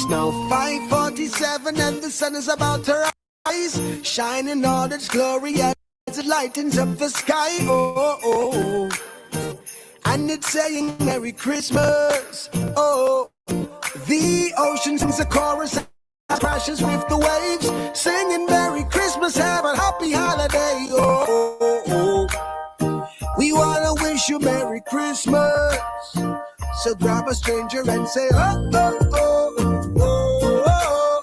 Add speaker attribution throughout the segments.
Speaker 1: now 5:47 and the sun is about to rise, shining all its glory as it lightens up the sky. Oh, oh, oh. And it's saying Merry Christmas. Oh, the ocean sings a chorus, crashes with the waves, singing Merry Christmas, have a happy holiday. Oh, oh, oh. We wanna wish you Merry Christmas. So grab a stranger and say, oh, oh, oh, oh, oh,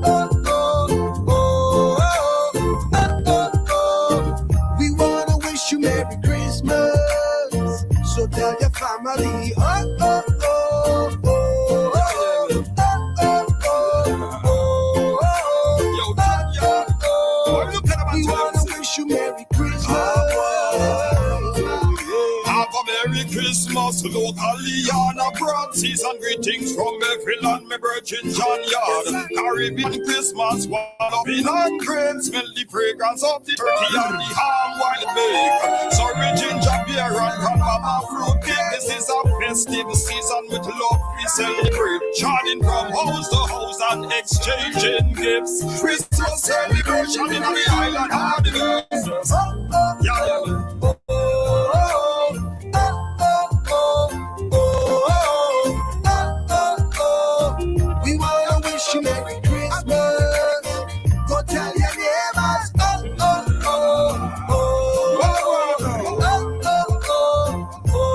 Speaker 1: oh, oh, oh, oh, oh. We wanna wish you Merry Christmas. So tell your family, oh, oh, oh, oh, oh, we wanna wish you Merry Christmas.
Speaker 2: Merry Christmas, locally and abroad. Season greetings from every land, my virgin John Yard. Caribbean Christmas, one of the long grain. Smell the fragrance of the turkey and the ham wild bake. Sorry, ginger beer and grandmama fruit cake. This is a festive season with love we celebrate. Charting from house to house and exchanging gifts. Christmas celebration in the island of the days. Yeah, yeah.
Speaker 1: Merry Christmas. Go tell your neighbors. Oh, oh, oh, oh, oh, oh,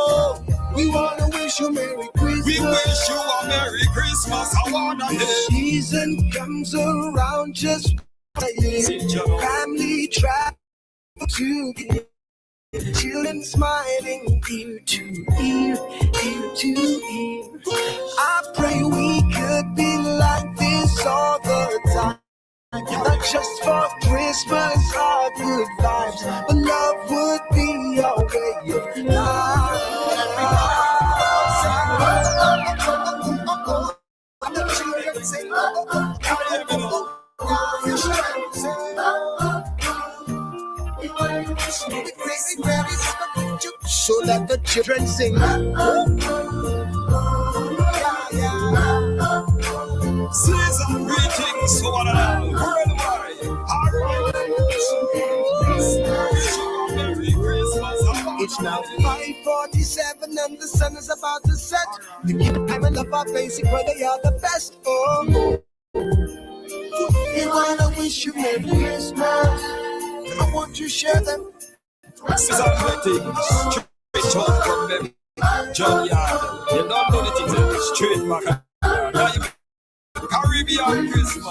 Speaker 1: oh. We wanna wish you Merry Christmas.
Speaker 2: We wish you a Merry Christmas. I wanna
Speaker 1: the season comes around just family travel together. Children smiling ear to ear, ear to ear. I pray we could be like this all the time. Not just for Christmas or good vibes, but love would be our way of life. The children say, so let the children sing.
Speaker 2: Season greetings to one another worldwide.
Speaker 1: It's now 5:47 and the sun is about to set. The kid time and love our basic where they are the best. Oh, we wanna wish you Merry Christmas. I want to share them.
Speaker 2: Season greetings straight out from them. John Yard. You don't know the things straight back. Caribbean Christmas.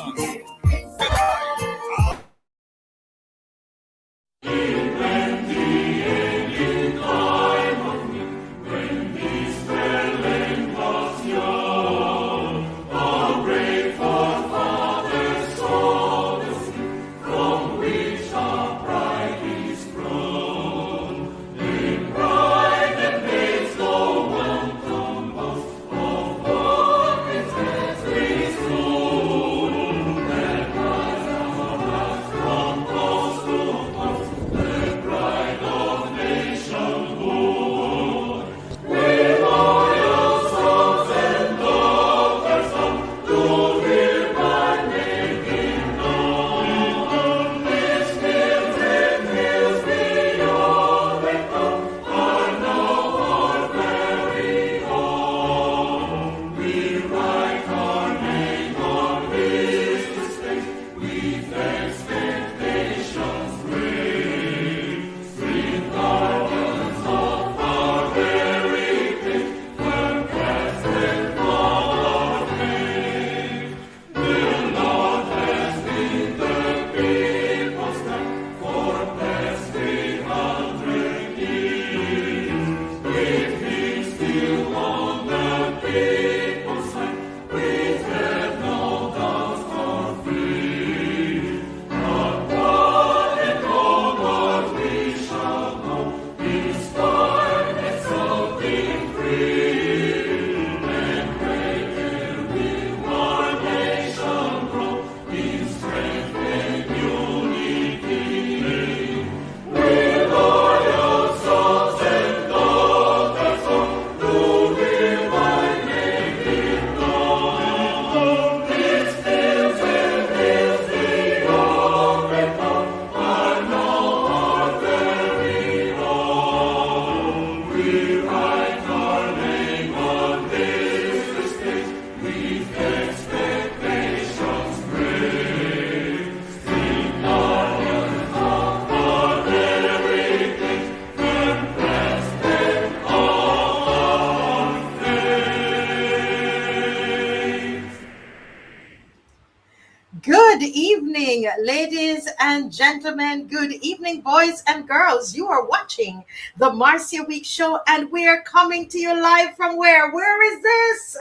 Speaker 3: ladies and gentlemen. Good evening, boys and girls. You are watching the Marcia Week Show, and we are coming to you live from where? Where is this?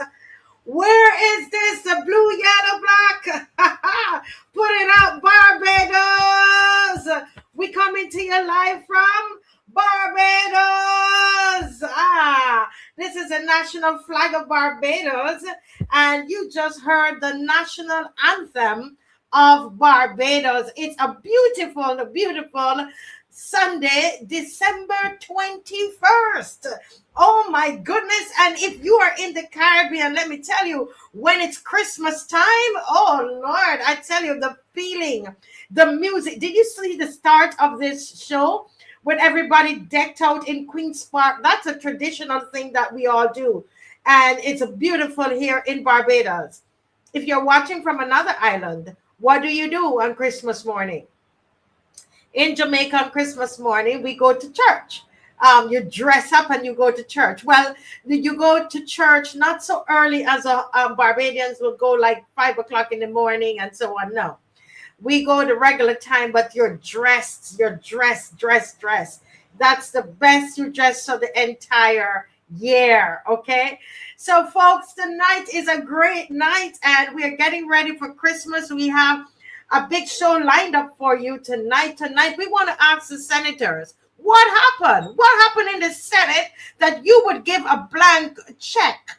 Speaker 3: Where is this? The blue, yellow, black. Put it out, Barbados. We coming to you live from Barbados. This is the national flag of Barbados, and you just heard the national anthem of Barbados. It's a beautiful, beautiful Sunday, December 21st. Oh my goodness. And if you are in the Caribbean, let me tell you, when it's Christmas time, oh Lord, I tell you, the feeling, the music. Did you see the start of this show with everybody decked out in Queen's Park? That's a traditional thing that we all do. And it's beautiful here in Barbados. If you're watching from another island, what do you do on Christmas morning? In Jamaica on Christmas morning, we go to church. You dress up and you go to church. Well, you go to church not so early as Barbadians will go like 5 o'clock in the morning and so on. No, we go the regular time, but you're dressed. That's the best you dress for the entire year. Okay. So folks, tonight is a great night and we're getting ready for Christmas. We have a big show lined up for you tonight. Tonight, we want to ask the senators, what happened? What happened in the Senate that you would give a blank check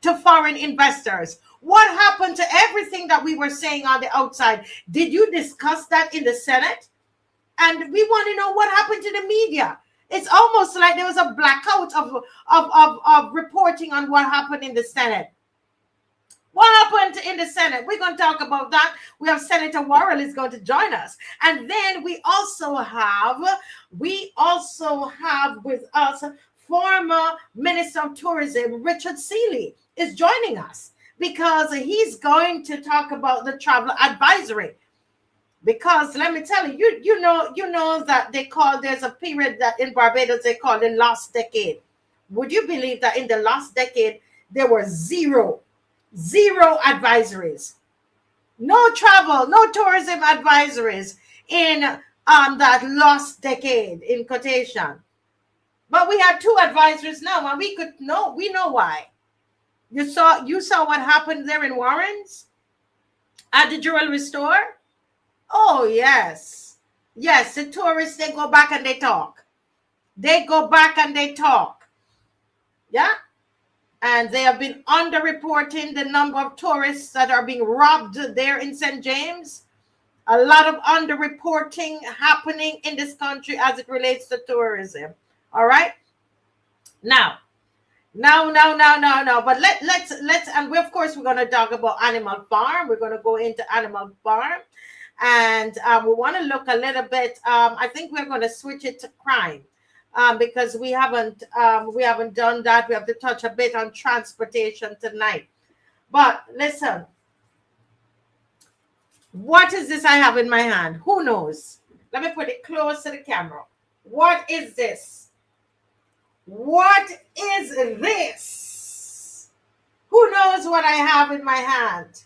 Speaker 3: to foreign investors? What happened to everything that we were saying on the outside? Did you discuss that in the Senate? And we want to know what happened to the media. It's almost like there was a blackout of reporting on what happened in the Senate. What happened in the Senate? We're going to talk about that. We have Senator Worrell is going to join us. And then we also have with us former Minister of Tourism, Richard Seeley, is joining us because he's going to talk about the travel advisory. Because let me tell you, you know that there's a period that in Barbados they call the last decade. Would you believe that in the last decade there were zero advisories, no travel, no tourism advisories in that last decade in quotation. But we have 2 advisories now, and we know why. You saw what happened there in Warren's at the jewelry store. Oh yes, the tourists, they go back and they talk. Yeah. And they have been underreporting the number of tourists that are being robbed there in St. James. A lot of underreporting happening in this country as it relates to tourism. All right. Now. But let's and we, of course, we're going to talk about Animal Farm. We're going to go into Animal Farm, and we want to look a little bit. I think we're going to switch it to crime. Because we haven't done that. We have to touch a bit on transportation tonight. But listen, what is this I have in my hand? Who knows? Let me put it close to the camera. What is this? What is this? Who knows what I have in my hand?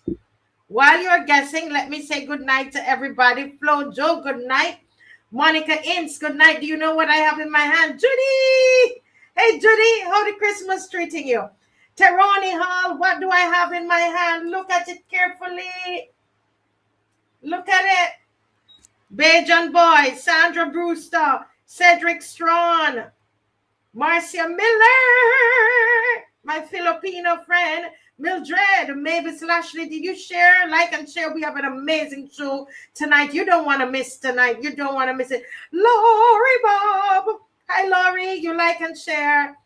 Speaker 3: While you're guessing, let me say good night to everybody. Flo Joe, good night. Monica Ince, good night. Do you know what I have in my hand? Judy! Hey, Judy, how the Christmas treating you? Teroni Hall, what do I have in my hand? Look at it carefully. Look at it. Bajan Boy, Sandra Brewster, Cedric Strawn, Marcia Miller, my Filipino friend, Mildred, Mavis Lashley, did you share, like, and share? We have an amazing show tonight. You don't want to miss tonight. You don't want to miss it. Lori Bob. Hi, Lori. You like and share.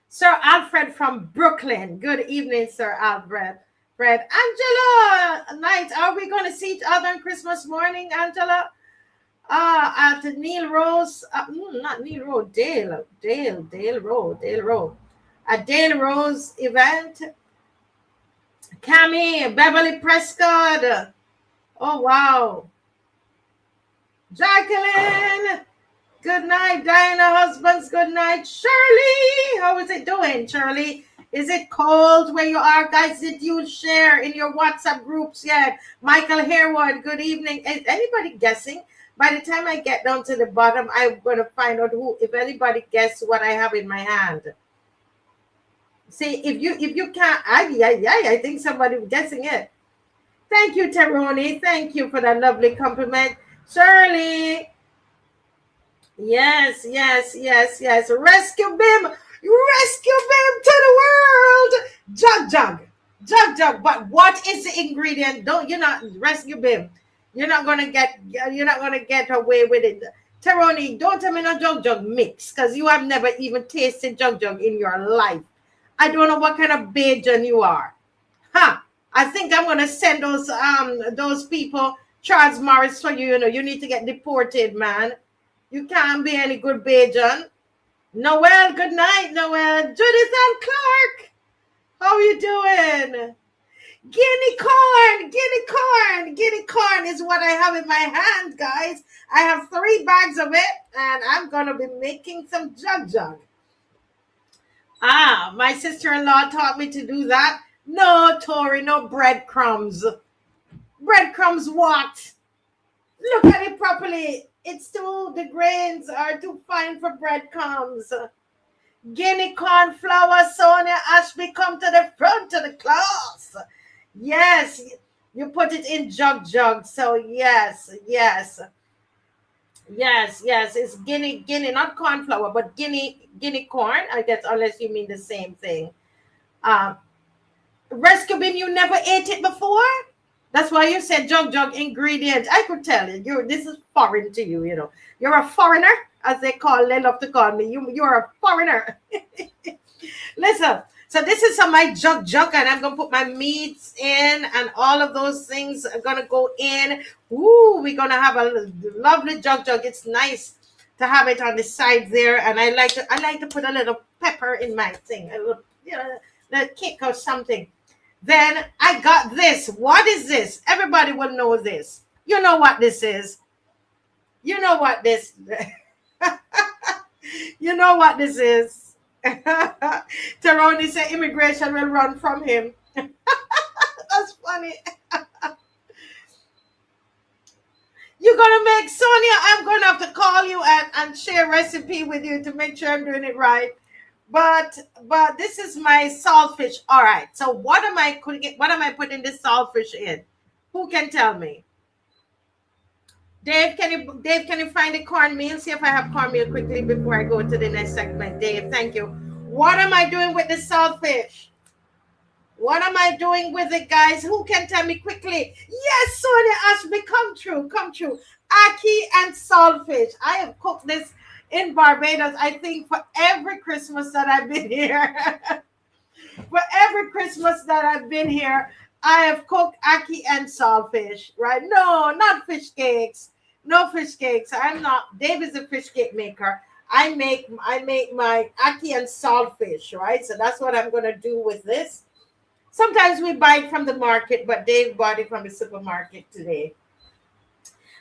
Speaker 3: Sir Alfred from Brooklyn. Good evening, Sir Alfred. Angela, night. Are we going to see each other on Christmas morning, Angela? At Neil Rose. Not Neil Rose. Dale Rowe. A Dale Rose event. Cammie, Beverly Prescott. Oh, wow. Jacqueline. Good night. Diana Husbands, good night. Shirley. How is it doing, Shirley? Is it cold where you are, guys? Did you share in your WhatsApp groups yet? Michael Harewood, good evening. Is anybody guessing? By the time I get down to the bottom, I'm going to find out if anybody guess what I have in my hand. See, if you can't, I think somebody guessing it. Thank you, Teroni. Thank you for that lovely compliment. Shirley. Yes. Rescue Bim. Rescue Bim to the world. Jug. But what is the ingredient? You're not Rescue Bim. You're not gonna get away with it. Teroni, don't tell me no jug mix, because you have never even tasted jug in your life. I don't know what kind of Bajan you are. I think I'm gonna send those people Charles Morris for you. You need to get deported, man. You can't be any good Bajan. Noel, good night, Noel. Judith and Clark, how are you doing? Guinea corn is what I have in my hand, guys. I have 3 bags of it, and I'm gonna be making some jug. My sister-in-law taught me to do that. No, Tori, no breadcrumbs. Breadcrumbs what? Look at it properly. The grains are too fine for breadcrumbs. Guinea corn flour, Sonia Ashby, come to the front of the class. Yes, you put it in jug. So yes. It's guinea, not corn flour, but guinea corn, I guess, unless you mean the same thing. Rescue Bin, you never ate it before? That's why you said jug ingredients. I could tell you, this is foreign to you. You're a foreigner, as they love to call me. You're a foreigner. Listen, so this is some of my jug, and I'm gonna put my meats in, and all of those things are gonna go in. Ooh, we're gonna have a lovely jug. It's nice to have it on the side there, and I like to put a little pepper in my thing, a little, a kick or something. Then I got this. What is this? Everybody will know this. You know what this is. You know what this is. Teroni said immigration will run from him. That's funny. You're gonna make Sonia, I'm gonna have to call you and share recipe with you to make sure I'm doing it right. But this is my saltfish. All right. So what am I putting this saltfish in? Who can tell me? Dave, can you find the cornmeal? See if I have cornmeal quickly before I go to the next segment. Dave, thank you. What am I doing with the saltfish? What am I doing with it, guys? Who can tell me quickly? Yes, Sonia Ashby, come true. Ackee and saltfish. I have cooked this in Barbados, I think, for every Christmas that I've been here. For every Christmas that I've been here, I have cooked ackee and saltfish, right? No, not fish cakes. No fish cakes. Dave is a fish cake maker. I make my ackee and saltfish, right? So that's what I'm going to do with this. Sometimes we buy it from the market, but Dave bought it from the supermarket today.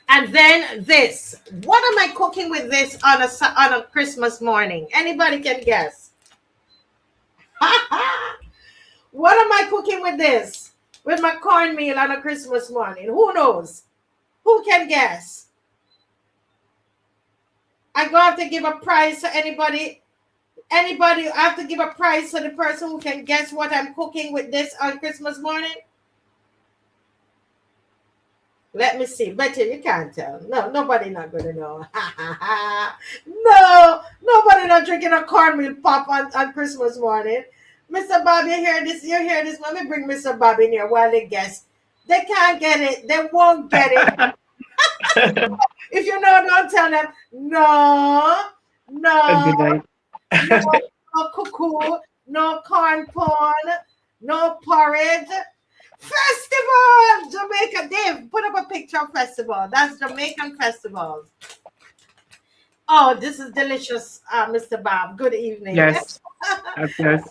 Speaker 3: And then this. What am I cooking with this on a Christmas morning? Anybody can guess? What am I cooking with this? With my cornmeal on a Christmas morning? Who knows? Who can guess? I'm going to have to give a prize to anybody. I have to give a prize to the person who can guess what I'm cooking with this on Christmas morning. Let me see. Bet you can't tell. No, nobody not going to know. No, nobody not drinking a cornmeal pop on Christmas morning. Mr. Bobby, you hear this? Let me bring Mr. Bobby in here while they guess. They can't get it. They won't get it. If you know, don't tell them. No, no cuckoo, no corn pone, no porridge. Festival! Jamaica. Dave, put up a picture of festival. That's Jamaican festival. Oh, this is delicious, Mr. Bob. Good evening.
Speaker 4: Yes. Yes.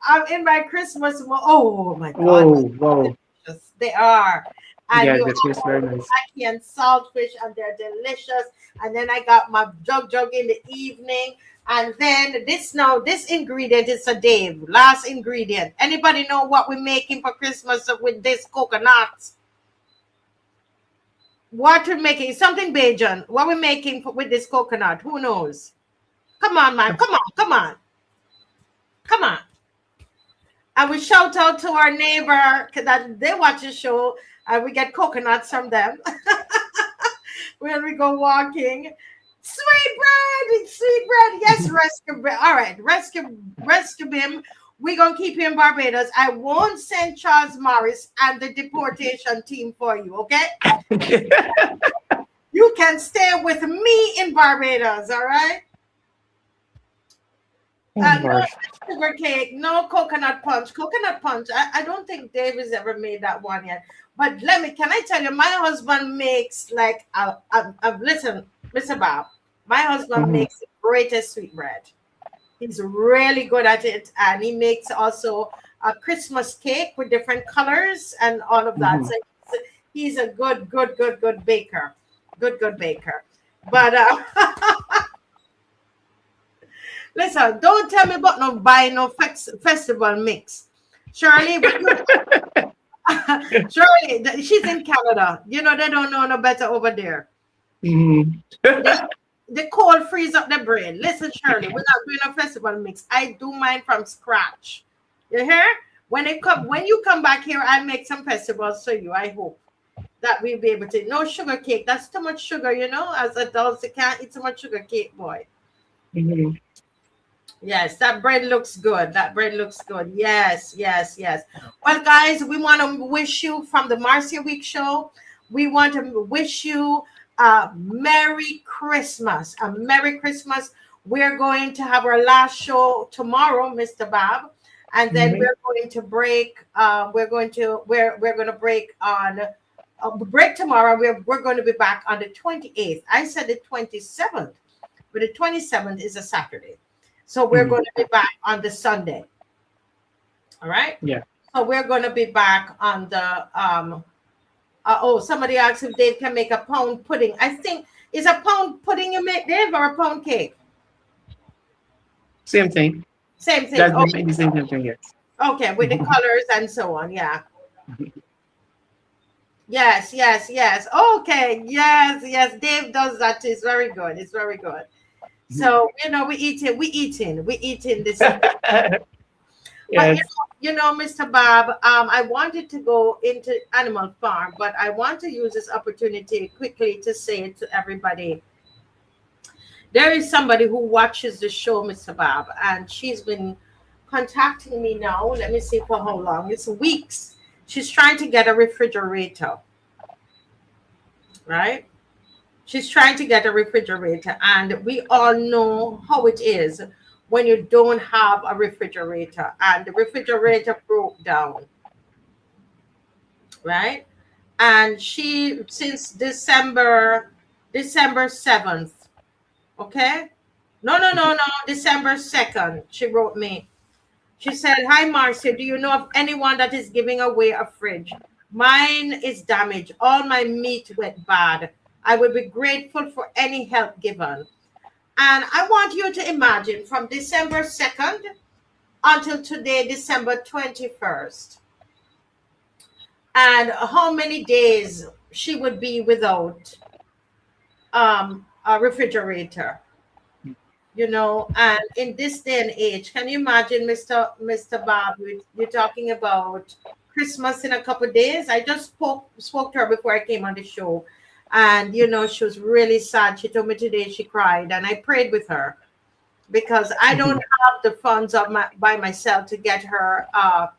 Speaker 3: I'm in my Christmas. Oh, my God.
Speaker 4: Whoa.
Speaker 3: They are. And
Speaker 4: Yeah,
Speaker 3: you
Speaker 4: that feels very
Speaker 3: have
Speaker 4: nice.
Speaker 3: ackee and saltfish, and they're delicious. And then I got my jug in the evening. And then this ingredient is a Dave. Last ingredient. Anybody know what we're making for Christmas with this coconut? What we're making? Something Bajan. What we're making with this coconut? Who knows? Come on, man. Come on. Come on. Come on. And we shout out to our neighbor that they watch the show, and we get coconuts from them when we go walking. Sweet bread, yes, rescue bread. All right, rescue him. We're gonna keep you in Barbados. I won't send Charles Morris and the deportation team for you, okay? You can stay with me in Barbados, all right?
Speaker 4: Oh,
Speaker 3: No
Speaker 4: gosh.
Speaker 3: sugar cake, no coconut punch. Coconut punch, I don't think Dave has ever made that one yet. But can I tell you, my husband makes like listen, Mr. Bob, my husband
Speaker 4: Mhm.
Speaker 3: makes the greatest sweetbread. He's really good at it, and he makes also a Christmas cake with different colors and all of that.
Speaker 4: Mhm.
Speaker 3: So he's a good baker, good baker. But listen, don't tell me about no buy no festival mix. Shirley, Shirley, she's in Canada. You know they don't know no better over there.
Speaker 4: Mhm.
Speaker 3: The cold freeze up the brain. Listen, Shirley, we're not doing a festival mix. I do mine from scratch. You hear? When you come back here, I make some festivals for you. I hope that we'll be able to. No sugar cake. That's too much sugar, you know. As adults, you can't eat too much sugar cake, boy.
Speaker 4: Mhm.
Speaker 3: Yes, that bread looks good. That bread looks good. Yes. Well, guys, we want to wish you from the Marcia Week show. We want to wish you a Merry Christmas. A Merry Christmas. We're going to have our last show tomorrow, Mr. Bob, and then
Speaker 4: Mhm.
Speaker 3: we're going to break. We're going to break on. Break tomorrow. We're going to be back on the 28th. I said the 27th, but the 27th is a Saturday. So we're
Speaker 4: Mhm.
Speaker 3: going to be back on the Sunday. All right.
Speaker 4: Yeah.
Speaker 3: So we're going to be back on the somebody asked if Dave can make a pound pudding. I think is a pound pudding you make, Dave, or a pound cake?
Speaker 4: Same thing.
Speaker 3: Same thing.
Speaker 4: That's
Speaker 3: Oh,
Speaker 4: the same thing, yes.
Speaker 3: okay, with the colors and so on. Yeah. Yes. Okay. Yes. Dave does that. It's very good. It's very good. So we eating this evening. But
Speaker 4: Yes.
Speaker 3: Mr. Bob, I wanted to go into Animal Farm, but I want to use this opportunity quickly to say to everybody, there is somebody who watches the show, Mr. Bob, and she's been contacting me now. Let me see for how long. It's weeks. She's trying to get a refrigerator, right? She's trying to get a refrigerator, and we all know how it is when you don't have a refrigerator and the refrigerator broke down, right? And she, since December 7th, okay? No, December 2nd, she wrote me. She said, "Hi, Marcia, do you know of anyone that is giving away a fridge? Mine is damaged. All my meat went bad. I would be grateful for any help given." And I want you to imagine from December 2nd until today, December 21st, and how many days she would be without a refrigerator. And in this day and age, can you imagine, Mr. Bob, you're talking about Christmas in a couple of days? I just spoke to her before I came on the show, and she was really sad. She told me today she cried, and I prayed with her because I don't have the funds by myself to get her a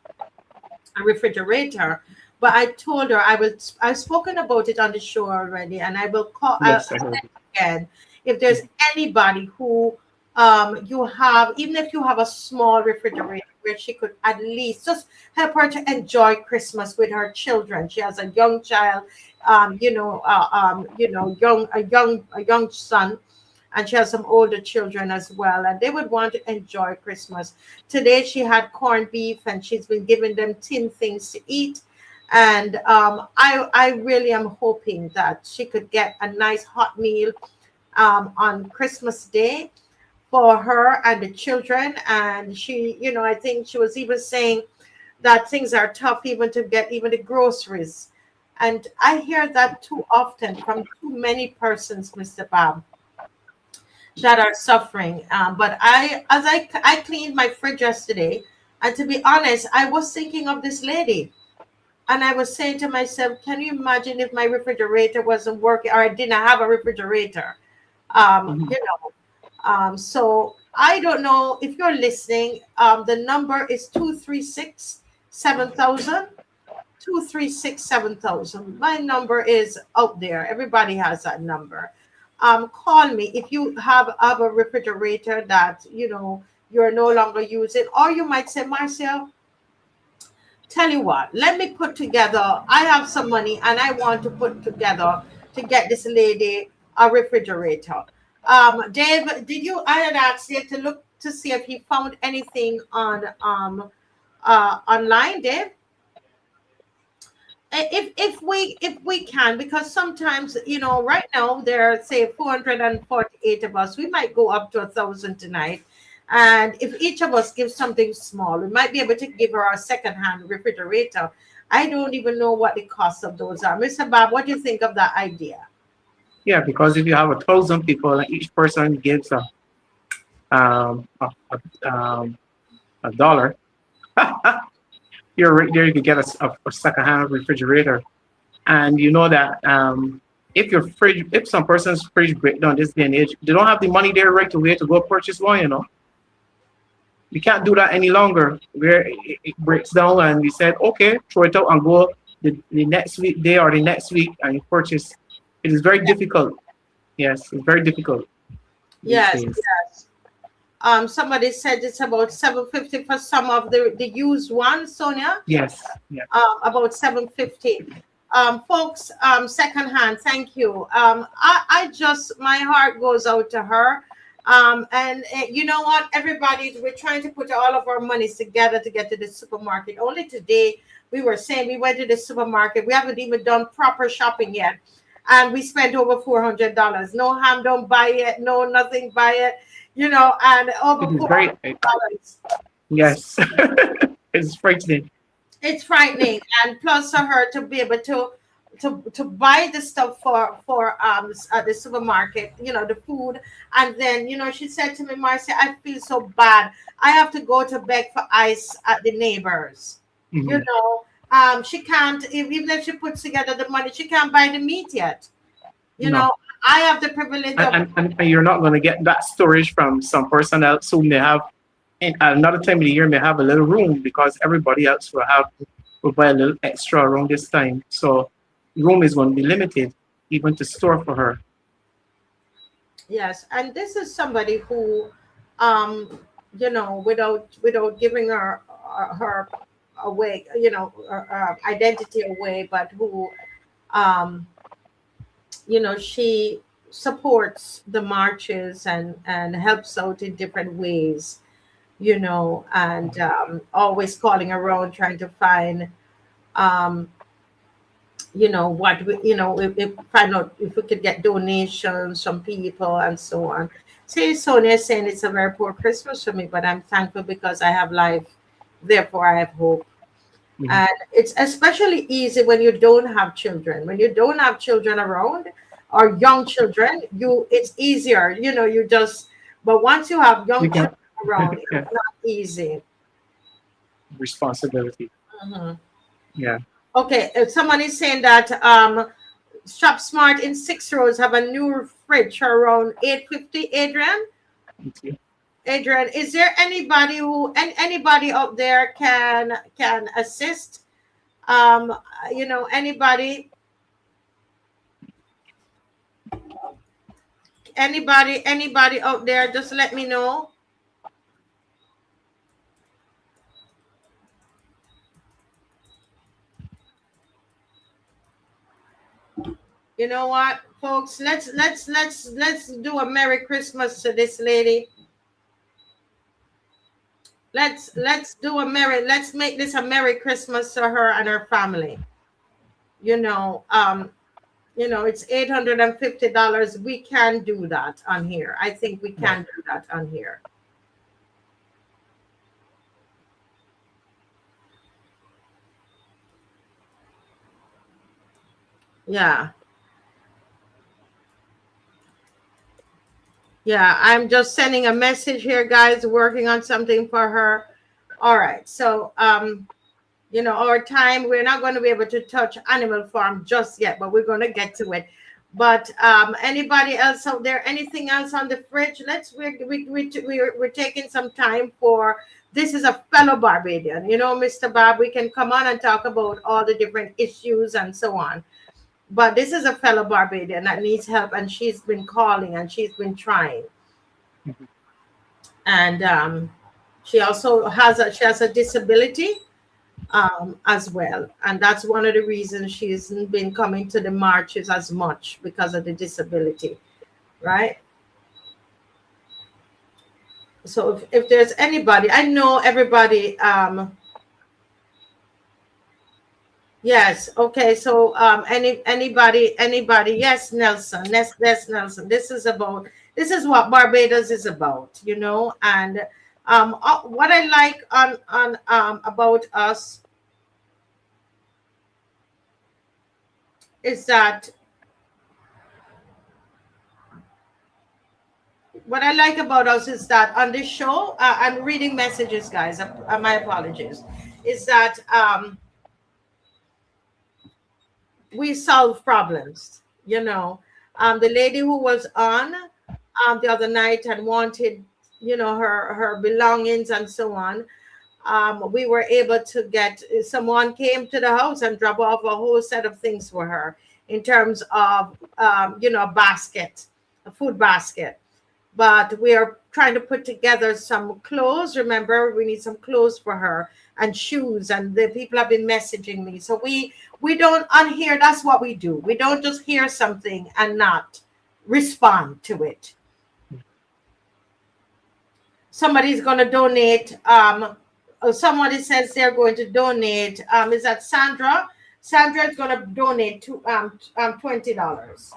Speaker 3: refrigerator. But I told her I've spoken about it on the show already, and I will call
Speaker 4: Yes, I heard.
Speaker 3: again. If there's anybody who you have, even if you have a small refrigerator where she could at least just help her to enjoy Christmas with her children. She has a young child, a young son, and she has some older children as well, and they would want to enjoy Christmas. Today she had corned beef, and she's been giving them tin things to eat. And I really am hoping that she could get a nice hot meal on Christmas Day for her and the children. And she, I think she was even saying that things are tough even to get even the groceries. And I hear that too often from too many persons, Mr. Bob, that are suffering. But I cleaned my fridge yesterday, and to be honest, I was thinking of this lady. And I was saying to myself, can you imagine if my refrigerator wasn't working or I didn't have a refrigerator?
Speaker 4: Mhm.
Speaker 3: So I don't know if you're listening. The number is 236-7000. 236-7000. My number is out there. Everybody has that number. Call me if you have a refrigerator that you're no longer using, or you might say, Marcel, tell you what, let me put together. I have some money and I want to put together to get this lady a refrigerator. Dave, I had asked Dave to look to see if he found anything on online, Dave. If we can, because sometimes right now there are say 448 of us, we might go up to 1,000 tonight, and if each of us gives something small, we might be able to give her a second-hand refrigerator. I don't even know what the cost of those are. Mr. Bob, what do you think of that idea?
Speaker 4: Yeah, because if you have 1,000 people and each person gives um, a, um, a dollar, you're right there. You could get a second-hand refrigerator, and you know that if some person's fridge break down this day and age, they don't have the money there right away to go purchase one. You can't do that any longer. Where it breaks down, and you said, okay, throw it out and go the next week day or the next week, and you purchase. It is very difficult. Yes, it's very difficult these
Speaker 3: Yes,
Speaker 4: days.
Speaker 3: yes. Somebody said it's about 750 for some of the used ones, Sonia.
Speaker 4: Yes, yeah.
Speaker 3: About 750. Folks, secondhand, thank you. I just, my heart goes out to her. And you know what, everybody, we're trying to put all of our monies together to get to the supermarket. Only today we were saying we went to the supermarket. We haven't even done proper shopping yet. And we spent over $400. No ham, don't buy it. No, nothing, buy it. And
Speaker 4: It
Speaker 3: over
Speaker 4: is very
Speaker 3: $400.
Speaker 4: yes. It's frightening.
Speaker 3: It's frightening, and plus for her to be able to buy the stuff for at the supermarket, the food. And then she said to me, Marcia, I feel so bad, I have to go to beg for ice at the neighbors. you
Speaker 4: Mhm.
Speaker 3: know she can't, even if she puts together the money, she can't buy the meat yet. you
Speaker 4: No.
Speaker 3: know I have the privilege of.
Speaker 4: And you're not going to get that storage from some person else who may have, in another time of the year, may have a little room because everybody else will buy a little extra around this time. So room is going to be limited, even to store for her.
Speaker 3: Yes, and this is somebody who, without giving her away, her identity away, but who, um, she supports the marches and helps out in different ways, and always calling around trying to find, um, what we, if find out if we could get donations from people and so on. See, Sonia saying it's a very poor Christmas for me, but I'm thankful because I have life, therefore I have hope.
Speaker 4: Mhm.
Speaker 3: And it's especially easy when you don't have children. When you don't have children around, or young children, it's easier. You just. But once you have
Speaker 4: You
Speaker 3: young
Speaker 4: can
Speaker 3: children around,
Speaker 4: yeah,
Speaker 3: it's not easy.
Speaker 4: responsibility.
Speaker 3: Mhm.
Speaker 4: Yeah.
Speaker 3: Okay, if someone is saying that Shop Smart in 6 rows have a new fridge for around 850. Adrian, is there anybody out there can assist? Anybody, anybody out there, just let me know. You know what, folks? Let's do a Merry Christmas to this lady. Let's make this a Merry Christmas to her and her family. you know, it's $850. We can do that on here. I think we can do that on here. Yeah. Yeah, I'm just sending a message here, guys, working on something for her. All right. So, our time, we're not going to be able to touch Animal Farm just yet, but we're going to get to it. But anybody else out there, anything else on the fridge? We're taking some time for, this is a fellow Barbadian, Mr. Bob, we can come on and talk about all the different issues and so on. But this is a fellow Barbadian that needs help, and she's been calling and she's been trying. And she also has a disability as well, and that's one of the reasons she hasn't been coming to the marches as much, because of the disability, right? So if there's anybody, I know everybody. Yes. Okay. So anybody? Yes, Nelson. Yes, Nelson. This is what Barbados is about, and what I like on about us is that on this show, I'm reading messages, guys. My apologies. Is that we solve problems. The lady who was on the other night and wanted, her belongings and so on. We were able to get, someone came to the house and dropped off a whole set of things for her in terms of, a food basket. But we are trying to put together some clothes. Remember, we need some clothes for her and shoes. And the people have been messaging me. So we don't unhear. That's what we do. We don't just hear something and not respond to it. Somebody's going to donate. Somebody says they're going to donate. Is that Sandra? Sandra is going to donate to $20.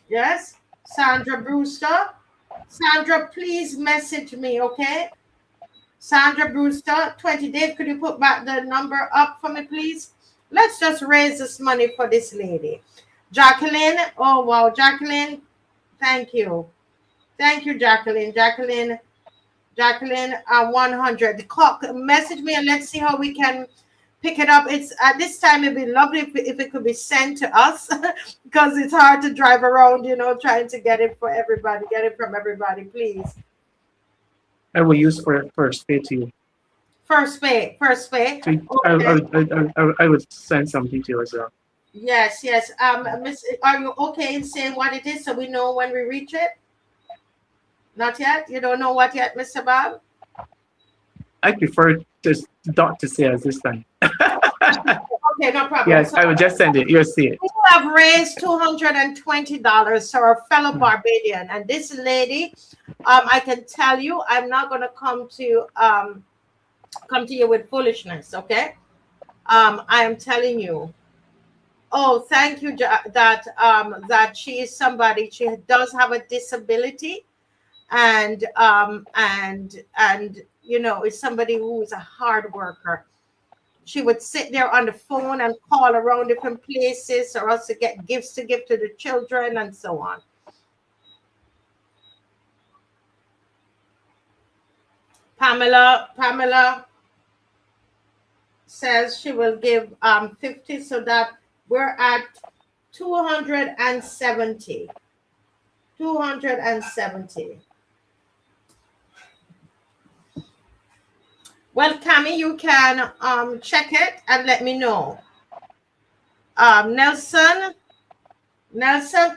Speaker 3: Yes, Sandra Brewster. Sandra, please message me, okay? Sandra Brewster, 20. Dave, could you put back the number up for me, please? Let's just raise this money for this lady. Jacqueline. Oh, wow. Jacqueline, thank you. Thank you, Jacqueline. Jacqueline, 100. Message me and let's see how we can pick it up. It's at this time, it'd be lovely if it could be sent to us because it's hard to drive around, trying to get it for everybody, get it from everybody, please.
Speaker 4: I will use for first pay to you.
Speaker 3: First pay.
Speaker 4: So I would send something to you as well.
Speaker 3: Yes. Miss, are you okay in saying what it is so we know when we reach it? Not yet? You don't know what yet, Mr. Bob?
Speaker 4: I prefer just not to say at this time.
Speaker 3: Okay, no problem.
Speaker 4: Yes,
Speaker 3: so,
Speaker 4: I will just send it. You'll see it.
Speaker 3: We have raised $220 for our fellow Barbadian. And this lady, I can tell you, I'm not going to come to you with foolishness, okay? I am telling you. Oh, thank you that she is somebody. She does have a disability, and is somebody who is a hard worker. She would sit there on the phone and call around different places or else to get gifts to give to the children and so on. Pamela says she will give 50, so that we're at 270. 270. Well, Cammy, you can check it and let me know. Nelson,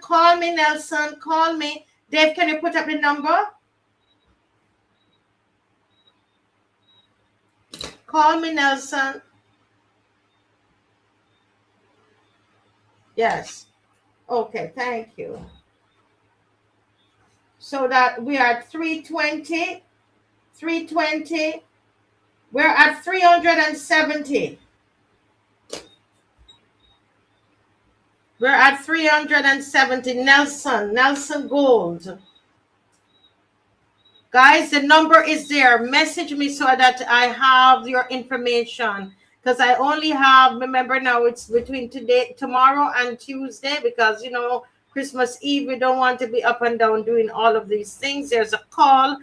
Speaker 3: call me. Nelson, call me. Dave, can you put up the number? Call me, Nelson. Yes. Okay, thank you. So that we are at 320. 320. We're at 370. We're at 370. Nelson Gold. Guys, the number is there. Message me so that I have your information. Because I only have, remember now, it's between tomorrow and Tuesday, because, you know, Christmas Eve, we don't want to be up and down doing all of these things. There's a call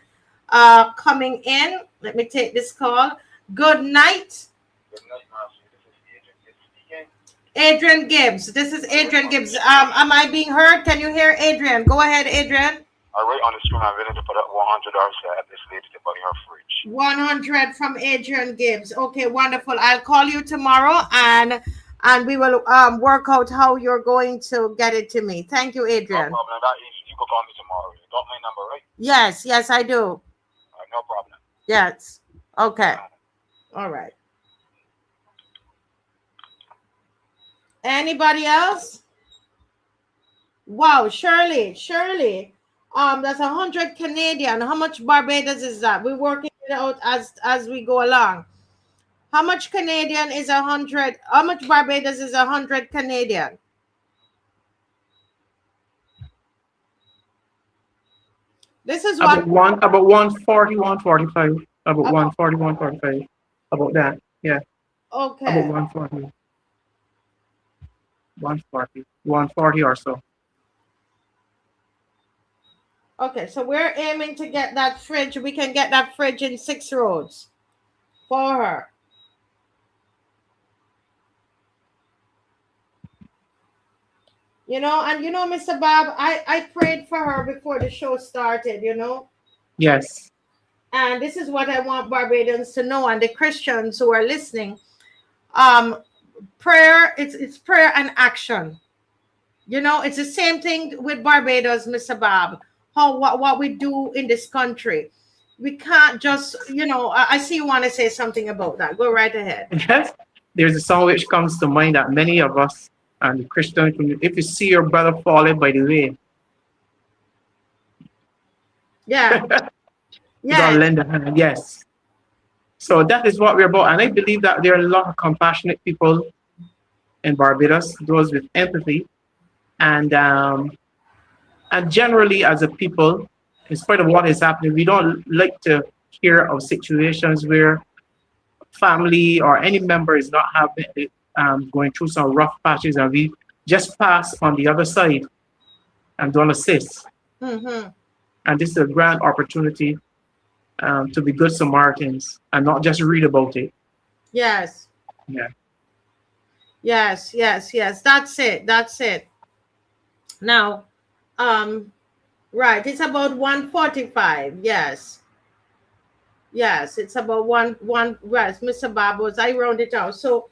Speaker 3: coming in. Let me take this call. Good night.
Speaker 5: Good night, Marcy. This is Adrian Gibbs speaking.
Speaker 3: This is Adrian Gibbs. Am I being heard? Can you hear Adrian? Go ahead, Adrian.
Speaker 5: All right, on the screen, I'm willing to put up $100 to have this lady to buy her fridge.
Speaker 3: 100 from Adrian Gibbs. Okay, wonderful. I'll call you tomorrow and we will work out how you're going to get it to me. Thank you, Adrian.
Speaker 5: No problem. That easy. You can call me tomorrow. You got my number, right?
Speaker 3: Yes, I do.
Speaker 5: All right, no problem.
Speaker 3: Yes. Okay. All right. Anybody else? Wow, Shirley. That's 100 Canadian. How much Barbados is that? We're working it out as we go along. How much Canadian is 100? How much Barbados is 100 Canadian? This is what
Speaker 4: about 140, 145. About 140, 145. About that. Yeah.
Speaker 3: Okay.
Speaker 4: About 140. 140 or so.
Speaker 3: Okay, so we're aiming to get that fridge. We can get that fridge in 6 roads for her. You know, and you know, Mr. Bob, I prayed for her before the show started, you know.
Speaker 4: Yes.
Speaker 3: And this is what I want Barbadians to know, and the Christians who are listening. Prayer, it's prayer and action. You know, it's the same thing with Barbados, Mr. Bob. What we do in this country. We can't just, you know, I see you want to say something about that. Go right ahead.
Speaker 4: Yes. There's a song which comes to mind that many of us and the Christian community, if you see your brother falling by the way,
Speaker 3: yeah.
Speaker 4: you gotta lend a hand. Yes. So that is what we're about. And I believe that there are a lot of compassionate people in Barbados, those with empathy. And generally, as a people, in spite of what is happening, we don't like to hear of situations where family or any member is not having going through some rough patches, and we just pass on the other side and don't assist.
Speaker 3: Mm-hmm.
Speaker 4: And this is a grand opportunity to be good Samaritans and not just read about it.
Speaker 3: Yes.
Speaker 4: Yeah.
Speaker 3: Yes. That's it. Now, right, it's about 145. Yes, it's about one. Right, Mr. Babos, I round it out. So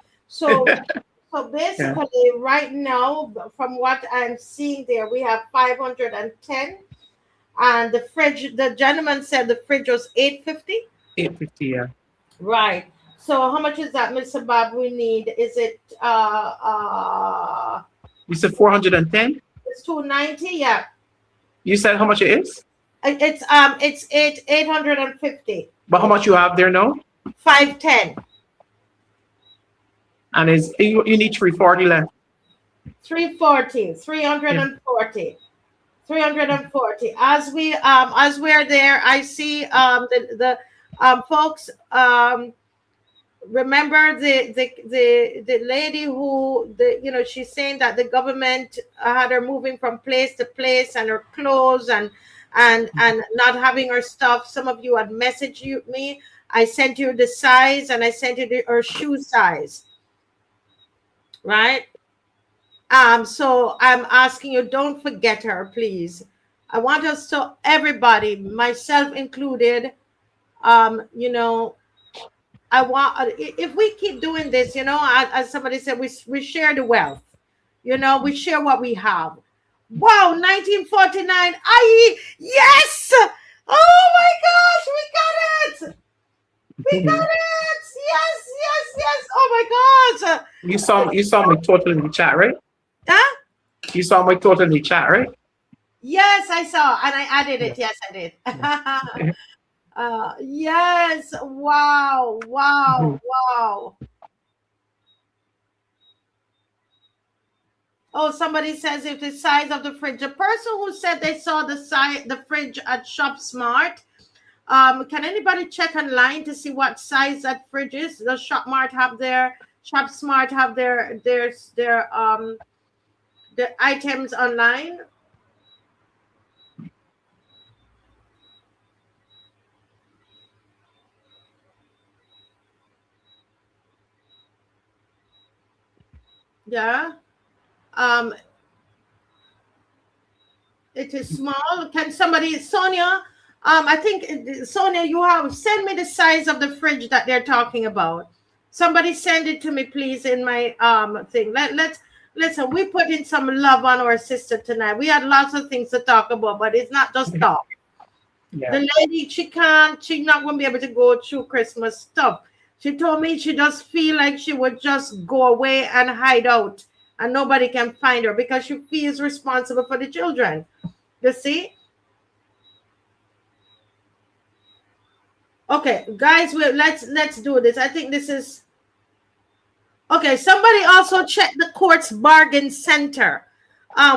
Speaker 3: basically, yeah. Right now, from what I'm seeing there, we have 510, and the fridge. The gentleman said the fridge was 850. 850,
Speaker 4: yeah.
Speaker 3: Right. So how much is that, Mr. Bob? We need. Is it
Speaker 4: You said 410.
Speaker 3: It's 290. Yeah.
Speaker 4: You said how much it is?
Speaker 3: It's 850.
Speaker 4: But how much you have there now?
Speaker 3: 510.
Speaker 4: And you need 340 left.
Speaker 3: 340. 340. As we're there, I see the folks. Remember the lady who she's saying that the government had her moving from place to place, and her clothes and not having her stuff. Some of you had messaged me. I sent you the size, and I sent you her shoe size. Right. So I'm asking you, don't forget her, please. I want us to, everybody, myself included, I want, if we keep doing this, as somebody said, we share the wealth, we share what we have. Wow, 1949. Yes. Oh my gosh, we got it. We got it. Yes. Oh my gosh.
Speaker 4: You saw my total in the chat, right?
Speaker 3: Huh?
Speaker 4: You saw my total in the chat, right?
Speaker 3: Yes, I saw, and I added it. Yes, I did. Yes. Wow. Oh, somebody says if the size of the fridge. The person who said they saw the fridge at Shop Smart. Can anybody check online to see what size that fridge is? Does Shop Smart have their the items online? Yeah. It is small. Can somebody, Sonia? I think Sonia, you have send me the size of the fridge that they're talking about. Somebody send it to me, please, in my thing. Let's listen. We put in some love on our sister tonight. We had lots of things to talk about, but it's not just talk.
Speaker 4: Yeah.
Speaker 3: The lady, she's not going to be able to go through Christmas stuff. She told me she just feel like she would just go away and hide out, and nobody can find her because she feels responsible for the children. You see? Okay, guys, let's do this. I think this is okay. Somebody also check the Courts Bargain Center.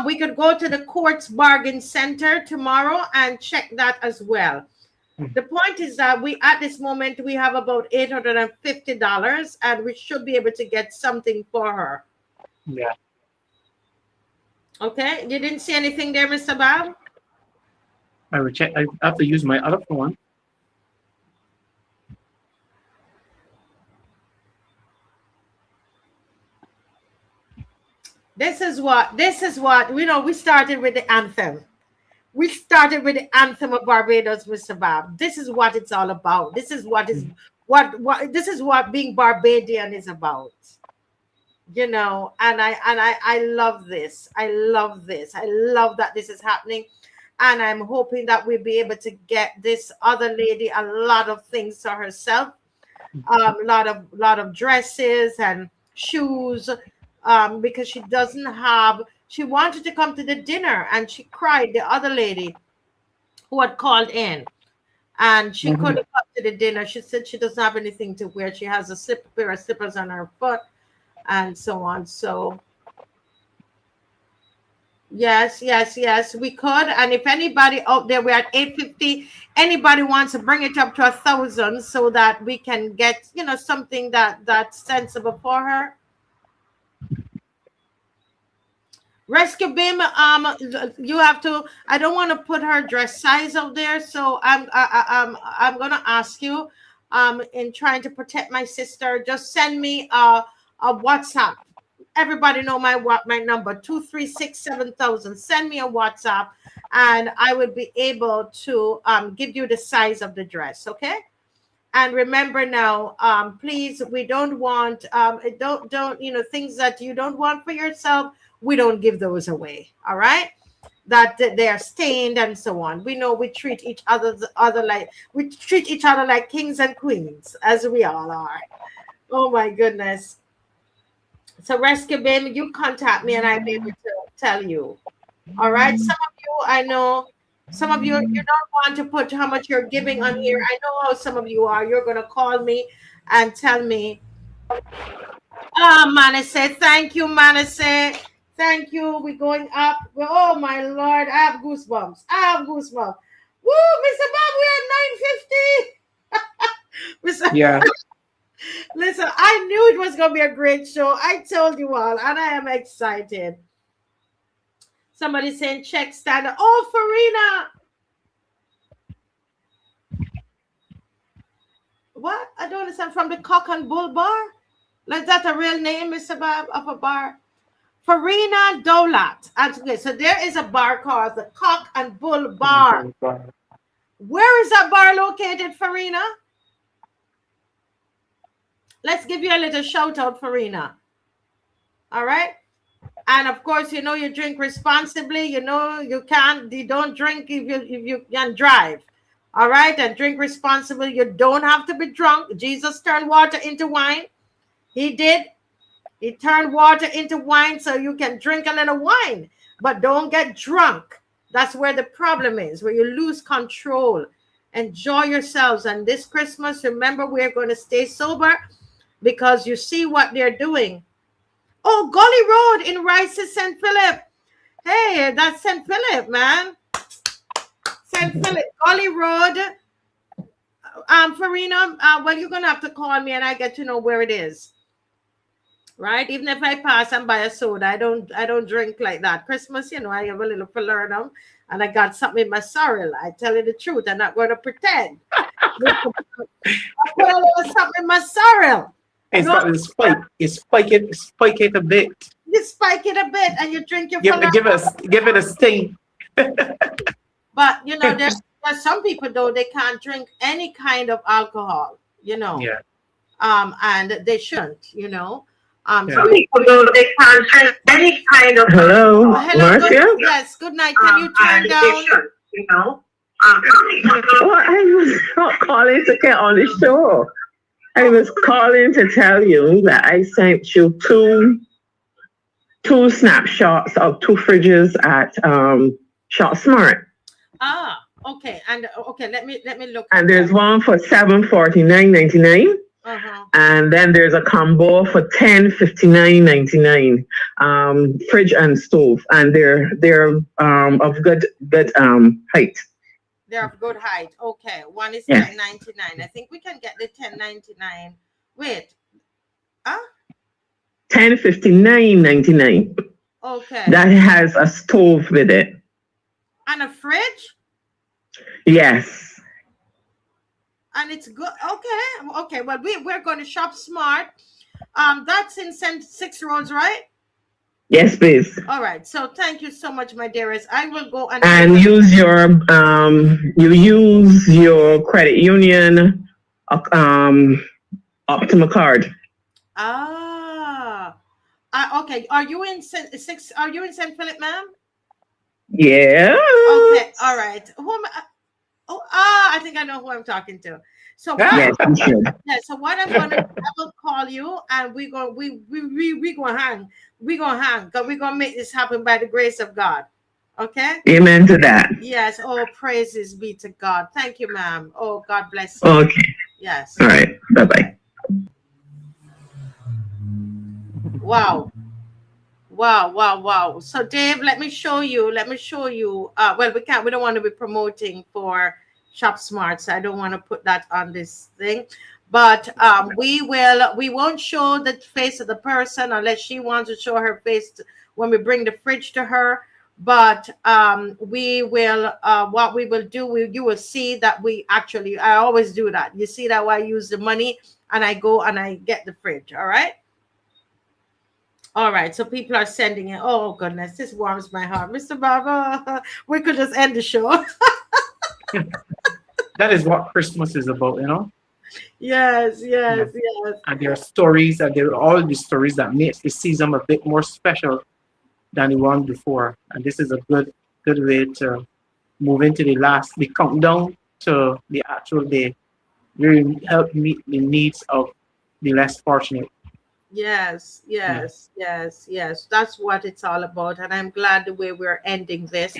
Speaker 3: We could go to the Courts Bargain Center tomorrow and check that as well. The point is that we, at this moment, we have about $850, and we should be able to get something for her.
Speaker 4: Yeah.
Speaker 3: Okay, you didn't see anything there, Mr. Bob?
Speaker 4: I will check. I have to use my other phone.
Speaker 3: This is what we started with the anthem. We started with the anthem of Barbados, Mr. Bob. This is what it's all about. This is what this is what being Barbadian is about. You know, and I love this. I love this. I love that this is happening. And I'm hoping that we'll be able to get this other lady a lot of things to herself. A lot of dresses and shoes. Because she doesn't have, she wanted to come to the dinner and she cried, the other lady who had called in, and she couldn't come to the dinner. She said she doesn't have anything to wear. She has a pair of slippers on her foot and so on. So yes, we could. And if anybody out there, we're at 850, anybody wants to bring it up to 1,000 so that we can get, you know, something that's sensible for her. Rescue Beam, you have to. I don't want to put her dress size out there, so I'm gonna ask you, in trying to protect my sister, just send me a WhatsApp. Everybody know my number 236-7000. Send me a WhatsApp, and I will be able to give you the size of the dress. Okay. And remember now, please, we don't want don't you know, things that you don't want for yourself. We don't give those away. All right, that they are stained and so on. We know we treat each other like kings and queens, as we all are. Oh my goodness. So Rescue Baby, you contact me and I'll be able to tell you. All right. Some of you, I know. Some of you, you don't want to put how much you're giving on here. I know how some of you are. You're going to call me and tell me. Manasseh, thank you, Manasseh. Thank you. We're going up. Oh, my Lord. I have goosebumps. Woo, Mr. Bob, we're at 950.
Speaker 4: Yeah.
Speaker 3: Listen, I knew it was going to be a great show. I told you all, and I am excited. Somebody saying check standard. Oh, Farina. What? I don't understand. From the Cock and Bull Bar? Like that a real name, Mr. Bob, of a bar? Farina Dolat. Okay, so there is a bar called the Cock and Bull Bar. Where is that bar located, Farina? Let's give you a little shout out, Farina. All right. And of course, you know, you drink responsibly. You know, you don't drink if you can drive. All right. And drink responsibly. You don't have to be drunk. Jesus turned water into wine. He did. He turned water into wine so you can drink a little wine, but don't get drunk. That's where the problem is, where you lose control. Enjoy yourselves. And this Christmas, remember, we're going to stay sober because you see what they're doing. Oh, Gully Road in Rice is St. Philip. Hey, that's St. Philip, man. St. Philip, Gully Road. Farina, well, you're gonna have to call me and I get to know where it is. Right? Even if I pass and buy a soda, I don't drink like that. Christmas, I have a little falernum and I got something in my sorrel. I tell you the truth, I'm not going to pretend. I put a little something in my sorrel.
Speaker 4: It's got this spike. You spike it a bit.
Speaker 3: You spike it a bit and you drink your
Speaker 4: Give it a sting.
Speaker 3: But there's some people though, they can't drink any kind of alcohol,
Speaker 4: Yeah.
Speaker 3: And they shouldn't,
Speaker 4: Yeah.
Speaker 3: So people know they can't drink any kind of.
Speaker 6: Hello,
Speaker 3: Hello,
Speaker 6: Marcia?
Speaker 3: yes, good night. Can you turn down?
Speaker 6: Well, I was not calling to get on the show. I was calling to tell you that I sent you two snapshots of two fridges at Shop Smart.
Speaker 3: Ah, okay. And let me look.
Speaker 6: And there's one for $749.99.
Speaker 3: Uh-huh.
Speaker 6: And then there's a combo for $1059.99. Fridge and stove, and they're of good height.
Speaker 3: They're of good height. Okay, one is
Speaker 6: Yes.
Speaker 3: $10.99. I think we can get the $10.99. Wait,
Speaker 6: $1059.99.
Speaker 3: okay.
Speaker 6: That has a stove with it.
Speaker 3: And a fridge,
Speaker 6: Yes.
Speaker 3: and it's good. Okay. Well, we're going to Shop Smart. That's in St. Six Roads, right?
Speaker 6: Yes, please.
Speaker 3: All right. So thank you so much, my dearest. I will go
Speaker 6: And use your credit union Optima card.
Speaker 3: Okay. Are you in St. Philip, ma'am?
Speaker 6: Yeah.
Speaker 3: Okay. All right. Who am I? I think I know who I'm talking to. So
Speaker 6: Yes, you should.
Speaker 3: yeah, so what I'm gonna do, I will call you and we gonna hang because we're gonna make this happen by the grace of God. Okay?
Speaker 6: Amen to that.
Speaker 3: Yes. Oh, praises be to God. Thank you, ma'am. Oh, God bless you.
Speaker 6: Okay.
Speaker 3: Yes.
Speaker 6: All right. Bye-bye.
Speaker 3: Wow. So Dave, let me show you. Well, we don't want to be promoting for Shop Smart, so I don't want to put that on this thing. But we won't show the face of the person unless she wants to show her face when we bring the fridge to her. But we will what we will do, you will see that I always do that. You see that I use the money and I go and I get the fridge. All right, so people are sending it. Oh goodness, this warms my heart, Mr. Baba. We could just end the show.
Speaker 4: That is what Christmas is about,
Speaker 3: Yes.
Speaker 4: And there are stories, and there are all these stories that makes the season a bit more special than the one before. And this is a good way to move into the countdown to the actual day. Really help meet the needs of the less fortunate.
Speaker 3: Yes. That's what it's all about. And I'm glad the way we're ending this.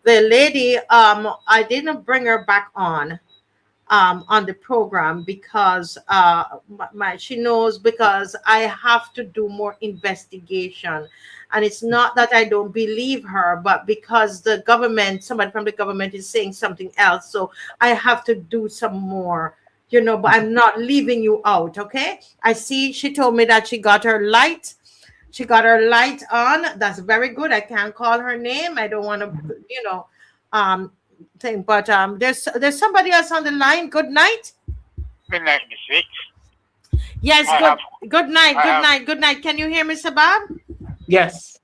Speaker 3: The lady, I didn't bring her back on the program because she knows, because I have to do more investigation. And it's not that I don't believe her, but because somebody from the government is saying something else. So I have to do some more. But I'm not leaving you out, okay? I see she told me that she got her light. She got her light on. That's very good. I can't call her name. I don't want to, thing. But there's somebody else on the line. Good night.
Speaker 5: Good night, Miss Vic.
Speaker 3: Yes, good night. Can you hear me, Sabab?
Speaker 4: Yes.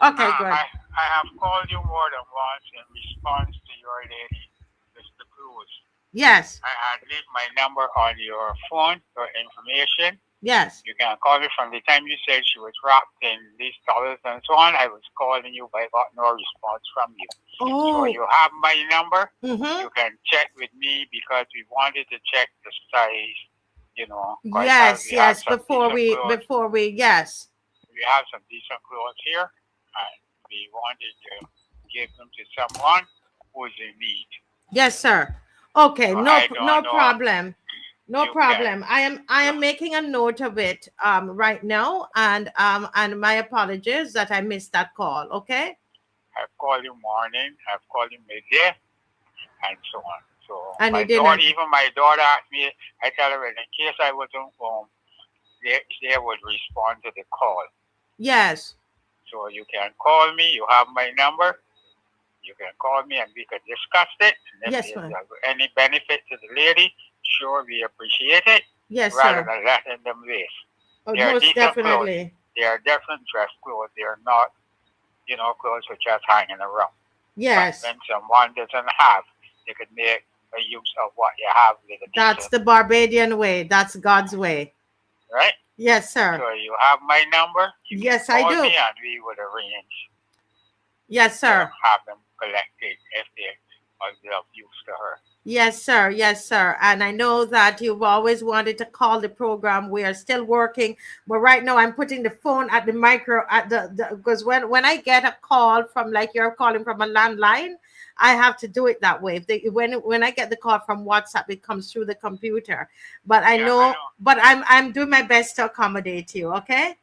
Speaker 3: Okay, good.
Speaker 5: I have called you more than once in response to your lady, Mr. Cruz.
Speaker 3: Yes.
Speaker 5: I had left my number on your phone for information.
Speaker 3: Yes.
Speaker 5: You can call me from the time you said she was wrapped in these dollars and so on. I was calling you, but I got no response from you.
Speaker 3: Oh.
Speaker 5: So you have my number.
Speaker 3: Mm-hmm.
Speaker 5: You can check with me because we wanted to check the size,
Speaker 3: Yes. Before we, yes.
Speaker 5: We have some decent clothes here, and we wanted to give them to someone who is in need.
Speaker 3: Yes, sir. Okay,
Speaker 5: So
Speaker 3: no problem. No
Speaker 5: You
Speaker 3: problem. I am making a note of it right now, and my apologies that I missed that call. Okay.
Speaker 5: I've called you morning, I've called you midday, and so on. So
Speaker 3: And you
Speaker 5: my daughter,
Speaker 3: didn't.
Speaker 5: even my daughter asked me, I tell her in case I wasn't home, they would respond to the call.
Speaker 3: Yes.
Speaker 5: So you can call me, you have my number, you can call me and we can discuss it. And if
Speaker 3: Yes,
Speaker 5: there's
Speaker 3: ma'am.
Speaker 5: any benefit to the lady, sure, we appreciate it,
Speaker 3: Yes,
Speaker 5: rather
Speaker 3: sir.
Speaker 5: than letting them waste.
Speaker 3: Oh,
Speaker 5: They are
Speaker 3: most
Speaker 5: decent clothes.
Speaker 3: definitely.
Speaker 5: They are different dress clothes. They are not, clothes which are hanging around. But
Speaker 3: Yes.
Speaker 5: when someone doesn't have, they could make a use of what you have with a
Speaker 3: That's
Speaker 5: decent,
Speaker 3: the Barbadian way. That's God's way.
Speaker 5: right?
Speaker 3: Yes, sir.
Speaker 5: So you have my number. You
Speaker 3: Yes,
Speaker 5: can
Speaker 3: I
Speaker 5: call
Speaker 3: do.
Speaker 5: me and we would arrange
Speaker 3: Yes,
Speaker 5: to
Speaker 3: sir.
Speaker 5: have them collected if they are of use to her.
Speaker 3: Yes, sir. Yes, sir. And I know that you've always wanted to call the program. We are still working, but right now I'm putting the phone at the micro at the because when I get a call from, like, you're calling from a landline, I have to do it that way. If they, when I get the call from WhatsApp, it comes through the computer. But I
Speaker 5: Yeah,
Speaker 3: know,
Speaker 5: I know.
Speaker 3: but I'm doing my best to accommodate you. Okay.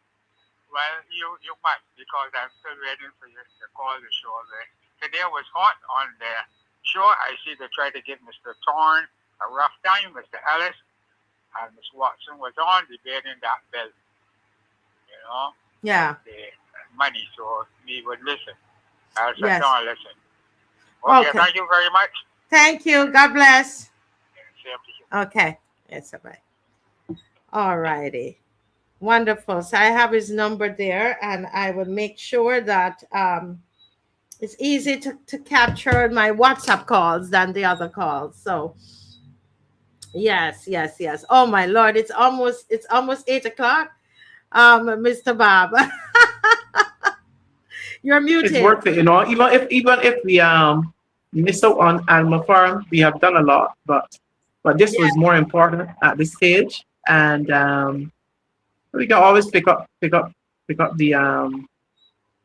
Speaker 5: Well, you might, because I'm still waiting for you to call the show. Today was hot on the show. I see they tried to give Mr. Thorne a rough time, Mr. Ellis, and Ms. Watson was on debating that bill,
Speaker 3: Yeah.
Speaker 5: the money, so we would listen. I'll sit
Speaker 3: Yes.
Speaker 5: down and listen. Okay,
Speaker 3: Okay.
Speaker 5: thank you very much.
Speaker 3: Thank you. God bless.
Speaker 5: Same to you.
Speaker 3: Okay. Yes, bye. All righty. Wonderful. So I have his number there, and I will make sure that it's easy to capture my WhatsApp calls than the other calls. So yes, yes, yes. Oh my Lord, it's almost 8 o'clock. Mr. Bob, you're
Speaker 4: It's
Speaker 3: muted.
Speaker 4: worth it, even if we miss out on Alma Farm, we have done a lot, but this
Speaker 3: Yeah.
Speaker 4: was more important at this stage, and we can always pick up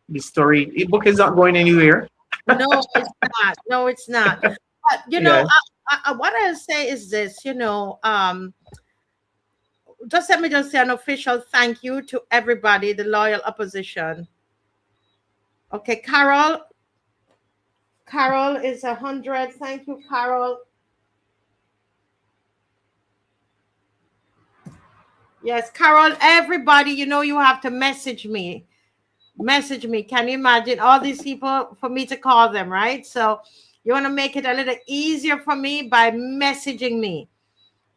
Speaker 4: the story. The book is not going anywhere.
Speaker 3: No, it's not. No, it's not. But
Speaker 4: Yeah.
Speaker 3: what I'll say is this. Just let me just say an official thank you to everybody, the loyal opposition. Okay, Carol is 100. Thank you, Carol. Yes, Carol, everybody, you have to message me. Message me. Can you imagine all these people for me to call them, right? So you want to make it a little easier for me by messaging me.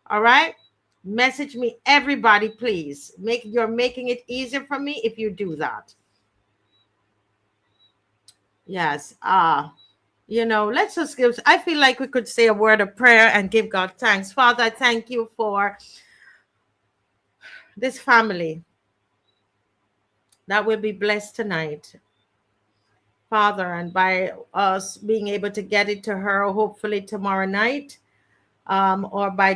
Speaker 3: All right? Message me, everybody, please. You're making it easier for me if you do that. Yes. Let's just give, I feel like we could say a word of prayer and give God thanks. Father, I thank you for this family that will be blessed tonight, Father, and by us being able to get it to her, hopefully tomorrow night, or by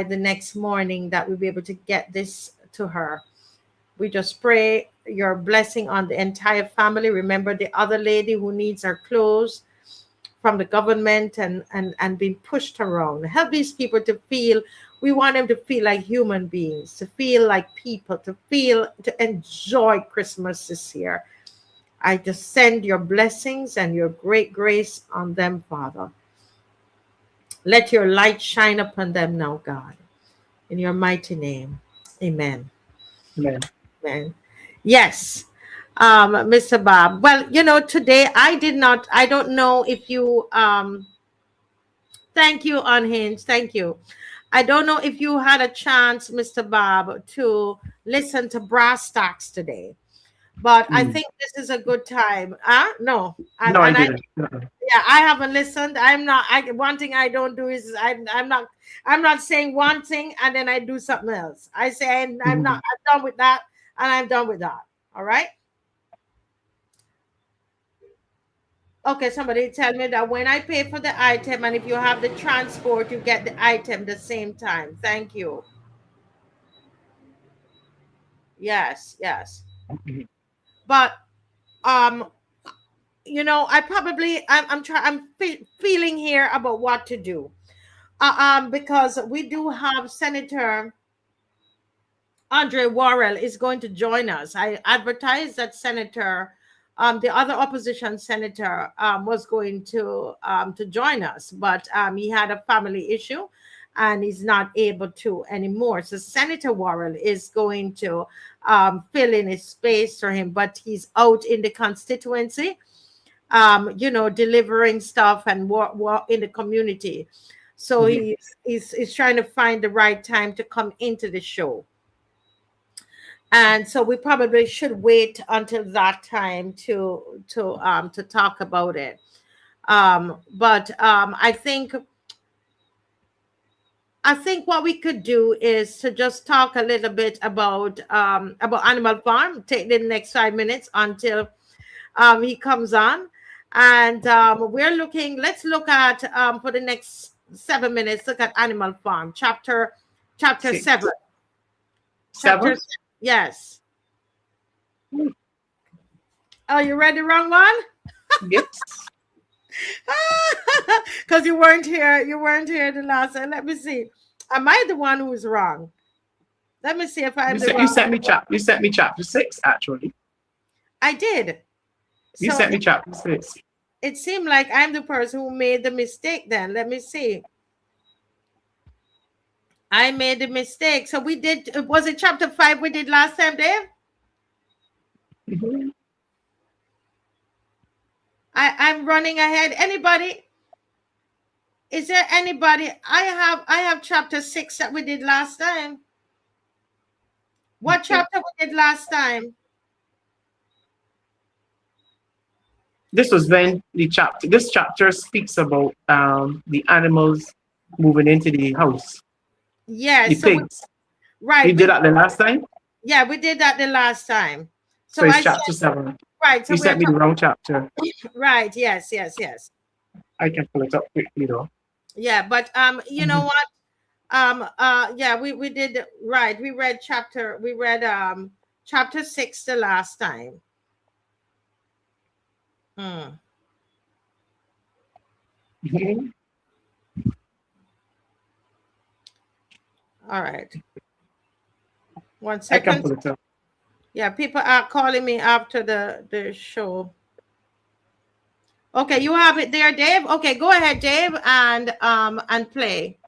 Speaker 3: the next morning, that we'll be able to get this to her. We just pray your blessing on the entire family. Remember the other lady who needs her clothes from the government and being pushed around. Help these people to feel, we want them to feel like human beings, to feel like people, to enjoy Christmas this year. I just send your blessings and your great grace on them, Father. Let your light shine upon them now, God. In your mighty name. Amen.
Speaker 4: Amen.
Speaker 3: Amen. Yes. Mr. Bob. Well, today I don't know if you thank you, Unhinged. Thank you. I don't know if you had a chance, Mr. Bob, to listen to Brass Stacks today, but I think this is a good time. No.
Speaker 4: No, I
Speaker 3: And
Speaker 4: didn't.
Speaker 3: yeah, I haven't listened. One thing I don't do is I'm not saying one thing and then I do something else. I say I'm done with that, and I'm done with that. All right. Okay, somebody tell me that when I pay for the item and if you have the transport, you get the item the same time. Thank you. Yes, yes. But I'm feeling here about what to do. Because we do have Senator Andre Worrell is going to join us. I advertised that Senator, the other opposition senator, was going to join us, but he had a family issue, and he's not able to anymore. So Senator Worrell is going to fill in his space for him, but he's out in the constituency, delivering stuff and work in the community. So he's trying to find the right time to come into the show. And so we probably should wait until that time to talk about it. But I think what we could do is to just talk a little bit about Animal Farm. Take the next 5 minutes until he comes on, and let's look at for the next 7 minutes. Look at Animal Farm, chapter 7.
Speaker 4: Seven?
Speaker 3: Yes. Oh, you read the wrong one?
Speaker 4: Yes.
Speaker 3: Because you weren't here the last time. Let me see. Am I the one who's wrong? Let me see if I'm the wrong.
Speaker 4: You sent me chapter 6, actually.
Speaker 3: I did.
Speaker 4: You sent me chapter 6.
Speaker 3: It seemed like I'm the person who made the mistake then. Let me see. I made a mistake. So we did, was it chapter 5 we did last time, Dave?
Speaker 4: Mm-hmm.
Speaker 3: I'm running ahead. Anybody? Is there anybody? I have chapter 6 that we did last time. What chapter we did last time?
Speaker 4: This was when this chapter speaks about the animals moving into the house.
Speaker 3: Yes.
Speaker 4: The pigs.
Speaker 3: Right.
Speaker 4: You did that the last time?
Speaker 3: Yeah, we did that the last time.
Speaker 4: So it's chapter 7.
Speaker 3: Right. So
Speaker 4: you sent me the wrong chapter.
Speaker 3: Right. Yes.
Speaker 4: I can pull it up quickly though.
Speaker 3: Yeah, but you know what? Yeah, we did right. We read chapter 6 the last time.
Speaker 4: Mm-hmm.
Speaker 3: All right. 1 second.
Speaker 4: I can pull it up.
Speaker 3: Yeah, people are calling me after the show. Okay, you have it there, Dave. Okay, go ahead, Dave, and play.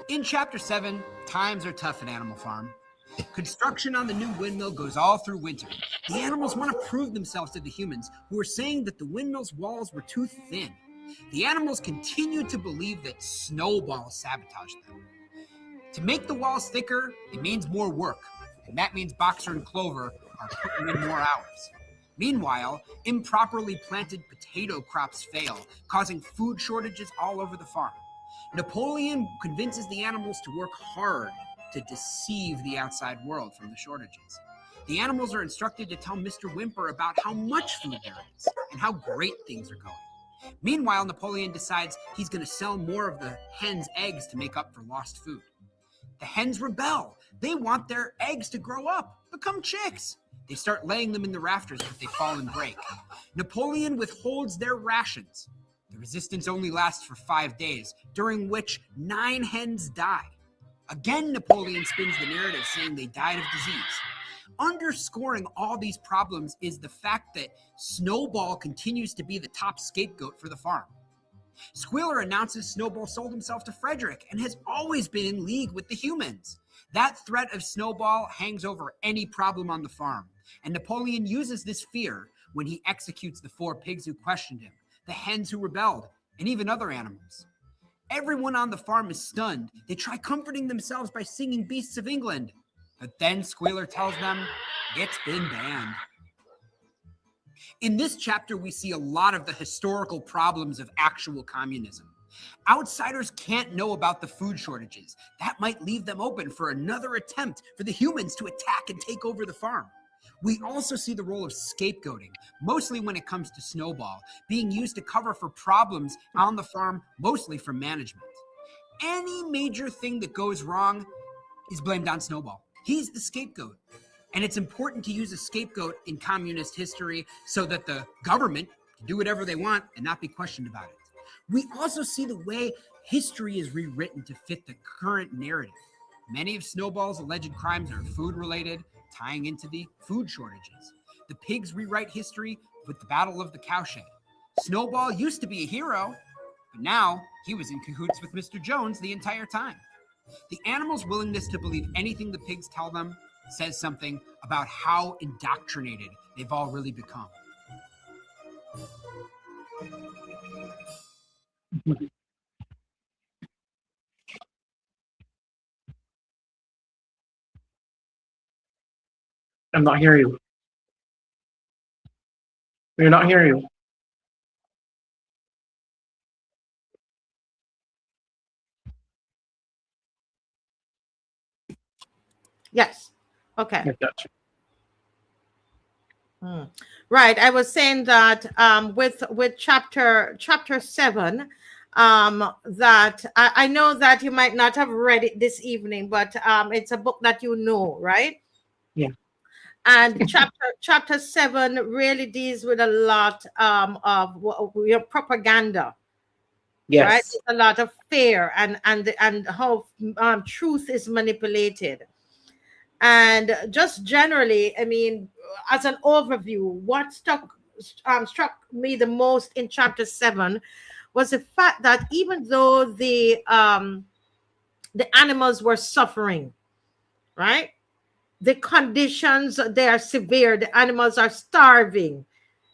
Speaker 7: In chapter 7, times are tough at Animal Farm. Construction on the new windmill goes all through winter. The animals want to prove themselves to the humans, who are saying that the windmill's walls were too thin. The animals continue to believe that Snowball sabotaged them. To make the walls thicker, it means more work, and that means Boxer and Clover are putting in more hours. Meanwhile, improperly planted potato crops fail, causing food shortages all over the farm. Napoleon convinces the animals to work hard to deceive the outside world from the shortages. The animals are instructed to tell Mr. Whymper about how much food there is and how great things are going. Meanwhile, Napoleon decides he's going to sell more of the hens' eggs to make up for lost food. The hens rebel. They want their eggs to grow up, become chicks. They start laying them in the rafters, but they fall and break. Napoleon withholds their rations. The resistance only lasts for 5 days, during which 9 hens die. Again, Napoleon spins the narrative saying they died of disease. Underscoring all these problems is the fact that Snowball continues to be the top scapegoat for the farm. Squealer announces Snowball sold himself to Frederick and has always been in league with the humans. That threat of Snowball hangs over any problem on the farm, and Napoleon uses this fear when he executes the 4 pigs who questioned him, the hens who rebelled, and even other animals. Everyone on the farm is stunned. They try comforting themselves by singing Beasts of England. But then Squealer tells them it's been banned. In this chapter, we see a lot of the historical problems of actual communism. Outsiders can't know about the food shortages. That might leave them open for another attempt for the humans to attack and take over the farm. We also see the role of scapegoating, mostly when it comes to Snowball, being used to cover for problems on the farm, mostly from management. Any major thing that goes wrong is blamed on Snowball. He's the scapegoat. And it's important to use a scapegoat in communist history so that the government to do whatever they want and not be questioned about it. We also see the way history is rewritten to fit the current narrative. Many of Snowball's alleged crimes are food-related, tying into the food shortages. The pigs rewrite history with the Battle of the Cowshed. Snowball used to be a hero, but now he was in cahoots with Mr. Jones the entire time. The animals' willingness to believe anything the pigs tell them says something about how indoctrinated they've all really become.
Speaker 4: I'm not hearing you. We're not hearing you.
Speaker 3: Yes. Okay.
Speaker 4: I got you.
Speaker 3: Right. I was saying that with chapter 7, that I know that you might not have read it this evening, but it's a book that you know, right?
Speaker 4: Yeah.
Speaker 3: And chapter 7 really deals with a lot of your propaganda.
Speaker 4: Yes.
Speaker 3: Right? There's a lot of fear and how truth is manipulated. And just generally, I mean, as an overview, what struck me the most in chapter 7 was the fact that even though the animals were suffering, right? The conditions, they are severe. The animals are starving.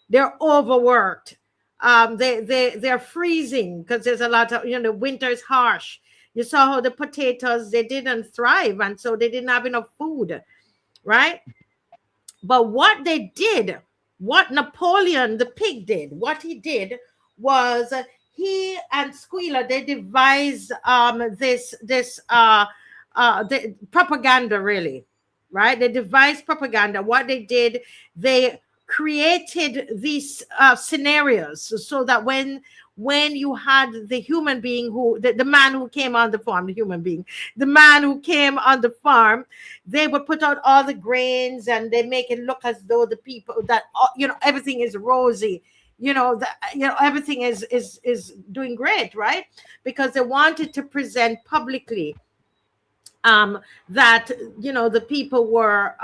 Speaker 3: They're overworked. They're freezing because there's a lot of, winter is harsh. You saw how the potatoes, they didn't thrive, and so they didn't have enough food, right? But what they did, what Napoleon the pig did, what he did was he and Squealer, they devised the propaganda, really, right? They devised propaganda. What they did, they created these scenarios so that when you had the human being the man who came on the farm, the man who came on the farm, they would put out all the grains and they make it look as though the people that, everything is rosy, everything is doing great, right? Because they wanted to present publicly that, the people were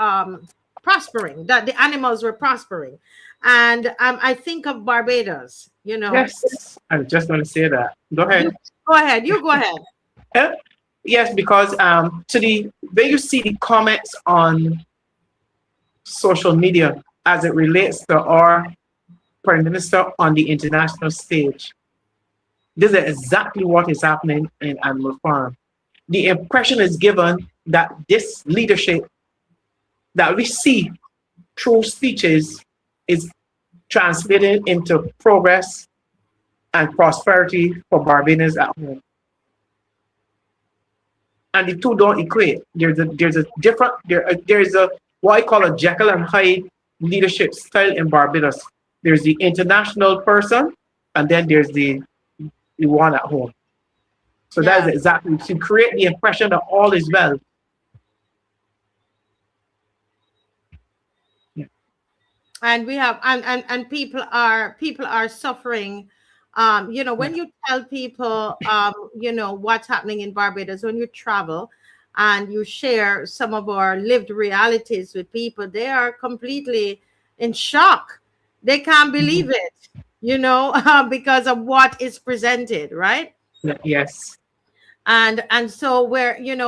Speaker 3: prospering, that the animals were prospering. And I think of Barbados,
Speaker 4: Yes, I'm just going to say that. Go ahead.
Speaker 3: You go ahead.
Speaker 4: Yes, because where you see the comments on social media as it relates to our Prime Minister on the international stage, this is exactly what is happening in Animal Farm. The impression is given that this leadership that we see through speeches is translated into progress and prosperity for Barbadians at home. And the two don't equate. There's a what I call a Jekyll and Hyde leadership style in Barbados. There's the international person, and then there's the one at home. So that is exactly to create the impression that all is well. Yeah.
Speaker 3: And we have and people are suffering. When you tell people what's happening in Barbados, when you travel and you share some of our lived realities with people, they are completely in shock. They can't believe it, because of what is presented, right?
Speaker 4: Yes.
Speaker 3: And so where we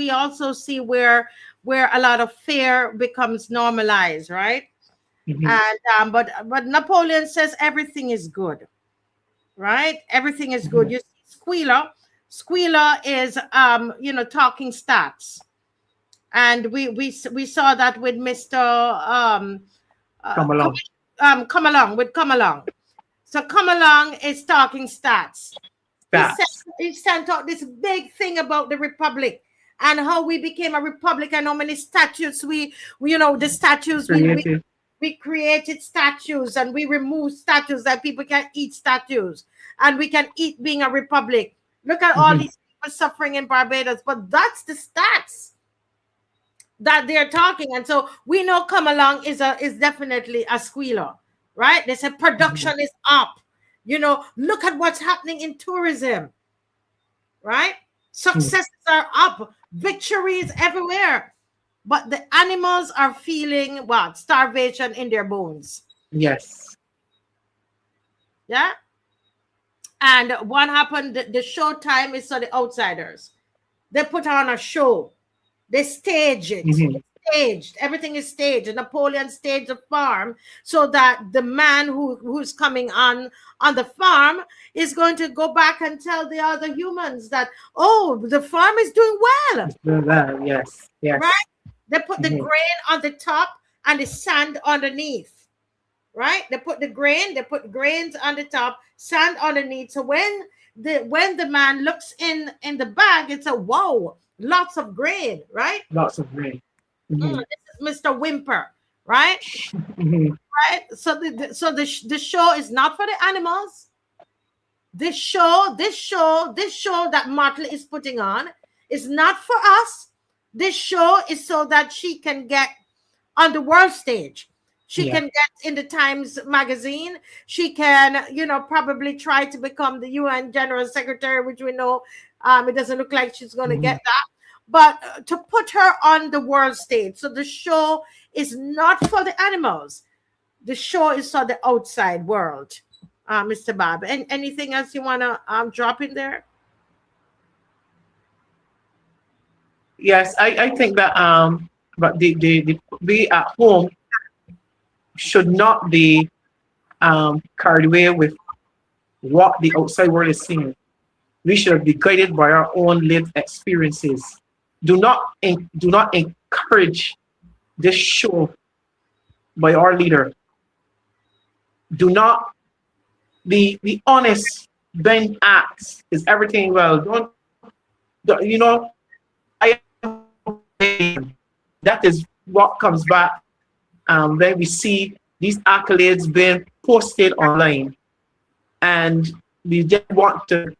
Speaker 3: also see where a lot of fear becomes normalized, right? And but Napoleon says everything is good, right? Everything is good. You see Squealer is talking stats, and we saw that with Mr.
Speaker 4: Come along.
Speaker 3: Come along. So Come Along is talking stats. He sent out this big thing about the republic and how we became a republic and how many statues we created statues, and we removed statues that people can eat statues, and we can eat being a republic. Look at all these people suffering in Barbados, but that's the stats that they're talking. And so we know Come Along is definitely a squealer, right? They said production is up. You know, look at what's happening in tourism, right? Successes are up, victories everywhere. But the animals are feeling what? Starvation in their bones.
Speaker 4: Yes.
Speaker 3: Yeah. And what happened? The show time is for the outsiders. They put on a show. They stage it. It's staged. Everything is staged. Napoleon staged the farm so that the man who's coming on the farm is going to go back and tell the other humans that, oh, the farm is doing well.
Speaker 4: Yes. Yes.
Speaker 3: Right? They put the grain on the top and the sand underneath. Right? They put grains on the top, sand underneath. So when the man looks in the bag, it's a wow, lots of grain, right?
Speaker 4: Lots of grain.
Speaker 3: This is Mr. Whimper, right? Right. So the show is not for the animals. This show that Martle is putting on is not for us. This show is so that she can get on the world stage. She can get in the Times magazine. She can, probably try to become the UN General Secretary, which we know it doesn't look like she's going to get that. But to put her on the world stage. So the show is not for the animals. The show is for the outside world, Mr. Bob. And anything else you want to drop in there?
Speaker 4: Yes, I think that but the we at home should not be carried away with what the outside world is seeing. We should be guided by our own lived experiences. Do not encourage this show by our leader. Do not be honest. Ben acts. Is everything well? Don't that is what comes back when we see these accolades being posted online, and we just want to give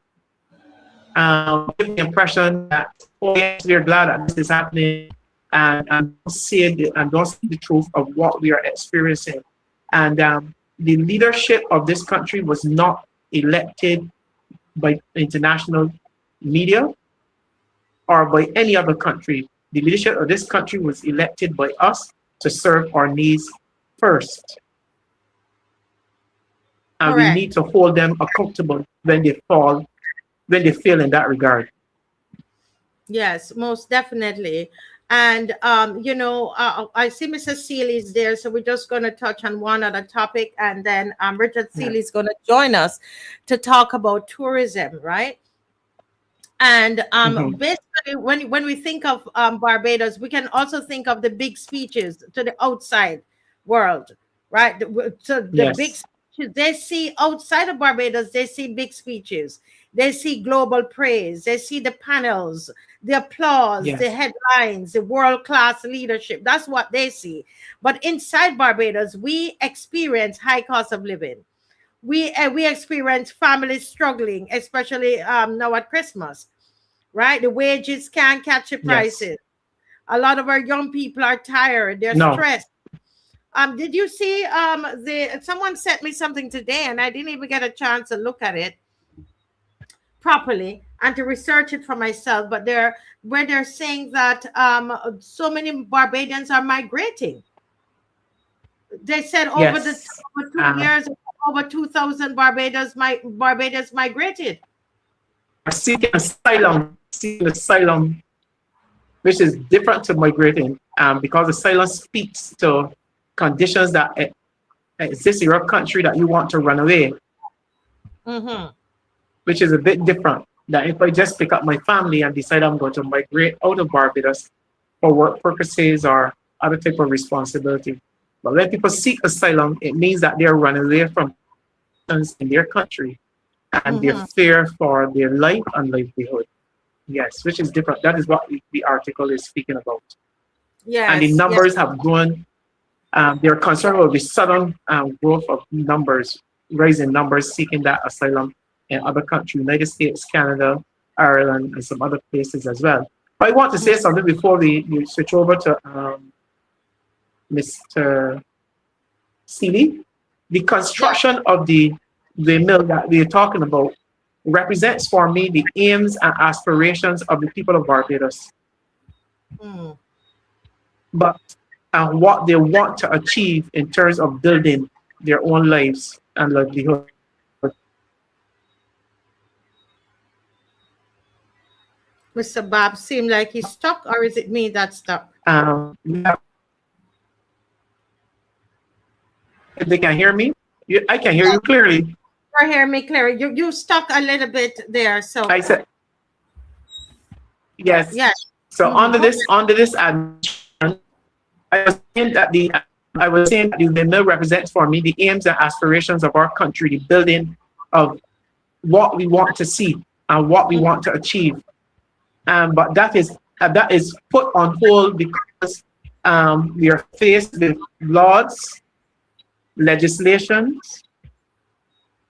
Speaker 4: the impression that, oh yes, we're glad that this is happening, and don't see the truth of what we are experiencing. And the leadership of this country was not elected by international media or by any other country. The leadership of this country was elected by us to serve our needs first. And
Speaker 3: Correct.
Speaker 4: we need to hold them accountable when they fail in that regard.
Speaker 3: Yes, most definitely. And, I see Mrs. Seeley's there, so we're just going to touch on one other topic, and then Richard Seeley is going to join us to talk about tourism, right? And basically, when we think of Barbados, we can also think of the big speeches to the outside world, right? So the big speeches, they see outside of Barbados, they see big speeches. They see global praise. They see the panels, the applause, the headlines, the world-class leadership. That's what they see. But inside Barbados, we experience high cost of living. We experience families struggling, especially now at Christmas, right? The wages can't catch the prices. A lot of our young people are tired. They're stressed. Did you see someone sent me something today, and I didn't even get a chance to look at it properly and to research it for myself, but they're saying that so many Barbadians are migrating. They said over 2 years, over 2,000 Barbados migrated.
Speaker 4: Seeking asylum, which is different to migrating, because asylum speaks to conditions that exist in your country that you want to run away. Which is a bit different than if I just pick up my family and decide I'm going to migrate out of Barbados for work purposes or other type of responsibility. But when people seek asylum, it means that they're running away from things in their country and their fear for their life and livelihood. Yes, which is different. That is what the article is speaking about. And the numbers have grown. They're concerned with the sudden growth of numbers, rising numbers seeking that asylum in other countries, United States, Canada, Ireland, and some other places as well. But I want to say something before we switch over to Mr. Seeley. the construction of the mill that we're talking about represents for me the aims and aspirations of the people of Barbados. But what they want to achieve in terms of building their own lives and livelihood.
Speaker 3: Mr. Bob seemed like he's stuck, or is it me that's stuck?
Speaker 4: Yeah. If they can hear me, I can hear you clearly.
Speaker 3: You hear me clearly. You stuck a little bit there. So
Speaker 4: I said yes.
Speaker 3: Yes.
Speaker 4: So under this administration, I was saying that the mill represents for me the aims and aspirations of our country, the building of what we want to see and what we want to achieve. But that is put on hold because we are faced with laws, legislations,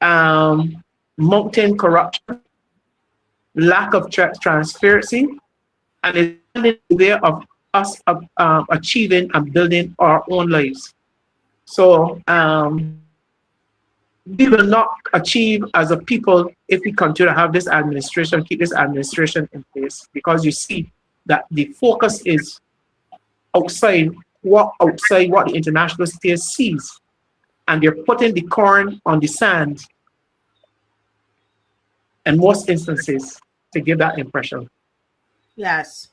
Speaker 4: mounting corruption, lack of transparency, and it's in the way of us achieving and building our own lives. So we will not achieve as a people if we continue to have this administration, keep this administration in place, because you see that the focus is outside what the international state sees, and they're putting the corn on the sand in most instances to give that impression.
Speaker 3: Yes,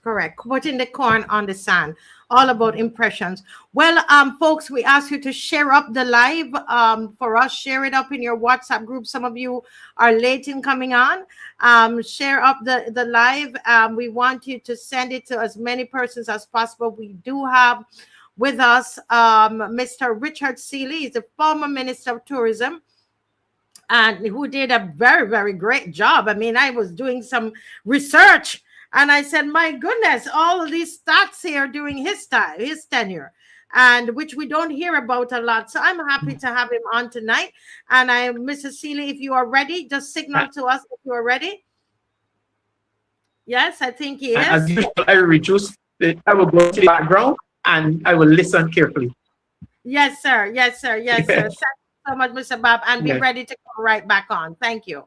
Speaker 3: correct. Putting the corn on the sand, all about impressions. Well, folks, we ask you to share up the live for us. Share it up in your WhatsApp group. Some of you are late in coming on. Share up the live. We want you to send it to as many persons as possible. We do have with us Mr. Richard Seeley. He's the former Minister of Tourism, and who did a very, very great job. I mean, I was doing some research, and I said, my goodness, all of these stats here during his tenure, and which we don't hear about a lot. So I'm happy to have him on tonight. And Mrs. Seeley, if you are ready, just signal to us if you are ready. Yes, I think he is.
Speaker 4: As usual, I will go to the background and I will listen carefully.
Speaker 3: Yes, sir. Yes, sir. Yes, sir. Thank you so much, Mr. Bob, and be ready to come right back on. Thank you.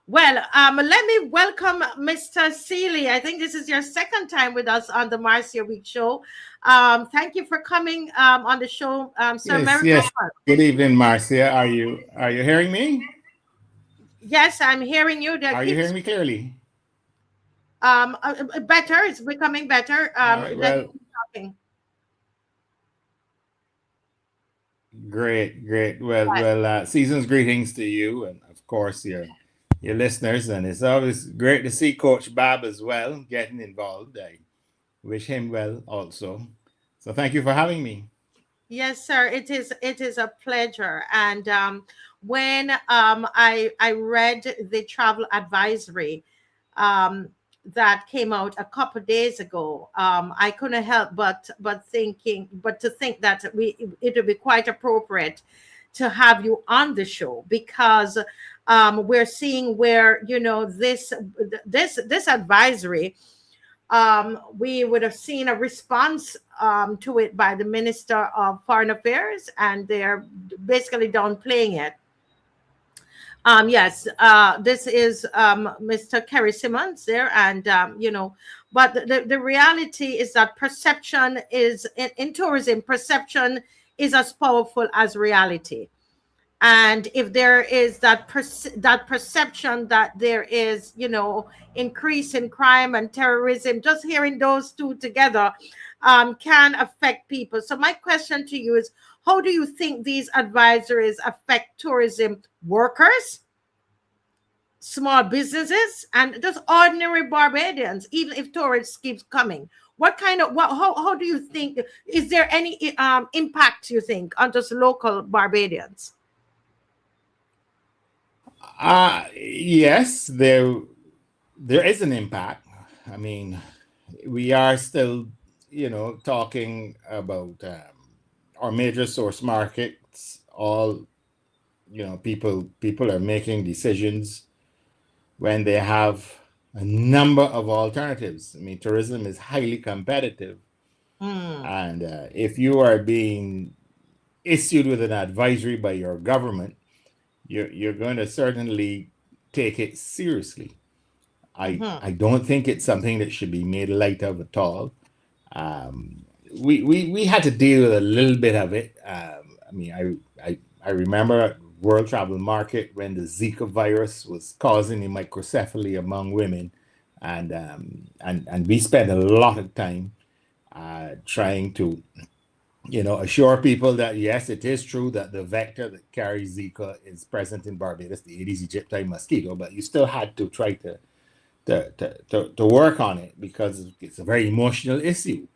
Speaker 3: Well, let me welcome Mr. Seeley. I think this is your second time with us on the Marcia Week show. Thank you for coming on the show, sir.
Speaker 8: Yes. Good evening, Marcia. Are you hearing me?
Speaker 3: Yes, I'm hearing you.
Speaker 8: Are you hearing me clearly?
Speaker 3: Better. It's becoming better.
Speaker 8: Right, well,
Speaker 3: talking.
Speaker 8: Great. Well, season's greetings to you, and of course your listeners. And it's always great to see Coach Bob as well getting involved. I wish him well also. So thank you for having me.
Speaker 3: Yes, sir. It is a pleasure. And when I read the travel advisory that came out a couple of days ago, I couldn't help but to think that it would be quite appropriate to have you on the show, because we're seeing where, you know, this advisory, we would have seen a response to it by the Minister of Foreign Affairs, and they're basically downplaying it. Yes, this is Mr. Kerry Simmons there, and but the reality is that perception is in tourism. Perception is as powerful as reality, and if there is that perception that there is, increase in crime and terrorism, just hearing those two together can affect people. So my question to you is, how do you think these advisories affect tourism workers, small businesses, and just ordinary Barbadians, even if tourists keep coming? How do you think, is there any impact, you think, on just local Barbadians?
Speaker 8: Yes, there is an impact. I mean, we are still, talking about our major source markets. All, people are making decisions when they have a number of alternatives. I mean, tourism is highly competitive. And if you are being issued with an advisory by your government, you're going to certainly take it seriously. I don't think it's something that should be made light of at all. We had to deal with a little bit of it. I mean, I remember World Travel Market when the Zika virus was causing the microcephaly among women, and we spent a lot of time trying to, assure people that yes, it is true that the vector that carries Zika is present in Barbados, the Aedes aegypti mosquito, but you still had to try to work on it because it's a very emotional issue.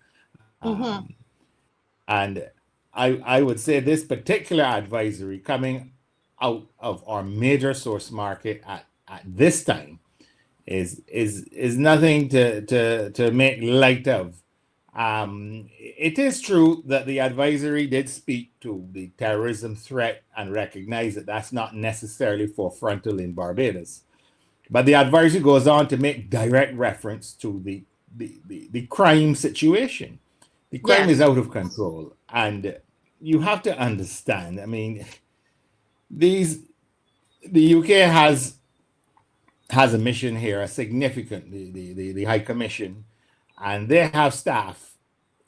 Speaker 8: And I would say this particular advisory coming out of our major source market at this time is nothing to make light of. It is true that the advisory did speak to the terrorism threat and recognize that that's not necessarily forefrontal in Barbados. But the advisory goes on to make direct reference to the crime situation. The crime is out of control, and you have to understand. I mean, the UK has a mission here, a significant the High Commission, and they have staff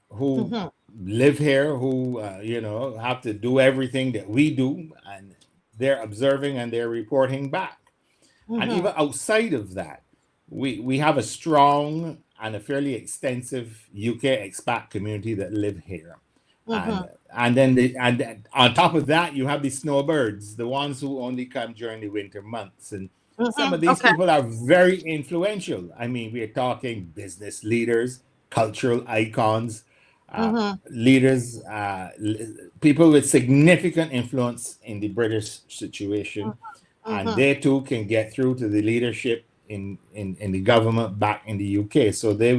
Speaker 8: who live here, who have to do everything that we do, and they're observing and they're reporting back. And even outside of that, we have a strong and a fairly extensive UK expat community that live here. And then on top of that, you have the snowbirds, the ones who only come during the winter months. And some of these people are very influential. I mean, we're talking business leaders, cultural icons, leaders, people with significant influence in the British situation. And they too can get through to the leadership in the government back in the UK. So they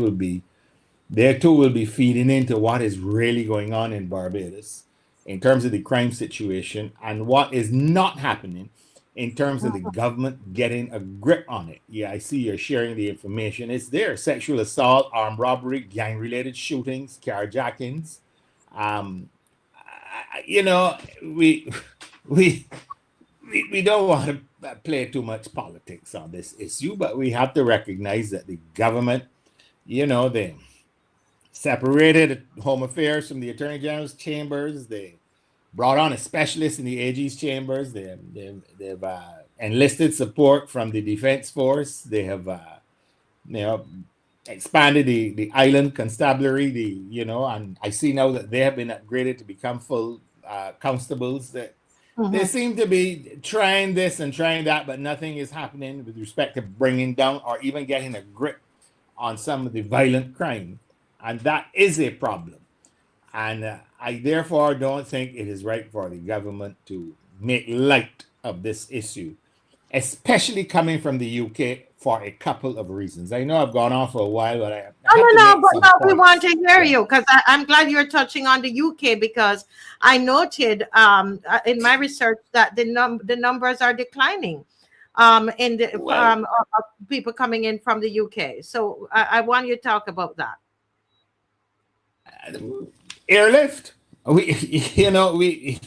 Speaker 8: too will be feeding into what is really going on in Barbados in terms of the crime situation and what is not happening in terms of the government getting a grip on it. Yeah, I see you're sharing the information. It's there: sexual assault, armed robbery, gang-related shootings, carjackings. We don't want to play too much politics on this issue, but we have to recognize that the government, they separated Home Affairs from the Attorney General's chambers. They brought on a specialist in the AG's chambers. They've enlisted support from the Defense Force. They have, expanded the island constabulary. And I see now that they have been upgraded to become full constables. That they seem to be trying this and trying that, but nothing is happening with respect to bringing down or even getting a grip on some of the violent crime. And that is a problem. And I therefore don't think it is right for the government to make light of this issue, especially coming from the UK for a couple of reasons. I know I've gone on for a while, but
Speaker 3: but we want to hear you, because I'm glad you're touching on the UK, because I noted in my research that the numbers are declining in the people coming in from the UK. So I want you to talk about that.
Speaker 8: Airlift. We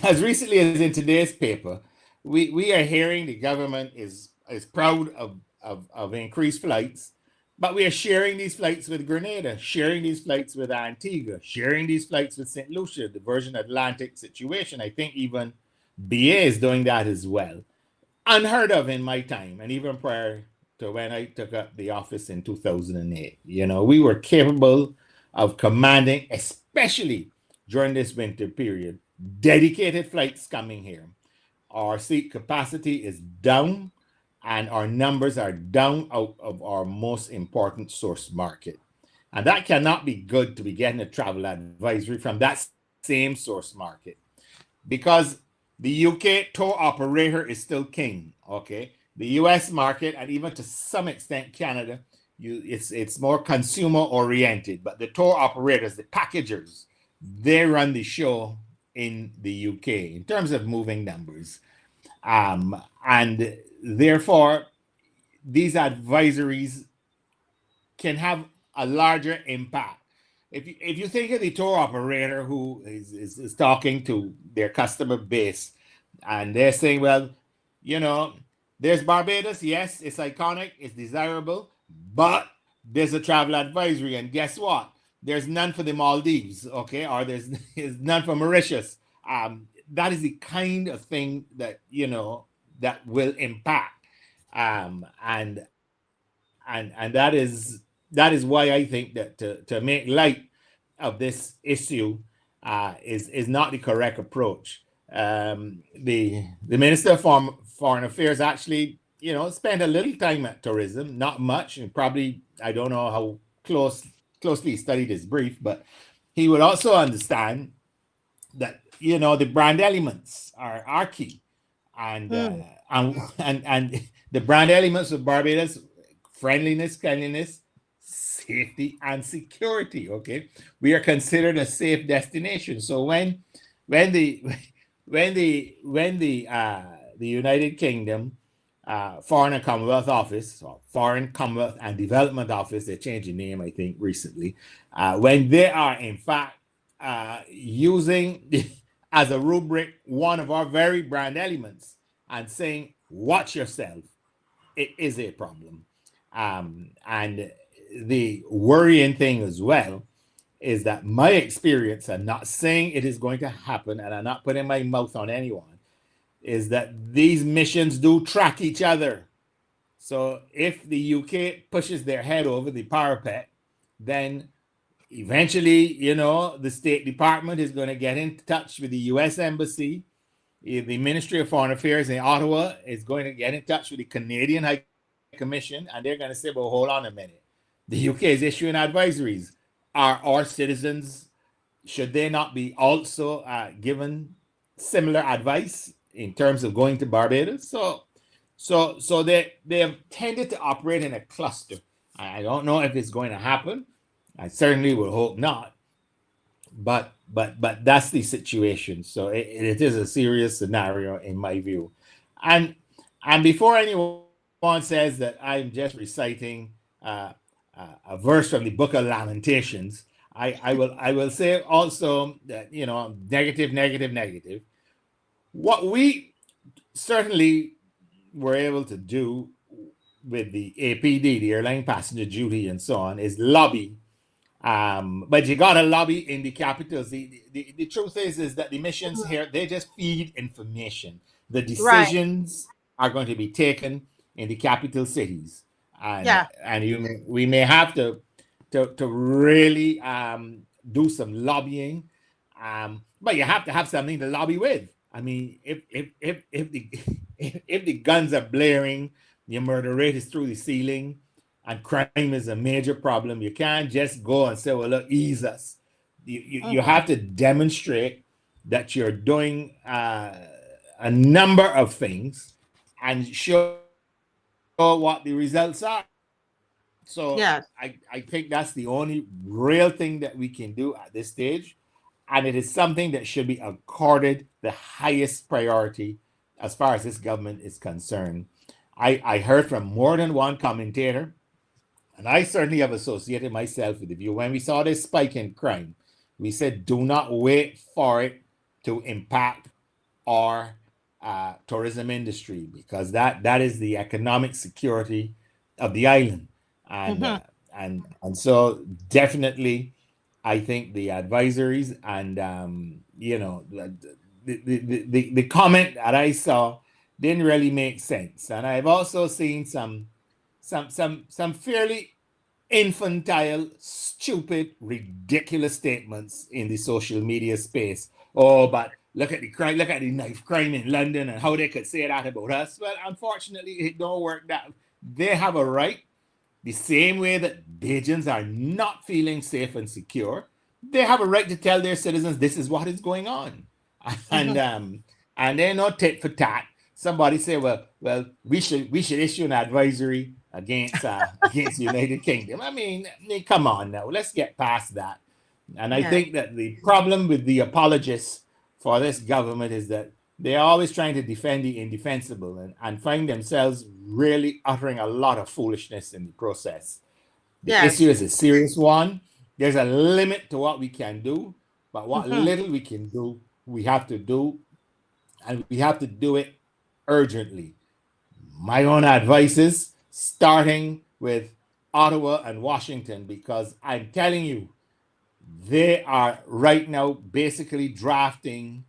Speaker 8: as recently as in today's paper, we are hearing the government is proud of increased flights, but we are sharing these flights with Grenada, sharing these flights with Antigua, sharing these flights with St. Lucia, the Virgin Atlantic situation. I think even BA is doing that as well. Unheard of in my time, and even prior to when I took up the office in 2008. We were capable of commanding, especially during this winter period, dedicated flights coming here. Our seat capacity is down, and our numbers are down out of our most important source market. And that cannot be good to be getting a travel advisory from that same source market, because the UK tour operator is still king, okay? The US market, and even to some extent Canada, it's more consumer oriented, but the tour operators, the packagers, they run the show in the UK in terms of moving numbers. And therefore, these advisories can have a larger impact if you think of the tour operator who is talking to their customer base, and they're saying, well, you know, there's Barbados, yes, it's iconic, it's desirable, but there's a travel advisory, and guess what? There's none for the Maldives, okay, or there's none for Mauritius. That is the kind of thing that, you know, that will impact, and that is why I think that to make light of this issue is not the correct approach. The Minister of Foreign Affairs actually, you know, spent a little time at tourism, not much, and probably, I don't know how closely he studied his brief, but he would also understand that, you know, the brand elements are key, and the brand elements of Barbados: friendliness, cleanliness, safety, and security. Okay, we are considered a safe destination. So when the United Kingdom Foreign and Commonwealth Office, or Foreign, Commonwealth and Development Office, they changed the name, I think, recently, when they are in fact using as a rubric one of our very brand elements and saying, watch yourself, it is a problem. And the worrying thing as well is that my experience, I'm not saying it is going to happen, and I'm not putting my mouth on anyone, is that these missions do track each other. So if the UK pushes their head over the parapet, then eventually, you know, the State Department is going to get in touch with the US Embassy. The Ministry of Foreign Affairs in Ottawa is going to get in touch with the Canadian High Commission, and they're going to say, well, hold on a minute. The UK is issuing advisories. Are our citizens, should they not be also given similar advice in terms of going to Barbados? So they have tended to operate in a cluster. I don't know if it's going to happen. I certainly would hope not. But that's the situation. So it is a serious scenario in my view. And before anyone says that I'm just reciting a verse from the Book of Lamentations, I will say also that, you know, negative. What we certainly were able to do with the APD, the airline passenger duty, and so on, is lobby. But you got to lobby in the capitals. The truth is that the missions here, they just feed information. The decisions are going to be taken in the capital cities, and we may have to really do some lobbying, but you have to have something to lobby with. I mean, if the guns are blaring, your murder rate is through the ceiling, and crime is a major problem, you can't just go and say, well, look, ease us. You have to demonstrate that you're doing a number of things and show what the results are. So I think that's the only real thing that we can do at this stage. And it is something that should be accorded the highest priority as far as this government is concerned. I heard from more than one commentator, and I certainly have associated myself with the view, when we saw this spike in crime, we said, do not wait for it to impact our tourism industry, because that is the economic security of the island. And and so definitely, I think the advisories and you know, the comment that I saw didn't really make sense. And I've also seen some fairly infantile, stupid, ridiculous statements in the social media space. Oh, but look at the crime, look at the knife crime in London and how they could say that about us. Well, unfortunately, it don't work that. They have a right, the same way that Bajans are not feeling safe and secure. They have a right to tell their citizens this is what is going on. And they're not tit for tat. Somebody say, well, we should issue an advisory against the United Kingdom. I mean, come on now, let's get past that. And I think that the problem with the apologists for this government is that they're always trying to defend the indefensible and find themselves really uttering a lot of foolishness in the process. The issue is a serious one, there's a limit to what we can do, but what
Speaker 3: Mhm.
Speaker 8: little we can do, we have to do, and we have to do it urgently. My own advice is starting with Ottawa and Washington, because I'm telling you, they are right now basically drafting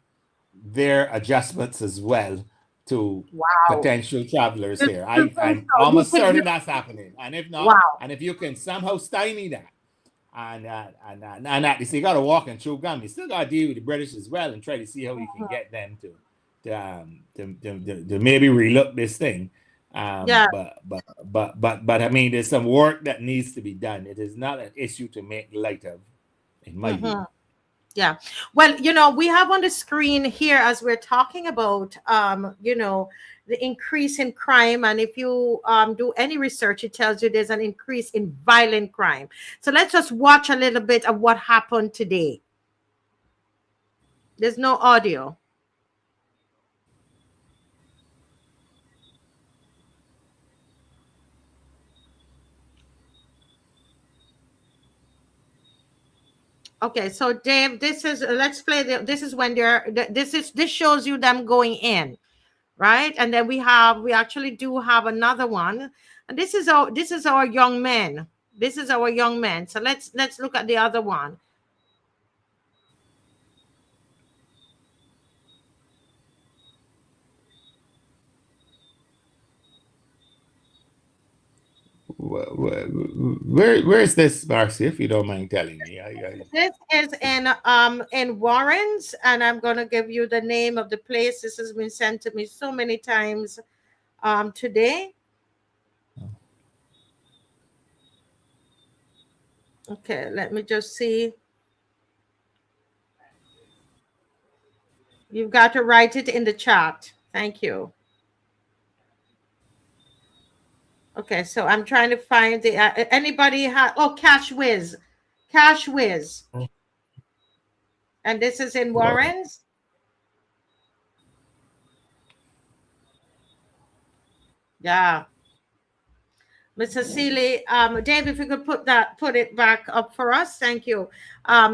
Speaker 8: their adjustments as well to
Speaker 3: Wow.
Speaker 8: potential travelers
Speaker 3: You
Speaker 8: here.
Speaker 3: think
Speaker 8: I'm
Speaker 3: so? You
Speaker 8: almost
Speaker 3: think
Speaker 8: certain that's happening. And if not,
Speaker 3: wow.
Speaker 8: and if you can somehow stymie that, and that, you see, you got to walk and chew gum. You still got to deal with the British as well and try to see how you can get them to maybe relook this thing.
Speaker 3: Yeah.
Speaker 8: But I mean, there's some work that needs to be done. It is not an issue to make light of, in my view.
Speaker 3: Yeah. Well, we have on the screen here as we're talking about, the increase in crime. And if you do any research, it tells you there's an increase in violent crime. So let's just watch a little bit of what happened today. There's no audio. Okay, so Dave, this is let's play this is when this shows you them going in, right? And then we actually do have another one, and this is our young men. This is our young men. So let's look at the other one.
Speaker 8: Where is this, Marcy, if you don't mind telling me?
Speaker 3: This is in Warrens, and I'm gonna give you the name of the place. This has been sent to me so many times today. Okay, let me just see. You've got to write it in the chat. Thank you. Okay, so I'm trying to find the anybody Cash Whiz. And this is in Warrens. Yeah. Mr. Seeley, Dave, if you could put it back up for us, thank you.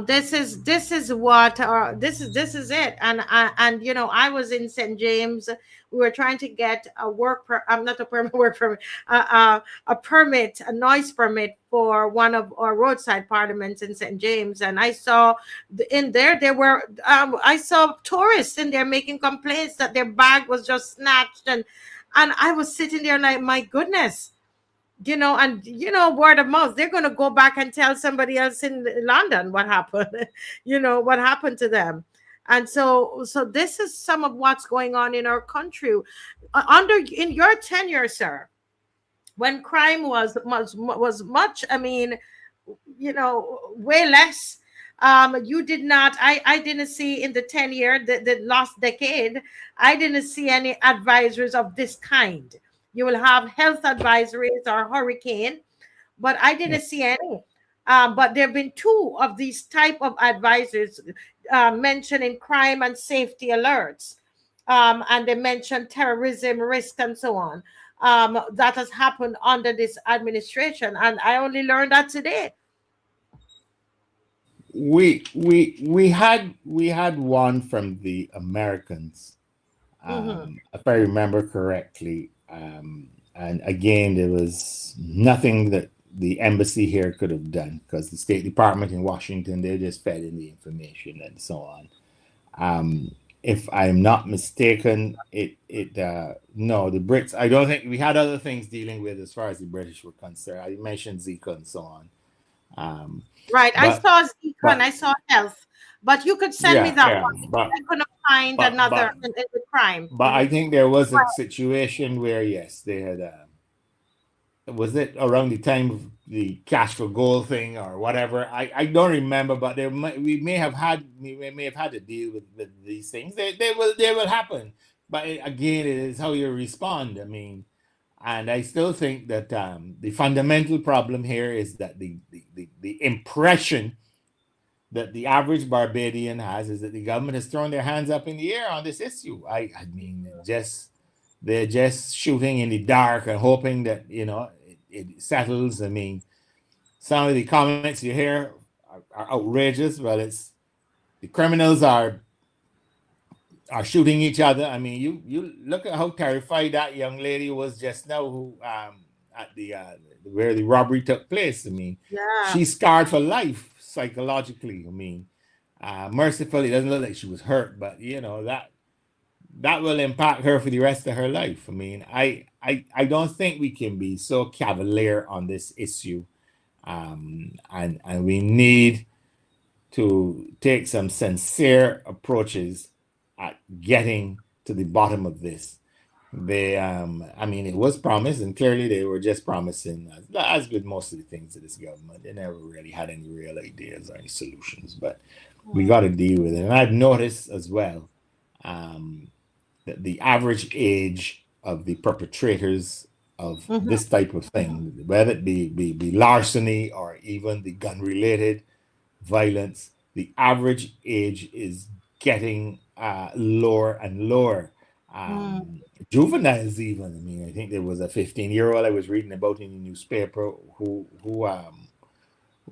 Speaker 3: This is what this is it, and I was in St. James. We were trying to get a not a permit, work permit, a permit, a noise permit for one of our roadside parliaments in St. James, and I saw in there were I saw tourists in there making complaints that their bag was just snatched, and I was sitting there like, my goodness. Word of mouth, they're going to go back and tell somebody else in London what happened, what happened to them. And so this is some of what's going on in our country in your tenure, sir, when crime was much, way less. You did not, I didn't see in the 10-year, the last decade, I didn't see any advisories of this kind. You will have health advisories or hurricane, but I didn't see any. But there have been 2 of these type of advisories mentioning crime and safety alerts. And they mentioned terrorism risk and so on. That has happened under this administration. And I only learned that today.
Speaker 8: We had one from the Americans, if I remember correctly. And again, there was nothing that the embassy here could have done, because the State Department in Washington, they just fed in the information and so on. If I'm not mistaken, no, the Brits, I don't think we had other things dealing with as far as the British were concerned. I mentioned Zika and so on.
Speaker 3: Right, I saw Zika and I saw health, but you could send me that one. I couldn't find another in the crime.
Speaker 8: But I think there was a situation where, yes, they had, was it around the time of the cash for gold thing or whatever? I don't remember, but we may have had to deal with these things. They will happen. But again, it is how you respond. I mean, and I still think that the fundamental problem here is that the impression that the average Barbadian has is that the government has thrown their hands up in the air on this issue. I mean, they're just shooting in the dark and hoping that it settles. I mean, some of the comments you hear are outrageous. Well, it's the criminals are shooting each other. I mean, you look at how terrified that young lady was just now, who at the where the robbery took place. I mean,
Speaker 3: Yeah.
Speaker 8: she's scarred for life psychologically. I mean, mercifully, it doesn't look like she was hurt, but you know that will impact her for the rest of her life. I mean, I don't think we can be so cavalier on this issue, and we need to take some sincere approaches at getting to the bottom of this. They, I mean, it was promised, and clearly they were just promising, as with most of the things of this government. They never really had any real ideas or any solutions, but we got to deal with it. And I've noticed as well that the average age of the perpetrators of this type of thing, whether it be larceny or even the gun-related violence, the average age is getting lower and lower. Juveniles, even. I mean, I think there was a 15-year-old I was reading about in the newspaper who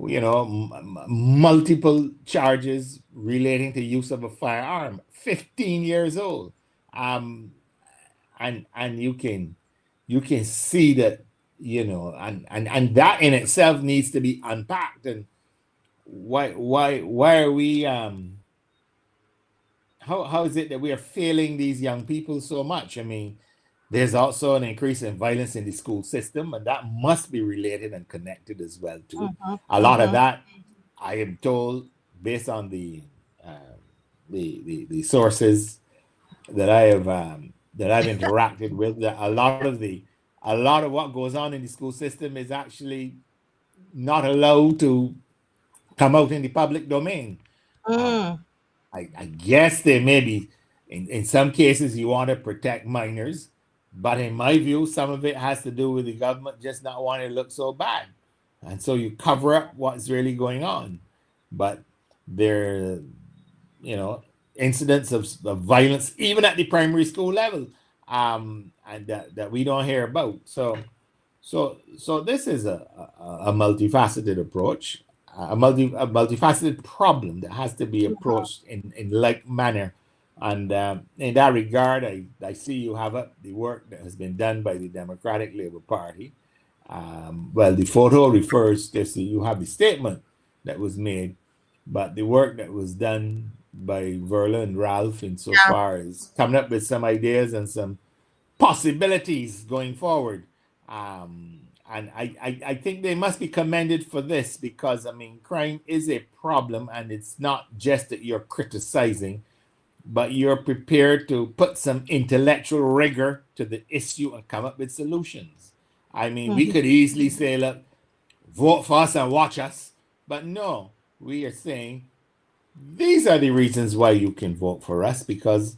Speaker 8: you know, multiple charges relating to use of a firearm. 15 years old, and you can see that, you know, and that in itself needs to be unpacked. And why are we how is it that we are failing these young people so much? I mean, there's also an increase in violence in the school system, and that must be related and connected as well too. A lot of that, I am told, based on the sources that I've interacted with, that a lot of what goes on in the school system is actually not allowed to come out in the public domain. I guess there may be, in some cases, you want to protect minors, but in my view, some of it has to do with the government just not wanting to look so bad. And so you cover up what's really going on. But there, you know, incidents of violence, even at the primary school level, and that we don't hear about. So this is a multifaceted approach. A multifaceted problem that has to be approached in like manner. And in that regard, I see you have up the work that has been done by the Democratic Labour Party. Well, the photo refers to, you have the statement that was made, but the work that was done by Verla and Ralph insofar as coming up with some ideas and some possibilities going forward. And I think they must be commended for this, because, I mean, crime is a problem, and it's not just that you're criticizing, but you're prepared to put some intellectual rigor to the issue and come up with solutions. I mean, we could easily say, look, vote for us and watch us. But no, we are saying these are the reasons why you can vote for us, because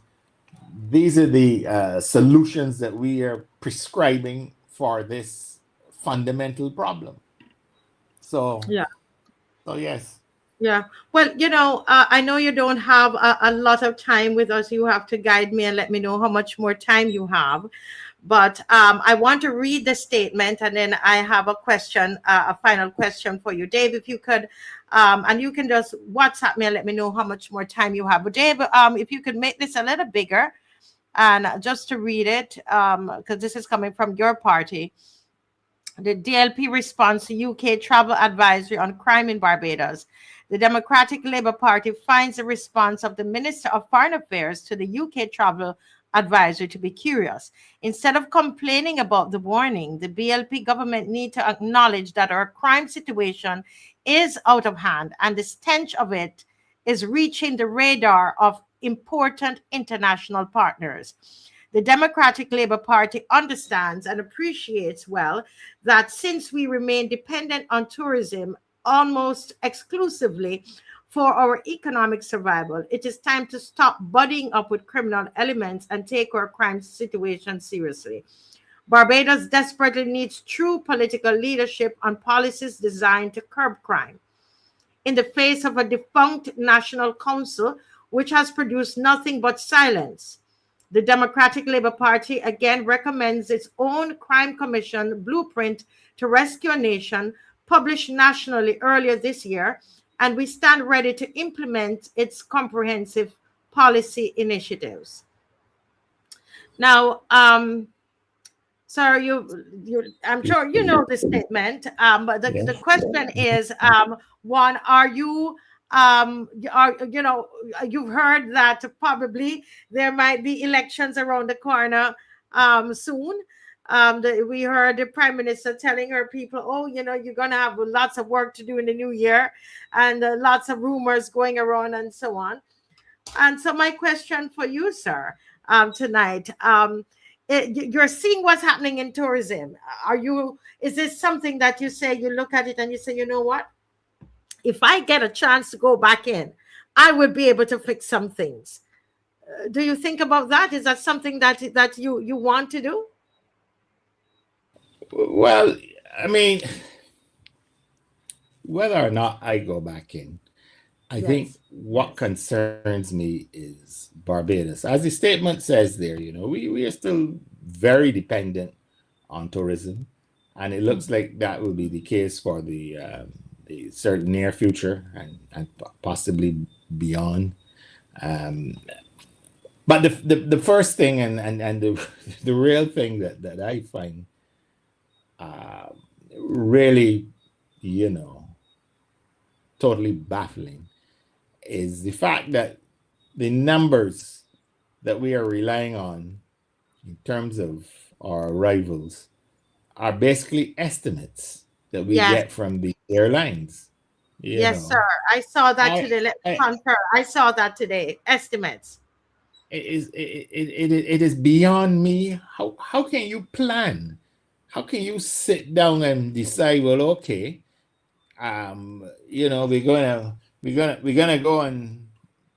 Speaker 8: these are the solutions that we are prescribing for this fundamental problem. So yes.
Speaker 3: Yeah. Well, you know, I know you don't have a lot of time with us. You have to guide me and let me know how much more time you have. But I want to read the statement, and then I have a question, a final question for you. Dave, if you could, and you can just WhatsApp me and let me know how much more time you have. But Dave, if you could make this a little bigger, and just to read it, because this is coming from your party. The DLP response to UK travel advisory on crime in Barbados. The Democratic Labour Party finds the response of the Minister of Foreign Affairs to the UK travel advisory to be curious. Instead of complaining about the warning, the BLP government need to acknowledge that our crime situation is out of hand, and the stench of it is reaching the radar of important international partners. The Democratic Labour Party understands and appreciates well that since we remain dependent on tourism almost exclusively for our economic survival, it is time to stop buddying up with criminal elements and take our crime situation seriously. Barbados desperately needs true political leadership on policies designed to curb crime. In the face of a defunct National Council, which has produced nothing but silence, the Democratic Labour Party again recommends its own Crime Commission blueprint to rescue a nation, published nationally earlier this year, and we stand ready to implement its comprehensive policy initiatives. Now, sir, I'm sure you know the statement, but the,
Speaker 8: Yeah.
Speaker 3: the question is, one, are you, you've heard that probably there might be elections around the corner soon. We heard the Prime Minister telling her people, oh, you're going to have lots of work to do in the new year, and lots of rumors going around and so on. And so my question for you, sir, tonight, you're seeing what's happening in tourism. Is this something that you say, you look at it and you say, you know what? If I get a chance to go back in, I would be able to fix some things. Do you think about that? Is that something that you want to do?
Speaker 8: Well, I mean, whether or not I go back in, I think what concerns me is Barbados. As the statement says there, we are still very dependent on tourism, and it looks like that will be the case for the certain near future and possibly beyond. But the first thing and the real thing that I find really, totally baffling is the fact that the numbers that we are relying on in terms of our arrivals are basically estimates that we get from the airlines.
Speaker 3: Yes, sir. I saw that today. Let me confirm. I saw that today. Estimates.
Speaker 8: It is beyond me. How can you plan? How can you sit down and decide, well, okay, we're gonna go and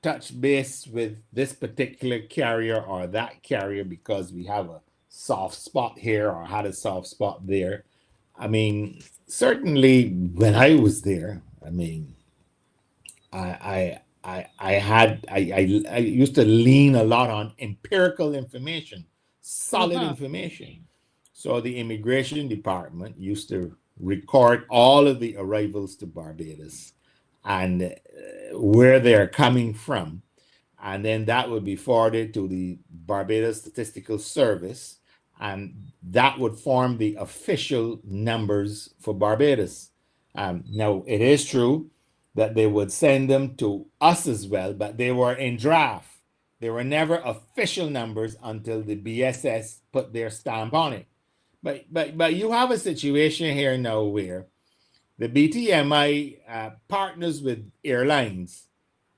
Speaker 8: touch base with this particular carrier or that carrier because we have a soft spot here or had a soft spot there. I mean, certainly when I was there, I mean, I used to lean a lot on empirical information, solid information. So the immigration department used to record all of the arrivals to Barbados and where they're coming from. And then that would be forwarded to the Barbados Statistical Service, and that would form the official numbers for Barbados. Now, it is true that they would send them to us as well, but they were in draft. They were never official numbers until the BSS put their stamp on it. But you have a situation here now where the BTMI partners with airlines,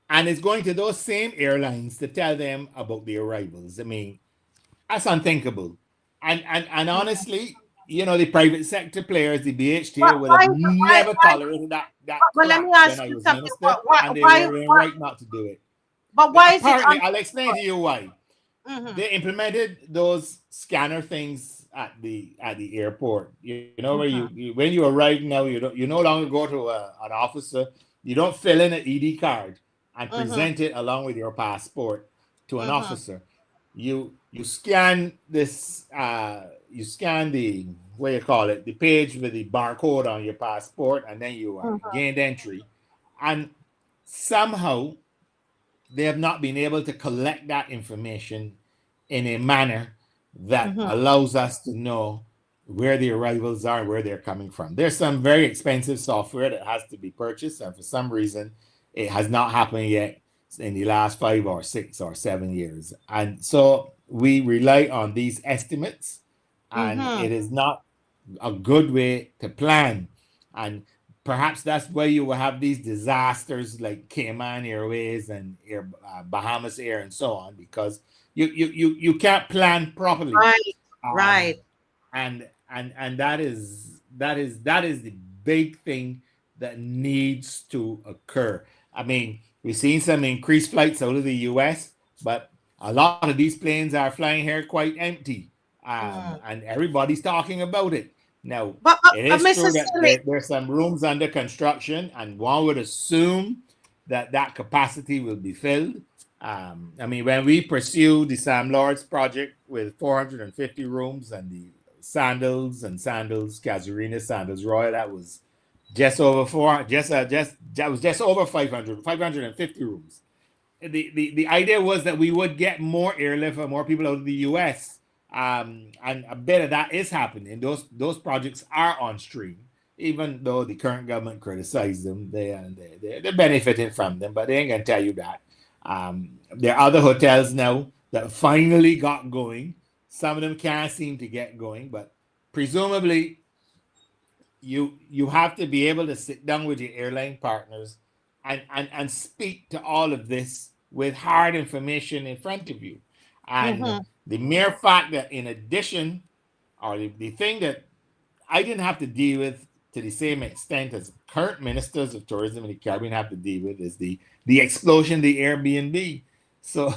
Speaker 8: and it's going to those same airlines to tell them about the arrivals. I mean, that's unthinkable. And honestly, the private sector players, the BHTA, would have never tolerated that
Speaker 3: But let me ask you something.
Speaker 8: And they were right not to do it.
Speaker 3: But why is it?
Speaker 8: I'll explain to you why. They implemented those scanner things at the airport. Where when you arrive now, you no longer go to an officer. You don't fill in an ED card and present it along with your passport to an officer. You scan this. You scan the the page with the barcode on your passport, and then you gained entry. And somehow they have not been able to collect that information in a manner that allows us to know where the arrivals are and where they're coming from. There's some very expensive software that has to be purchased, and for some reason, it has not happened yet in the last 5 or 6 or 7 years. And so we rely on these estimates, and it is not a good way to plan. And perhaps that's why you will have these disasters like Cayman Airways and Bahamas Air and so on, because you can't plan properly.
Speaker 3: Right.
Speaker 8: And that is the big thing that needs to occur. I mean, we've seen some increased flights out of the US, but a lot of these planes are flying here quite empty. And everybody's talking about it. Now, it is true that there's some rooms under construction, and one would assume that capacity will be filled. I mean, when we pursued the Sam Lords project with 450 rooms and the Sandals, Casuarina, Sandals Royal, that was just over four, that was just over 550 rooms. The idea was that we would get more airlift and more people out of the U.S. And a bit of that is happening. Those projects are on stream, even though the current government criticized them. They're benefiting from them, but they ain't gonna tell you that. There are other hotels now that finally got going. Some of them can't seem to get going, but presumably you have to be able to sit down with your airline partners and speak to all of this with hard information in front of you. And the mere fact that in addition, or the thing that I didn't have to deal with to the same extent as current ministers of tourism in the Caribbean have to deal with is the explosion of the Airbnb. So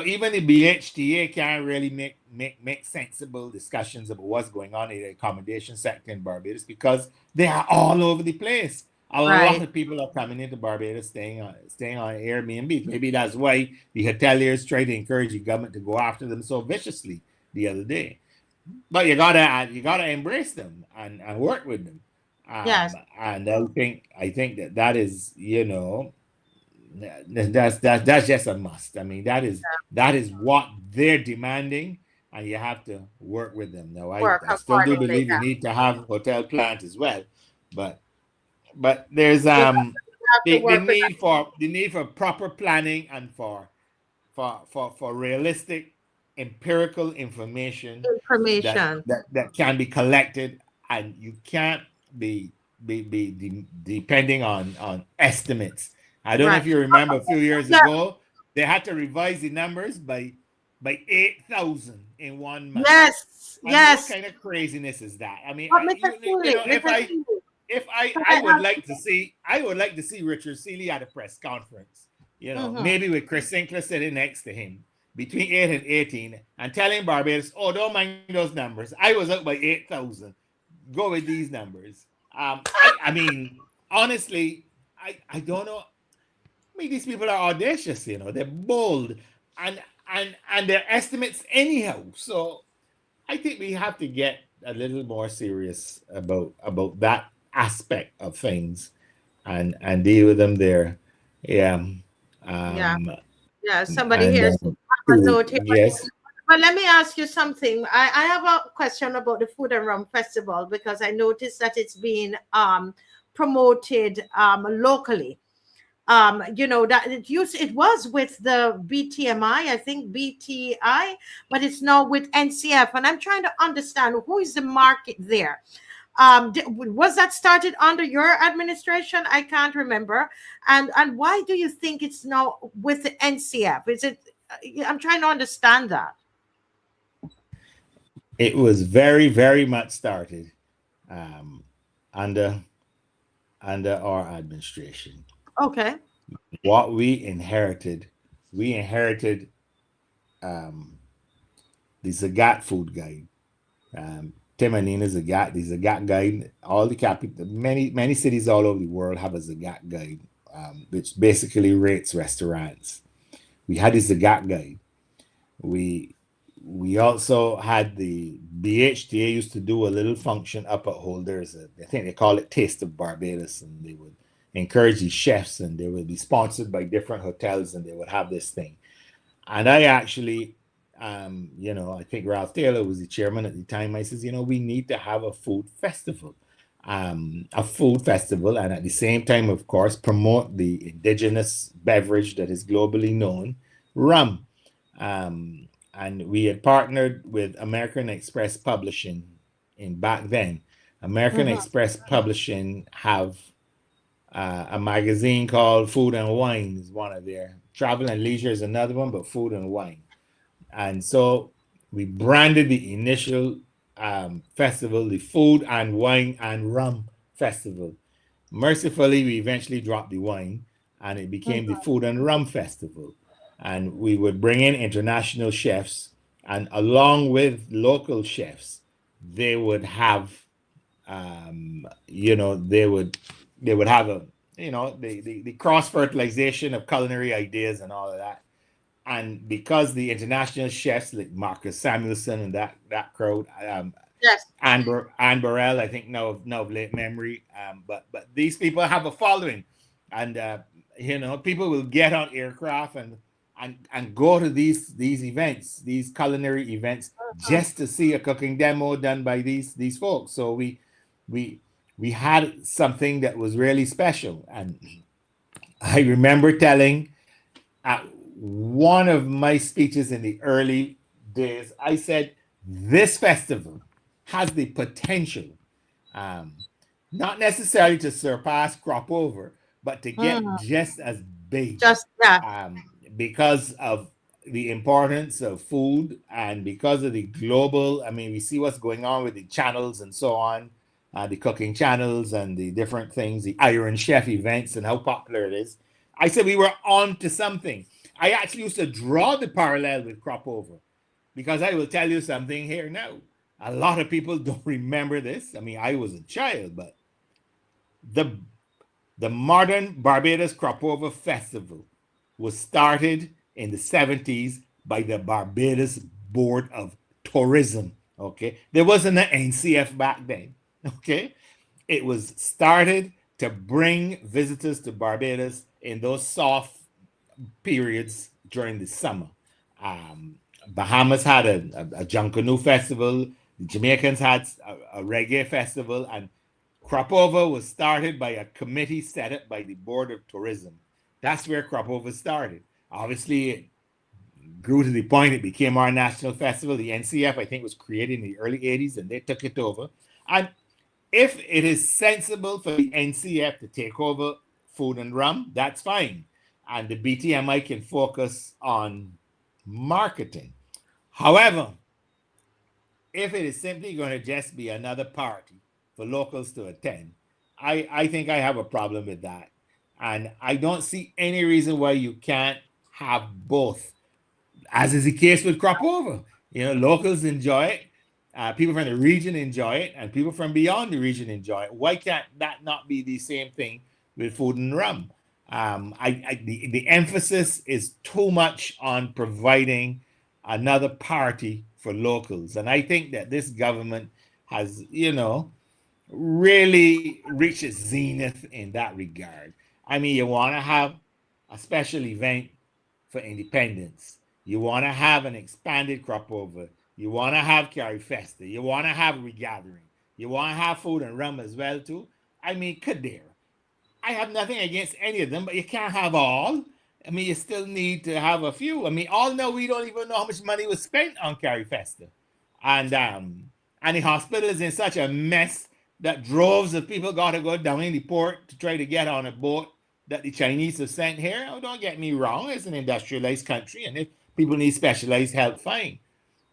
Speaker 8: even the BHTA can't really make sensible discussions about what's going on in the accommodation sector in Barbados because they are all over the place. A lot of people are coming into Barbados staying on Airbnb. Maybe that's why the hoteliers try to encourage the government to go after them so viciously the other day. But you gotta embrace them and work with them.
Speaker 3: Yes.
Speaker 8: And I think that is, that's just a must. I mean, that is what they're demanding, and you have to work with them. Now, I still do believe you need to have hotel plans as well, but there's the need for proper planning and for realistic empirical information that can be collected, and you can't be depending on estimates. I don't know if you remember a few years ago, they had to revise the numbers by 8,000 in 1 month.
Speaker 3: Yes.
Speaker 8: What kind of craziness is that? I mean, I would like to see Richard Seeley at a press conference, maybe with Chris Sinclair sitting next to him between 8 and 18 and telling Barbados, oh, don't mind those numbers. I was up by 8,000. Go with these numbers. I mean, honestly, I don't know. I mean, these people are audacious, they're bold and their estimates anyhow. So I think we have to get a little more serious about that aspect of things and deal with them there.
Speaker 3: Somebody here.
Speaker 8: Yes.
Speaker 3: But let me ask you something. I have a question about the Food and Rum Festival because I noticed that it's being promoted locally. That it was with the BTMI, I think BTI, but it's now with NCF, and I'm trying to understand who is the market there. Was that started under your administration? I can't remember. And why do you think it's now with the NCF? Is it? I'm trying to understand that.
Speaker 8: It was very, very much started under our administration.
Speaker 3: Okay.
Speaker 8: What we inherited the Zagat food guide. Tim and Nina's the Zagat guide. All the capital, many cities all over the world have a Zagat guide, which basically rates restaurants. We had the Zagat guide. We also had the BHTA used to do a little function up at Holders. I think they call it Taste of Barbados, and they would encourage the chefs, and they would be sponsored by different hotels, and they would have this thing. And I actually, I think Ralph Taylor was the chairman at the time. I says, we need to have a food festival, and at the same time, of course, promote the indigenous beverage that is globally known, rum. And we had partnered with American Express Publishing back then. American Express Publishing have a magazine called Food and Wine is one of their. Travel and Leisure is another one, but Food and Wine. And so we branded the initial festival the Food and Wine and Rum Festival. Mercifully, we eventually dropped the wine, and it became the Food and Rum Festival. And we would bring in international chefs, and along with local chefs, they would have, they would have the cross fertilization of culinary ideas and all of that. And because the international chefs like Marcus Samuelson and that crowd
Speaker 3: Yes.
Speaker 8: Anne Burrell, I think now of late memory. But these people have a following, and people will get on aircraft and go to these events, these culinary events, just to see a cooking demo done by these folks. So we had something that was really special, and I remember telling at one of my speeches in the early days, I said, this festival has the potential, not necessarily to surpass Crop Over, but to get just as big.
Speaker 3: Just that.
Speaker 8: Because of the importance of food and because of the global, we see what's going on with the channels and so on, the cooking channels and the different things, the Iron Chef events and how popular it is. I said we were on to something. I actually used to draw the parallel with Crop Over, because I will tell you something here now. A lot of people don't remember this. I was a child, but the modern Barbados Crop Over Festival was started in the 70s by the Barbados Board of Tourism. Okay, there wasn't an NCF back then. Okay, it was started to bring visitors to Barbados in those soft periods during the summer. Bahamas had a Junkanoo festival. The Jamaicans had a reggae festival, and Crop Over was started by a committee set up by the Board of Tourism. That's where Crop Over started. Obviously, it grew to the point it became our national festival. The NCF, I think, was created in the early 80s, and they took it over. And if it is sensible for the NCF to take over food and rum, that's fine. And the BTMI can focus on marketing. However, if it is simply going to just be another party for locals to attend, I think I have a problem with that. And I don't see any reason why you can't have both, as is the case with Crop Over. Locals enjoy it, people from the region enjoy it, and people from beyond the region enjoy it. Why can't that not be the same thing with food and rum? The emphasis is too much on providing another party for locals. And I think that this government has, really reached its zenith in that regard. You want to have a special event for independence. You want to have an expanded Crop Over. You want to have Carry Festa. You want to have regathering. You want to have food and rum as well, too. Kadir. I have nothing against any of them, but you can't have all. You still need to have a few. All now we don't even know how much money was spent on Carry Festa. And the hospital is in such a mess that droves of people got to go down in the port to try to get on a boat that the Chinese have sent here. Oh, don't get me wrong. It's an industrialized country, and if people need specialized help, fine.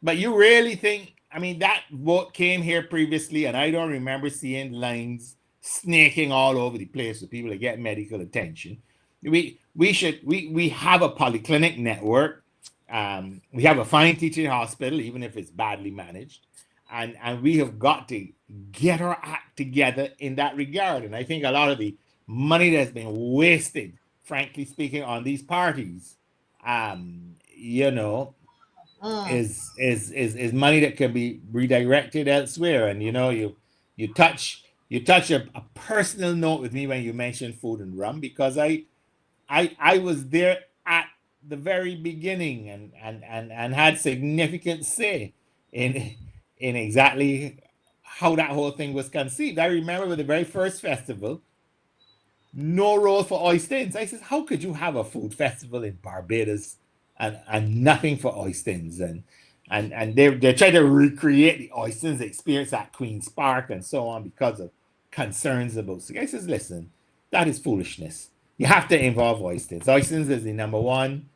Speaker 8: But you really think, that boat came here previously, and I don't remember seeing lines snaking all over the place for people to get medical attention. We have a polyclinic network. We have a fine teaching hospital, even if it's badly managed. And we have got to get our act together in that regard. And I think a lot of the money that's been wasted, frankly speaking, on these parties, is money that can be redirected elsewhere. And you touch a personal note with me when you mentioned food and rum, because I was there at the very beginning and had significant say in exactly how that whole thing was conceived. I remember with the very first festival, no role for oysters. I said, how could you have a food festival in Barbados and nothing for oysters? And they're trying to recreate the oysters experience at Queen's Park and so on because of concerns about cigars. I says, listen, that is foolishness. You have to involve oysters. Oysters is the number one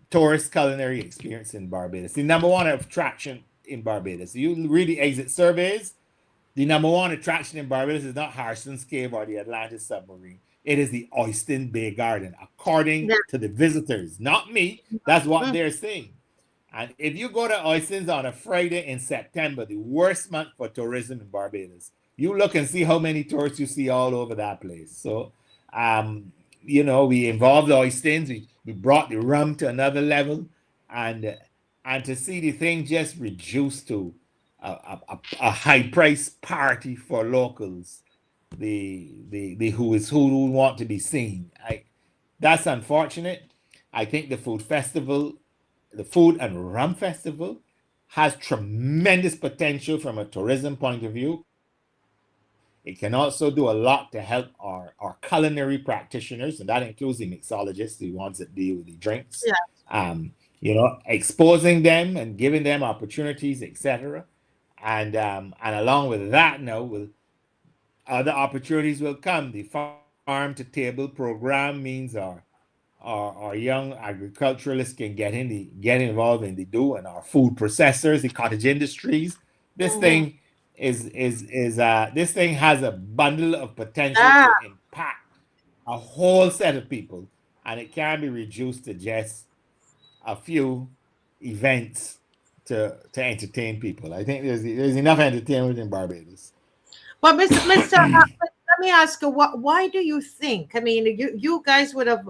Speaker 8: tourist culinary experience in Barbados, the number one attraction in Barbados. You read the exit surveys, the number one attraction in Barbados is not Harson's Cave or the Atlantis submarine. It is the Oyston Bay Garden, according to the visitors, not me. That's what they're saying. And if you go to Oystons on a Friday in September, the worst month for tourism in Barbados, you look and see how many tourists you see all over that place. So, we involved the Oystons. We brought the rum to another level, and to see the thing just reduced to a high price party for locals, the who want to be seen. That's unfortunate. I think the food and rum festival has tremendous potential from a tourism point of view. It can also do a lot to help our culinary practitioners, and that includes the mixologists, the ones that deal with the drinks.
Speaker 3: Yeah.
Speaker 8: Exposing them and giving them opportunities, etc. And along with that, other opportunities will come. The farm to table program means our young agriculturalists can get involved in the and our food processors, the cottage industries. This thing this thing has a bundle of potential to impact a whole set of people, and it can be reduced to just a few events to entertain people. I think there's enough entertainment in Barbados.
Speaker 3: But Mr. Let me ask you, why do you think? I mean, you guys would have,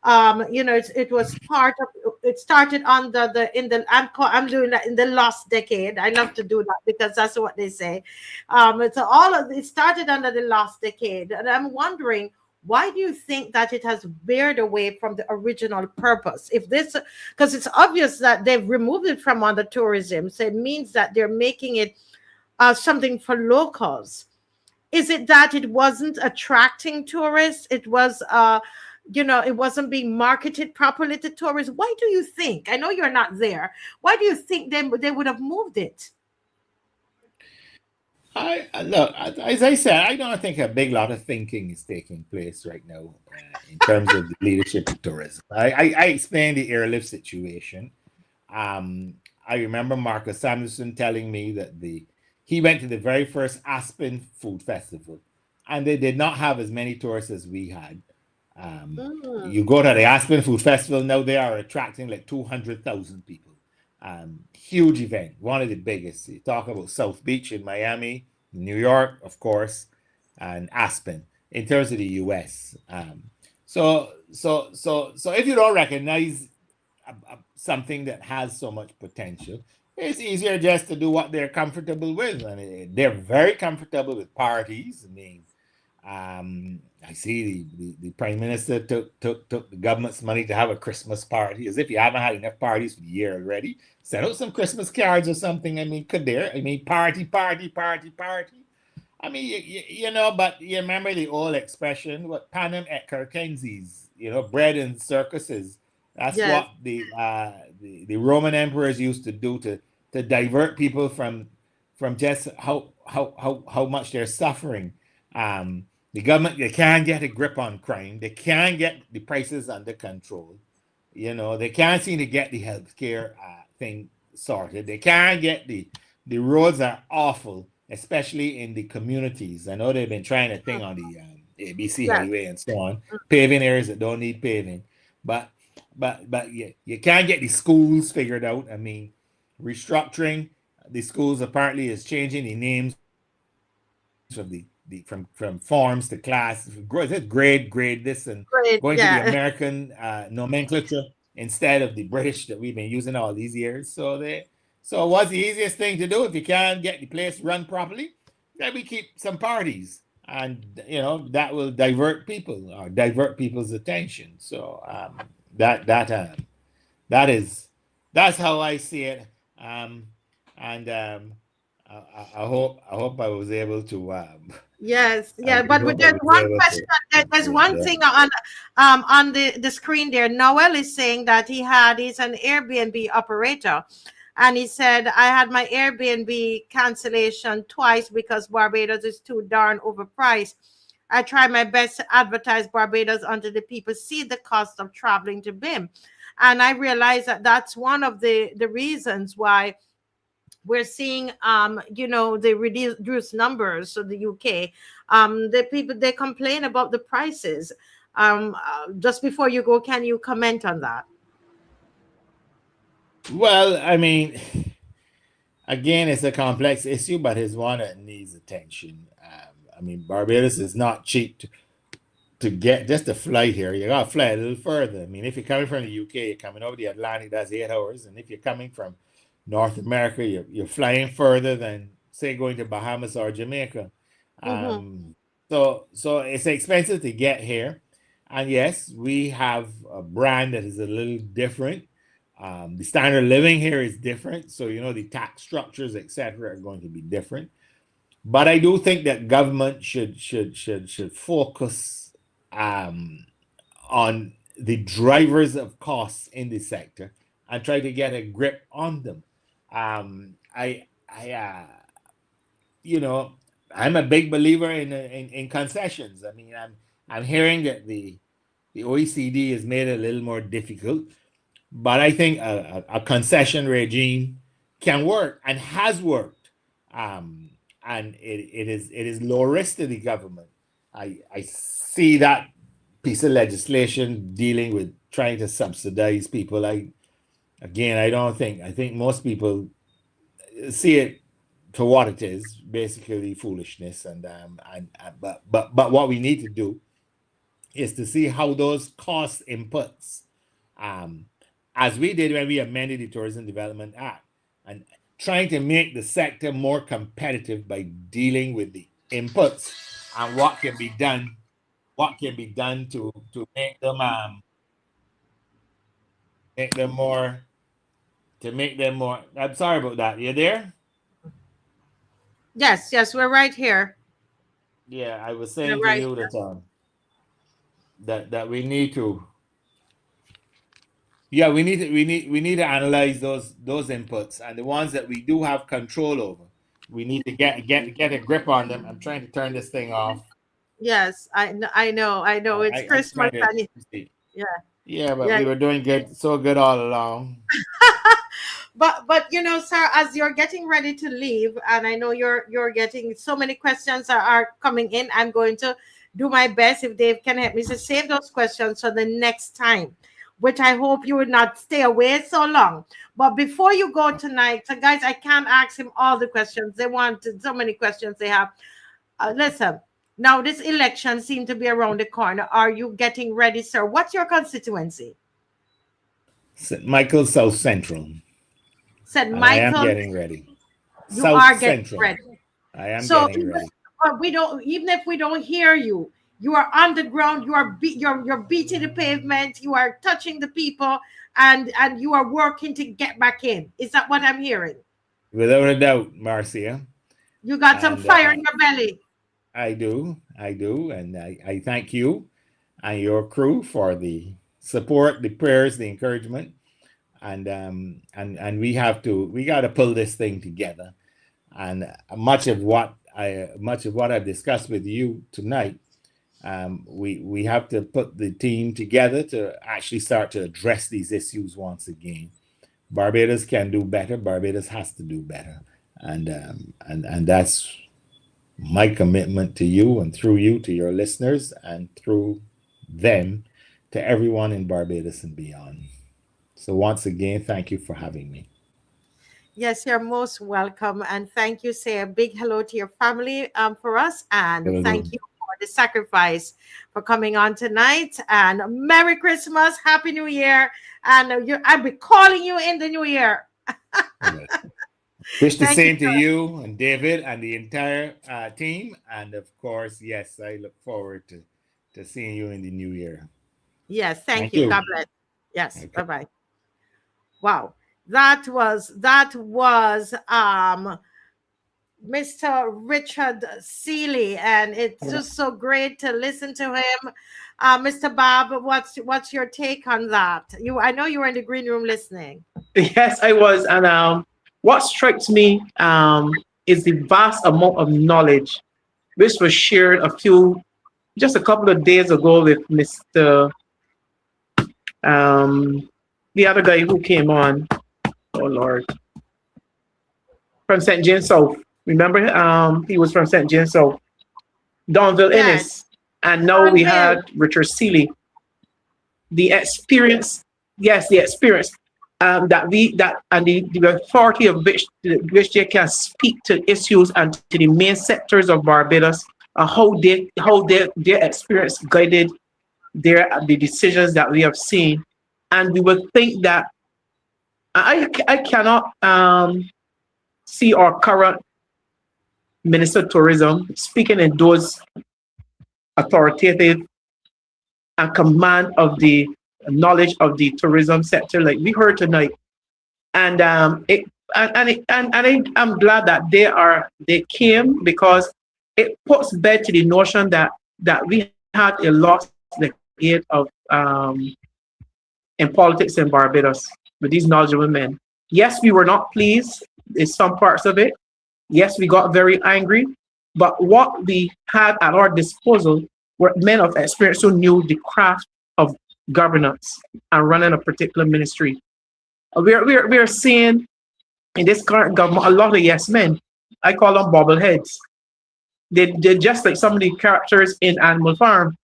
Speaker 3: it was part of. It started under I'm doing that in the lost decade. I love to do that because that's what they say. It started under the lost decade, and I'm wondering, why do you think that it has veered away from the original purpose? Because it's obvious that they've removed it from under tourism, so it means that they're making it something for locals. Is it that it wasn't attracting tourists? It was, it wasn't being marketed properly to tourists. Why do you think? I know you're not there. Why do you think they would have moved it?
Speaker 8: Look, as I said, I don't think a big lot of thinking is taking place right now in terms of the leadership of tourism. I explained the airlift situation. I remember Marcus Samuelson telling me that he went to the very first Aspen Food Festival, and they did not have as many tourists as we had. You go to the Aspen Food Festival now; they are attracting like 200,000 people. Huge event, one of the biggest. You talk about South Beach in Miami, New York, of course, and Aspen in terms of the U.S. So if you don't recognize something that has so much potential, it's easier just to do what they're comfortable with, and they're very comfortable with parties. I mean, I see the prime minister took the government's money to have a Christmas party, as if you haven't had enough parties for the year already. Send out some Christmas cards or something. I mean, party. I mean, but you remember the old expression, what panem et circenses, bread and circuses. That's what the Roman emperors used to do to divert people from just how much they're suffering. The government, they can't get a grip on crime. They can't get the prices under control. They can't seem to get the healthcare thing sorted. They can't get the roads are awful, especially in the communities. I know they've been trying a thing on the ABC highway and so on, paving areas that don't need paving. But you can't get the schools figured out. I mean, restructuring the schools apparently is changing the names from forms to class, grade this and going to the American nomenclature instead of the British that we've been using all these years. So what's the easiest thing to do if you can't get the place run properly? Then we keep some parties, and that will divert people's attention. So that's how I see it. I hope I was able to.
Speaker 3: But there's one question. There's one thing on the screen there. Noel is saying that he's an Airbnb operator, and he said, I had my Airbnb cancellation twice because Barbados is too darn overpriced. I try my best to advertise Barbados until the people see the cost of traveling to BIM, and I realize that that's one of the reasons why we're seeing, the reduced numbers of the UK. The people, they complain about the prices. Just before you go, can you comment on that?
Speaker 8: Well, I mean, again, it's a complex issue, but it's one that needs attention. I mean, Barbados is not cheap to get just a flight here. You got to fly a little further. I mean, if you're coming from the UK, you're coming over the Atlantic, that's 8 hours. And if you're coming from North America, you're flying further than say going to Bahamas or Jamaica. So it's expensive to get here. And yes, we have a brand that is a little different. The standard of living here is different. So, the tax structures, etc., are going to be different. But I do think that government should focus on the drivers of costs in the sector and try to get a grip on them. I'm a big believer in concessions. I mean, I'm hearing that the OECD has made it a little more difficult, but I think a concession regime can work and has worked, and it is low risk to the government. I see that piece of legislation dealing with trying to subsidize people. I think most people see it to what it is, basically foolishness. But what we need to do is to see how those cost inputs, as we did when we amended the Tourism Development Act, and trying to make the sector more competitive by dealing with the inputs and what can be done to make them more. I'm sorry about that. You there?
Speaker 3: Yes, we're right here.
Speaker 8: Yeah, I was saying to you that we need to. Yeah, we need to analyze those inputs, and the ones that we do have control over. We need to get a grip on them. I'm trying to turn this thing off.
Speaker 3: Yes, I know. It's Christmas.
Speaker 8: Yeah, but we were doing good, so good all along.
Speaker 3: But sir, as you're getting ready to leave, and I know you're getting so many questions are coming in, I'm going to do my best, if Dave can help me, to save those questions for the next time, which I hope you would not stay away so long. But before you go tonight, so guys, I can't ask him all the questions. They wanted so many questions they have. Listen, now this election seems to be around the corner. Are you getting ready, sir? What's your constituency?
Speaker 8: St. Michael, South Central.
Speaker 3: St. Michael.
Speaker 8: I am getting ready.
Speaker 3: You
Speaker 8: South
Speaker 3: are getting
Speaker 8: Central.
Speaker 3: ready.
Speaker 8: I am getting ready.
Speaker 3: Even if we don't hear you, you are on the ground. You're beating the pavement. You are touching the people, and you are working to get back in. Is that what I'm hearing?
Speaker 8: Without a doubt, Marcia.
Speaker 3: You got some fire in your belly.
Speaker 8: I do, and I thank you and your crew for the support, the prayers, the encouragement, and we got to pull this thing together. And much of what I've discussed with you tonight, we have to put the team together to actually start to address these issues once again. Barbados can do better. Barbados has to do better, and that's my commitment to you, and through you to your listeners, and through them to everyone in Barbados and beyond. So once again, thank you for having me.
Speaker 3: Yes, you're most welcome, and thank you. Say a big hello to your family for us, and thank you for the sacrifice for coming on tonight. And Merry Christmas, Happy New Year, and I'll be calling you in the new year.
Speaker 8: Wish the same to you and David and the entire team, and of course, yes, I look forward to seeing you in the new year.
Speaker 3: Yes, thank you. God bless. Yes, okay. Bye-bye. Wow. That was Mr. Richard Seeley, and it's just so great to listen to him. Mr. Bob, what's your take on that? I know you were in the green room listening.
Speaker 4: Yes, I was, and what strikes me is the vast amount of knowledge which was shared just a couple of days ago with Mr. The other guy who came on. Oh Lord, from St. James South. Remember, he was from St. James South, Donville Ennis, and now we had Richard Seeley. The experience, and the authority of which they can speak to issues and to the main sectors of Barbados, how their experience guided the decisions that we have seen, and we would think that I cannot see our current Minister of Tourism speaking in those authoritative and command of the knowledge of the tourism sector like we heard tonight. And I'm glad that they came, because it puts bed to the notion that we had a lost decade of in politics in Barbados with these knowledgeable men. Yes, we were not pleased in some parts of it. Yes, we got very angry, but what we had at our disposal were men of experience who knew the craft of governance and running a particular ministry. We're seeing in this current government a lot of yes men. I call them bobbleheads. They're just like some of the characters in Animal Farm.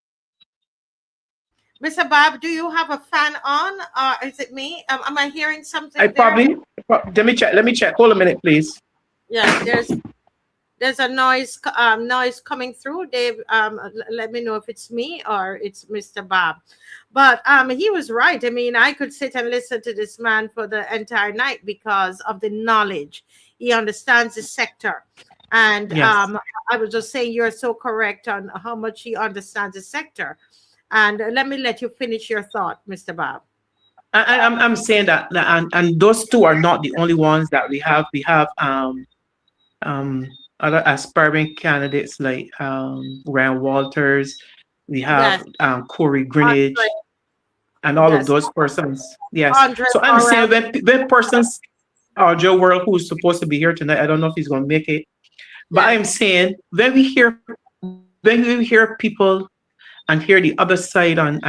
Speaker 3: Mr. Bob, do you have a fan on, or is it me? Am I hearing something?
Speaker 4: Let me check. Let me check. Hold a minute, please.
Speaker 3: Yeah, there's a noise coming through. Dave, let me know if it's me or it's Mr. Bob. But he was right. I mean, I could sit and listen to this man for the entire night because of the knowledge. He understands the sector. And
Speaker 4: yes.
Speaker 3: I was just saying you're so correct on how much he understands the sector. And let me let you finish your thought, Mr. Bob.
Speaker 4: I'm saying that, and those two are not the only ones that we have. We have other aspiring candidates like Ryan Walters. We have Corey Greenidge, and all of those persons. Yes. So I'm saying when persons, Joe World, who's supposed to be here tonight, I don't know if he's going to make it, but I'm saying when we hear people and hear the other side and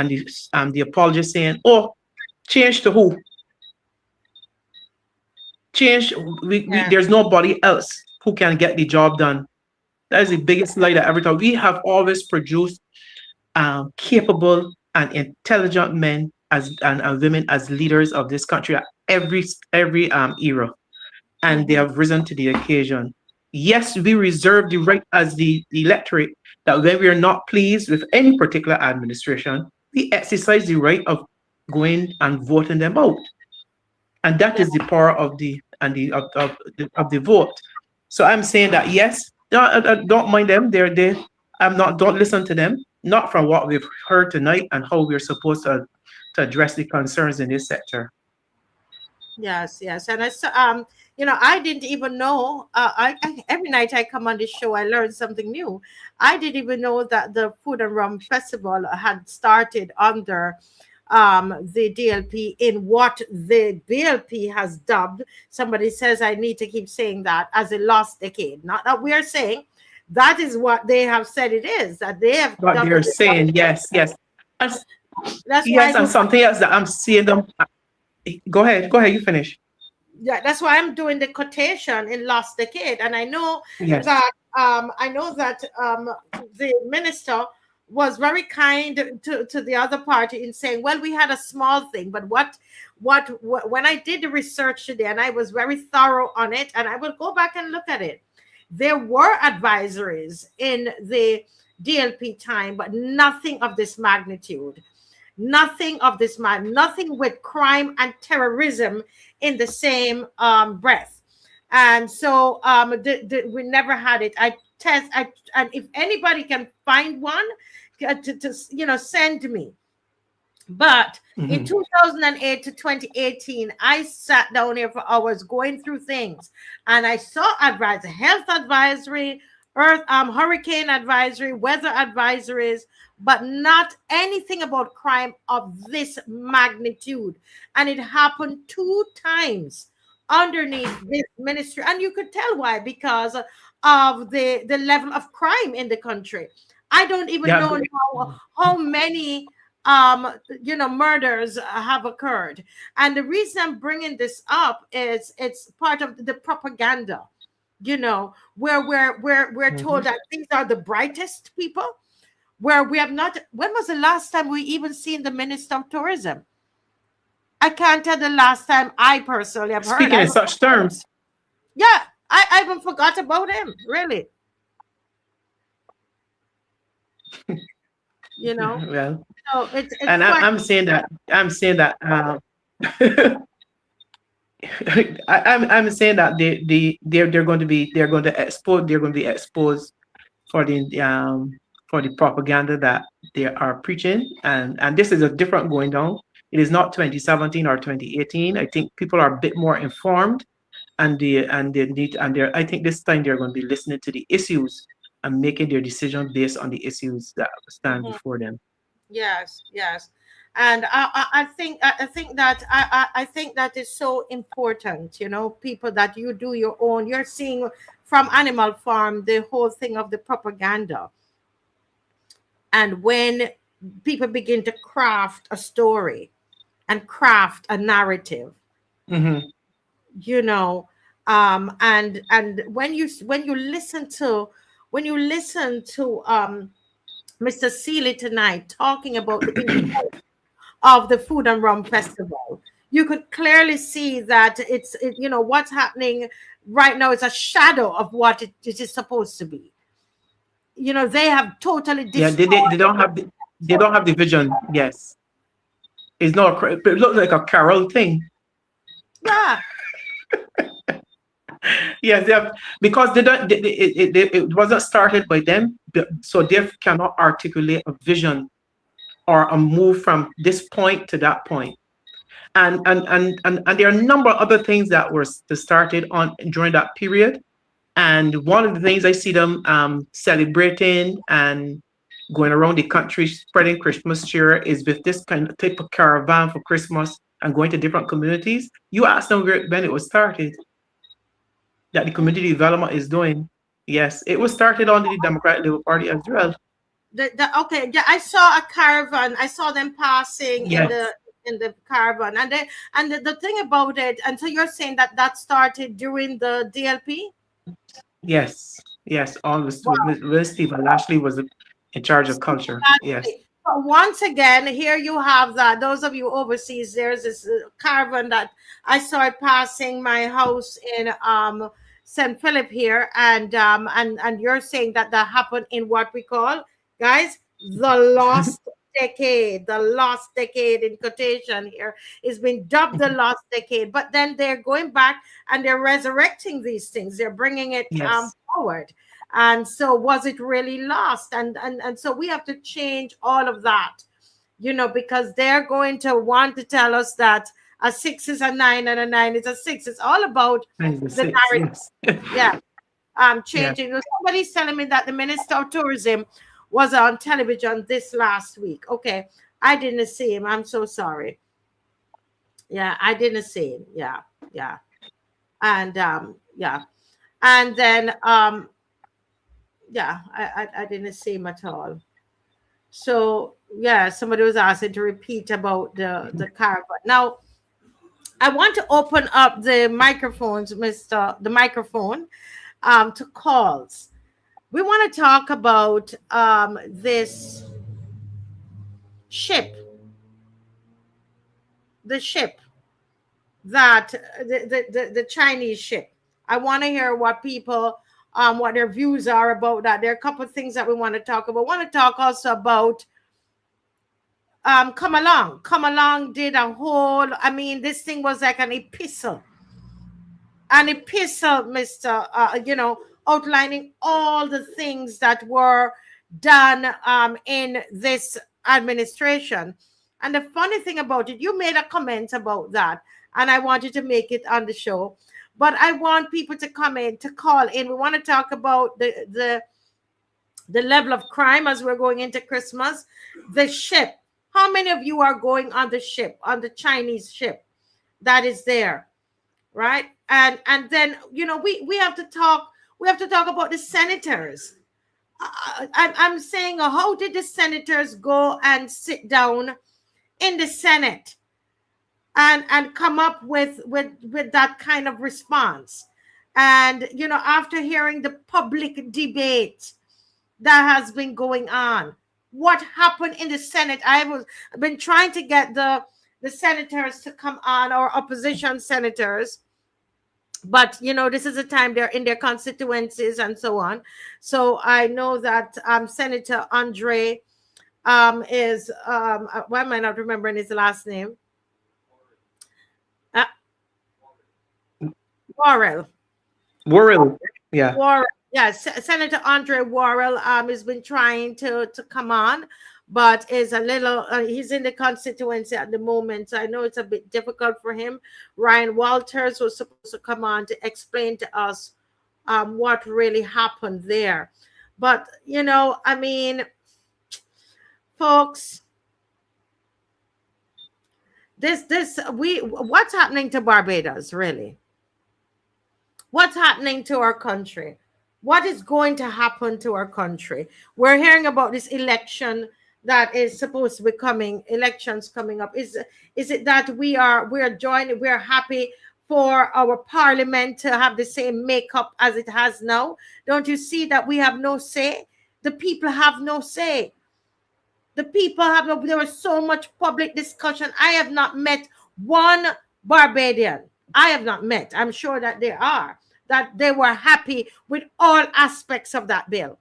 Speaker 4: the apologists saying, "Oh, change to who? Change. There's nobody else who can get the job done." That is the biggest lie that ever told. We have always produced capable and intelligent men and women as leaders of this country at every era, and they have risen to the occasion. Yes, we reserve the right as the electorate that when we are not pleased with any particular administration, we exercise the right of going and voting them out, and that is the power of the vote. So I'm saying that yes, I don't mind them. Don't listen to them. Not from what we've heard tonight and how we're supposed to address the concerns in this sector.
Speaker 3: Yes, and I didn't even know. Every night I come on this show, I learn something new. I didn't even know that the Food and Rum Festival had started under the DLP in what the BLP has dubbed. Somebody says I need to keep saying that as a lost decade. Not that we are saying. That is what they have said it is. That they have.
Speaker 4: But they're saying yes.
Speaker 3: That's
Speaker 4: yes, and something else that I'm seeing them. Go ahead. You finish.
Speaker 3: Yeah, that's why I'm doing the quotation in lost decade, and I know that the minister was very kind to the other party in saying, well, we had a small thing, but what when I did the research today, and I was very thorough on it, and I will go back and look at it. There were advisories in the DLP time, but nothing of this magnitude. Nothing with crime and terrorism in the same breath. And so we never had it. And if anybody can find one, to send me. But in 2008 to 2018, I sat down here for hours going through things, and I saw health advisory, hurricane advisory, weather advisories, but not anything about crime of this magnitude. And it happened 2 times underneath this ministry, and you could tell why, because of the level of crime in the country. I don't even know how many murders have occurred. And the reason I'm bringing this up is it's part of the propaganda, where we're told that these are the brightest people, where we have not. When was the last time we even seen the Minister of Tourism? I can't tell the last time I personally have heard.
Speaker 4: Speaking in such terms.
Speaker 3: Yeah, I even forgot about him, really.
Speaker 4: Well,
Speaker 3: so it's
Speaker 4: and I'm saying that I'm saying that they're going to be exposed for the propaganda that they are preaching, and this is a different going down. It is not 2017 or 2018. I think people are a bit more informed, and they need, and they're, I think this time they're going to be listening to the issues and making their decision based on the issues that stand before them.
Speaker 3: Yes, yes. And I think that is so important, you know, people, that you do your own. You're seeing from Animal Farm the whole thing of the propaganda. And when people begin to craft a story and craft a narrative,
Speaker 4: Mm-hmm.
Speaker 3: you know, and when you listen to Mr. Seeley tonight talking about the importance of the Food and Rum Festival, you could clearly see that you know, what's happening right now is a shadow of what it is supposed to be. You know, they have totally
Speaker 4: Yeah,
Speaker 3: destroyed.
Speaker 4: they don't have the vision. Yes, it's not. It looks like a carol thing.
Speaker 3: Yeah,
Speaker 4: Yes, they have, because they don't. It wasn't started by them, so they cannot articulate a vision or a move from this point to that point. And there are a number of other things that were started on during that period. And one of the things I see them celebrating and going around the country spreading Christmas cheer is with this kind of type of caravan for Christmas and going to different communities. You ask them when it was started, that the community development is doing. Yes, it was started under the Democratic Labour Party as well.
Speaker 3: okay, yeah, I saw a caravan. I saw them passing
Speaker 4: Yes,
Speaker 3: in the caravan, and the thing about it. And so you're saying that that started during the DLP?
Speaker 4: yes, yes. Always when Stephen Lashley was in charge of culture. Yes,
Speaker 3: Exactly. So once again, here you have that. Those of you overseas, there's this caravan that I saw it passing my house in St. Philip here, and you're saying that that happened in what we call, guys, the lost decade. The lost decade in quotation here is been dubbed the lost decade. But then they're going back and they're resurrecting these things. They're bringing it
Speaker 4: yes,
Speaker 3: forward. And so was it really lost? And so we have to change all of that, you know, because they're going to want to tell us that a 6 is a 9 and a 9 is a 6. It's all about the
Speaker 4: 96.
Speaker 3: narrative.
Speaker 4: Yes,
Speaker 3: Yeah.
Speaker 4: yeah.
Speaker 3: Changing. Somebody's telling me that the Minister of Tourism was on television this last week. Okay. I didn't see him. I'm so sorry. Yeah, I didn't see him. Yeah, yeah. And yeah. And then yeah, I didn't see him at all. So yeah, somebody was asking to repeat about the caravan. Now I want to open up the microphones, the microphone, to calls. We want to talk about this ship, the ship that the Chinese ship. I want to hear what people what their views are about that. There are a couple of things that we want to talk about. We want to talk also about Come Along. Come Along did a whole, I mean, this thing was like an epistle, Mr. You know, outlining all the things that were done in this administration. And the funny thing about it, you made a comment about that, and I wanted to make it on the show. But I want people to come in, to call in. We want to talk about the level of crime as we're going into Christmas. The ship. How many of you are going on the ship, on the Chinese ship that is there, right? And then, you know, we have to talk. We have to talk about the senators. I'm saying, how did the senators go and sit down in the Senate and come up with that kind of response? And you know, after hearing the public debate that has been going on, what happened in the Senate? I've been trying to get the senators to come on, or opposition senators, but you know, this is a time they're in their constituencies and so on. So I know that Senator Andre is why am I not remembering his last name? Worrell.
Speaker 4: Worrell. Yeah.
Speaker 3: Worrell. Yes, Senator Andre Worrell has been trying to come on, but is a little, he's in the constituency at the moment, so I know it's a bit difficult for him. Ryan Walters was supposed to come on to explain to us what really happened there. But, you know, I mean, folks, what's happening to Barbados, really? What's happening to our country? What is going to happen to our country? We're hearing about this election that is supposed to be coming, elections coming up. Is it that we're happy for our parliament to have the same makeup as it has now? Don't you see that we have no say? The people have no say. The people have no, there was so much public discussion. I have not met one Barbadian. I have not met. I'm sure that there are, that they were happy with all aspects of that bill.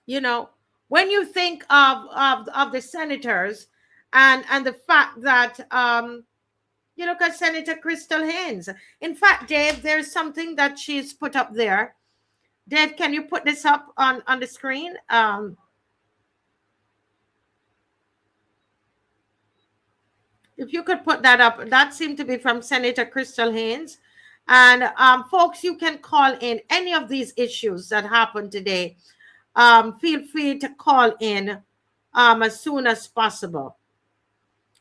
Speaker 3: You know, when you think of the senators and the fact that you look at Senator Crystal Haynes. In fact, Dave, there's something that she's put up there. Dave, can you put this up on the screen? If you could put that up, that seemed to be from Senator Crystal Haynes. And folks, you can call in any of these issues that happened today. Feel free to call in as soon as possible,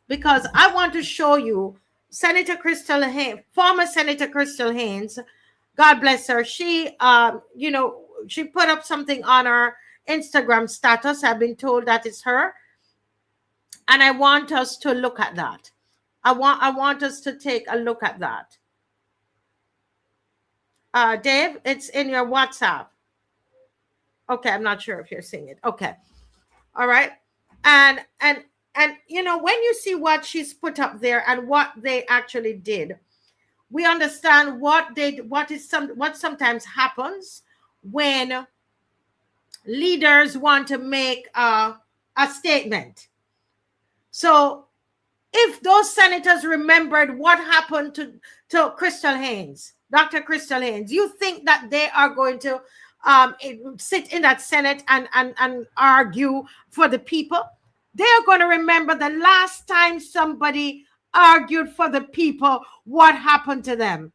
Speaker 3: because I want to show you Senator Crystal Haynes, former Senator Crystal Haynes. God bless her. She, you know, she put up something on her Instagram status. I've been told that it's her. And I want us to look at that. I want us to take a look at that. Dave, it's in your WhatsApp. Okay, I'm not sure if you're seeing it. Okay. All right. And you know, when you see what she's put up there and what they actually did, we understand what sometimes happens when leaders want to make a statement. So if those senators remembered what happened to Crystal Haynes, Dr. Crystal Haynes, you think that they are going to sit in that Senate and argue for the people? They're going to remember the last time somebody argued for the people, what happened to them,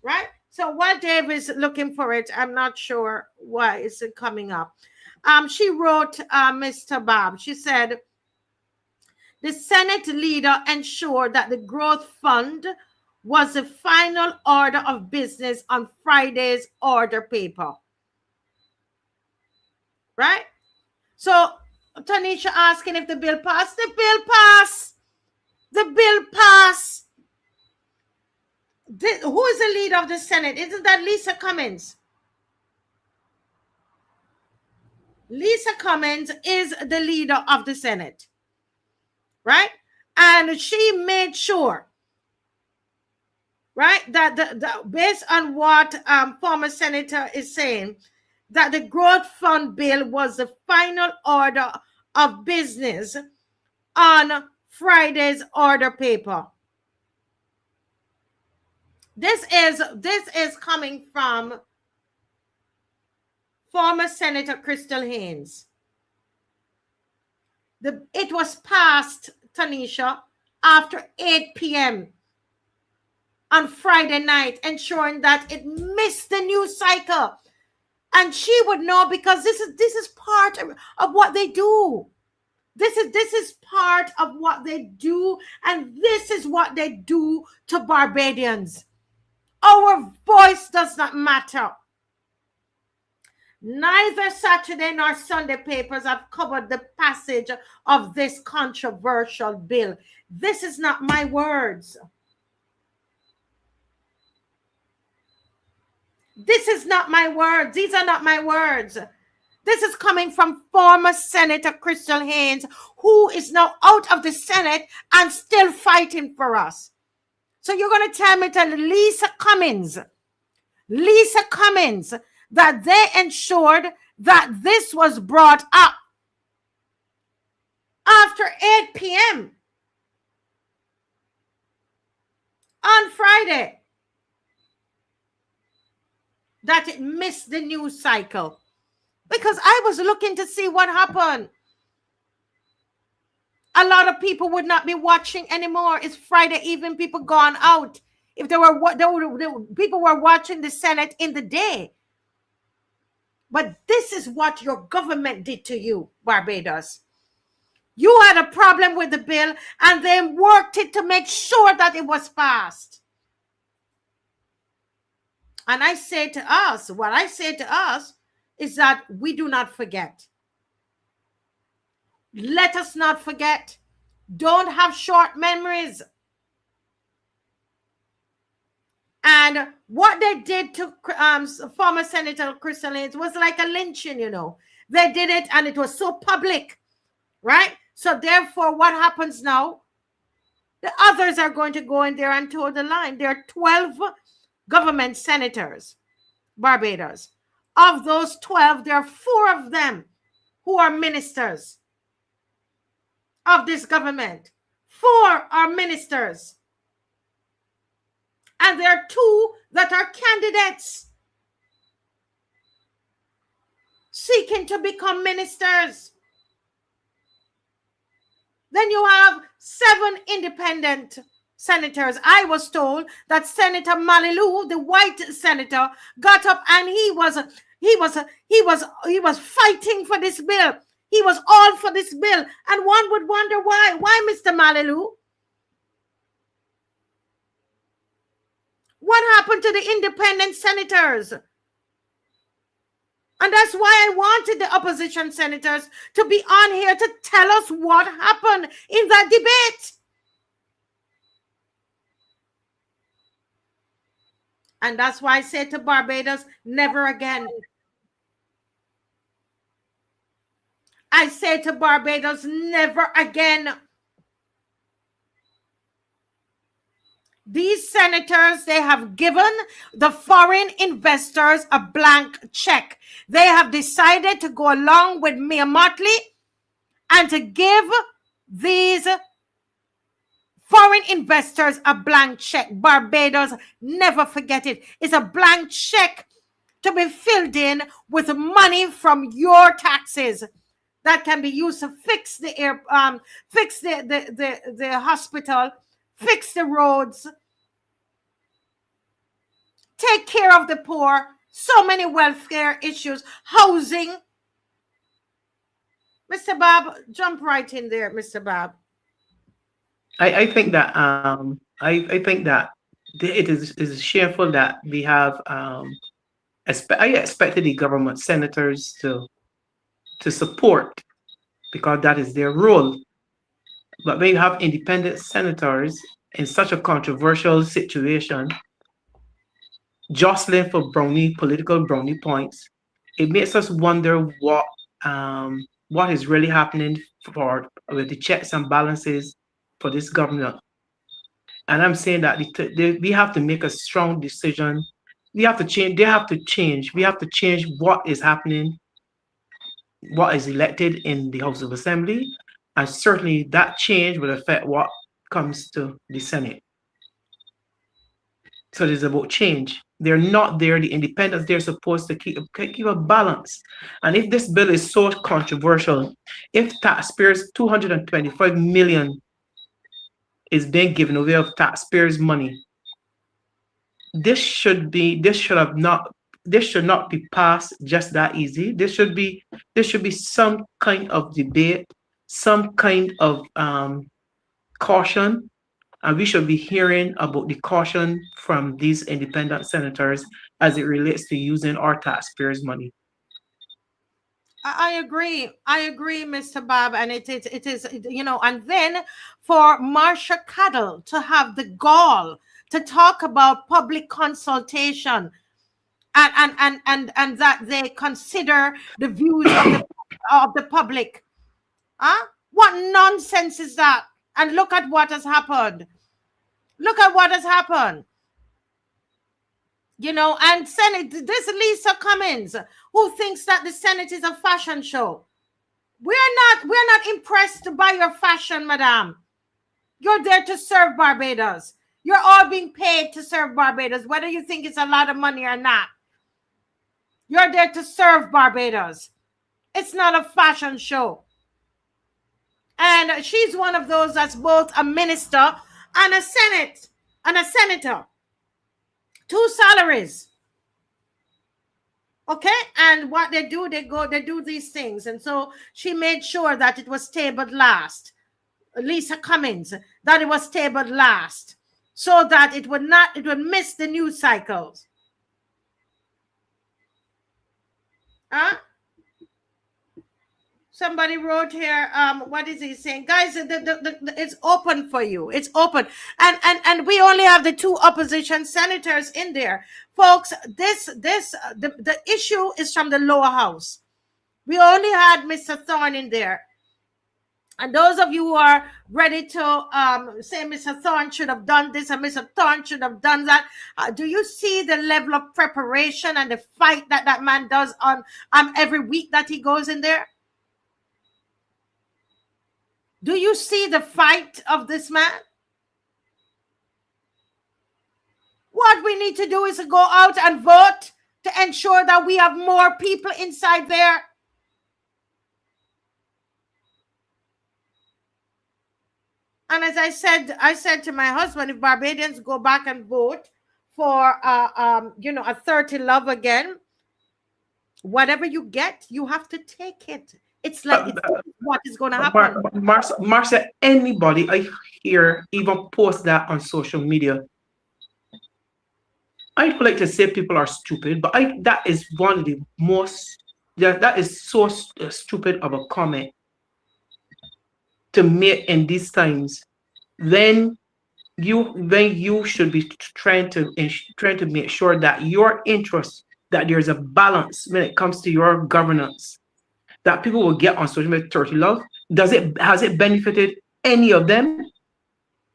Speaker 3: right? So while Dave is looking for it, I'm not sure why it's coming up. She wrote, Mr. Bob, she said, the Senate leader ensured that the growth fund was the final order of business on Friday's order paper. Right? So Tanisha asking if the bill passed. The bill passed. The bill passed. Who is the leader of the Senate? Isn't that Lisa Cummins? Lisa Cummins is the leader of the Senate. Right? And she made sure, right, that based on what former senator is saying, that the growth fund bill was the final order of business on Friday's order paper. This is coming from former Senator Crystal Haynes. It was passed, Tanisha, after 8 p.m. on Friday night, ensuring that it missed the news cycle. And she would know, because this is part of what they do. This is part of what they do, and this is what they do to Barbadians. Our voice does not matter. Neither Saturday nor Sunday papers have covered the passage of this controversial bill. This is not my words. This is not my words. These are not my words. This is coming from former Senator Crystal Haynes, who is now out of the Senate and still fighting for us. So you're going to tell me to Lisa Cummins, that they ensured that this was brought up after 8 p.m. Friday that it missed the news cycle, because I was looking to see what happened. A lot of people would not be watching anymore. It's Friday evening, people gone out. If people were watching the Senate in the day. But this is what your government did to you, Barbados. You had a problem with the bill and they worked it to make sure that it was passed. And I say to us, what I say to us is that we do not forget. Let us not forget. Don't have short memories. And what they did to former Senator Crystal Haynes was like a lynching, you know. They did it and it was so public, right? So therefore, what happens now? The others are going to go in there and toe the line. There are 12 government senators, Barbados. Of those 12, there are 4 of them who are ministers of this government. 4 are ministers. And there are 2 that are candidates seeking to become ministers. Then you have 7 independent senators. I was told that Senator Malilu, the white senator, got up and he was fighting for this bill. He was all for this bill. And one would wonder why. Why, Mr. Malilu? What happened to the independent senators? And that's why I wanted the opposition senators to be on here to tell us what happened in that debate. And that's why I say to Barbados, never again. I say to Barbados, never again. These senators, they have given the foreign investors a blank check. They have decided to go along with Mia Motley and to give these foreign investors a blank check. Barbados, never forget it. It's a blank check to be filled in with money from your taxes that can be used to fix the fix the hospital, fix the roads, take care of the poor, so many welfare issues, housing. Mr. Bob, jump right in there, Mr. Bob.
Speaker 4: I think that I think that it is shameful that we have I expected the government senators to support, because that is their role. But when you have independent senators in such a controversial situation, jostling for political brownie points, it makes us wonder what is really happening with the checks and balances for this government. And I'm saying that we have to make a strong decision. We have to change. They have to change. We have to change what is happening, what is elected in the House of Assembly, and certainly that change will affect what comes to the Senate. So it's about change. They're not there. The independents, they're supposed to keep a balance. And if this bill is so controversial, if taxpayers 225 million is being given away of taxpayers' money, this should not be passed just that easy. There should be some kind of debate, some kind of caution, and we should be hearing about the caution from these independent senators as it relates to using our taxpayers' money.
Speaker 3: I agree, Mr. Bob, and it is, you know, and then for Marsha Cadell to have the gall to talk about public consultation and that they consider the views of the public. What nonsense is that? And look at what has happened. Look at what has happened. You know, and Senate, this Lisa Cummins, who thinks that the Senate is a fashion show. We're not impressed by your fashion, madam. You're there to serve Barbados. You're all being paid to serve Barbados, whether you think it's a lot of money or not. You're there to serve Barbados. It's not a fashion show. And she's one of those that's both a minister and a senator. 2 salaries. Okay, and what they do, they do these things. And so she made sure that it was tabled last. Lisa Cummings, that it was tabled last, so that it would miss the news cycles. Huh? Somebody wrote here, what is he saying? Guys, it's open for you. It's open. And we only have the 2 opposition senators in there. Folks, the issue is from the lower house. We only had Mr. Thorne in there. And those of you who are ready to say Mr. Thorne should have done this and Mr. Thorne should have done that, do you see the level of preparation and the fight that man does on every week that he goes in there? Do you see the fight of this man? What we need to do is to go out and vote to ensure that we have more people inside there. And as I said to my husband, if Barbadians go back and vote for a 30 love again, whatever you get, you have to take it. It's like what is going to happen.
Speaker 4: Marcia, anybody I hear even post that on social media, I don't like to say people are stupid, but that is one of the most, that is so stupid of a comment to make in these times. Then you should be trying to make sure that your interest, that there's a balance when it comes to your governance, that people will get on social media 30 love. Has it benefited any of them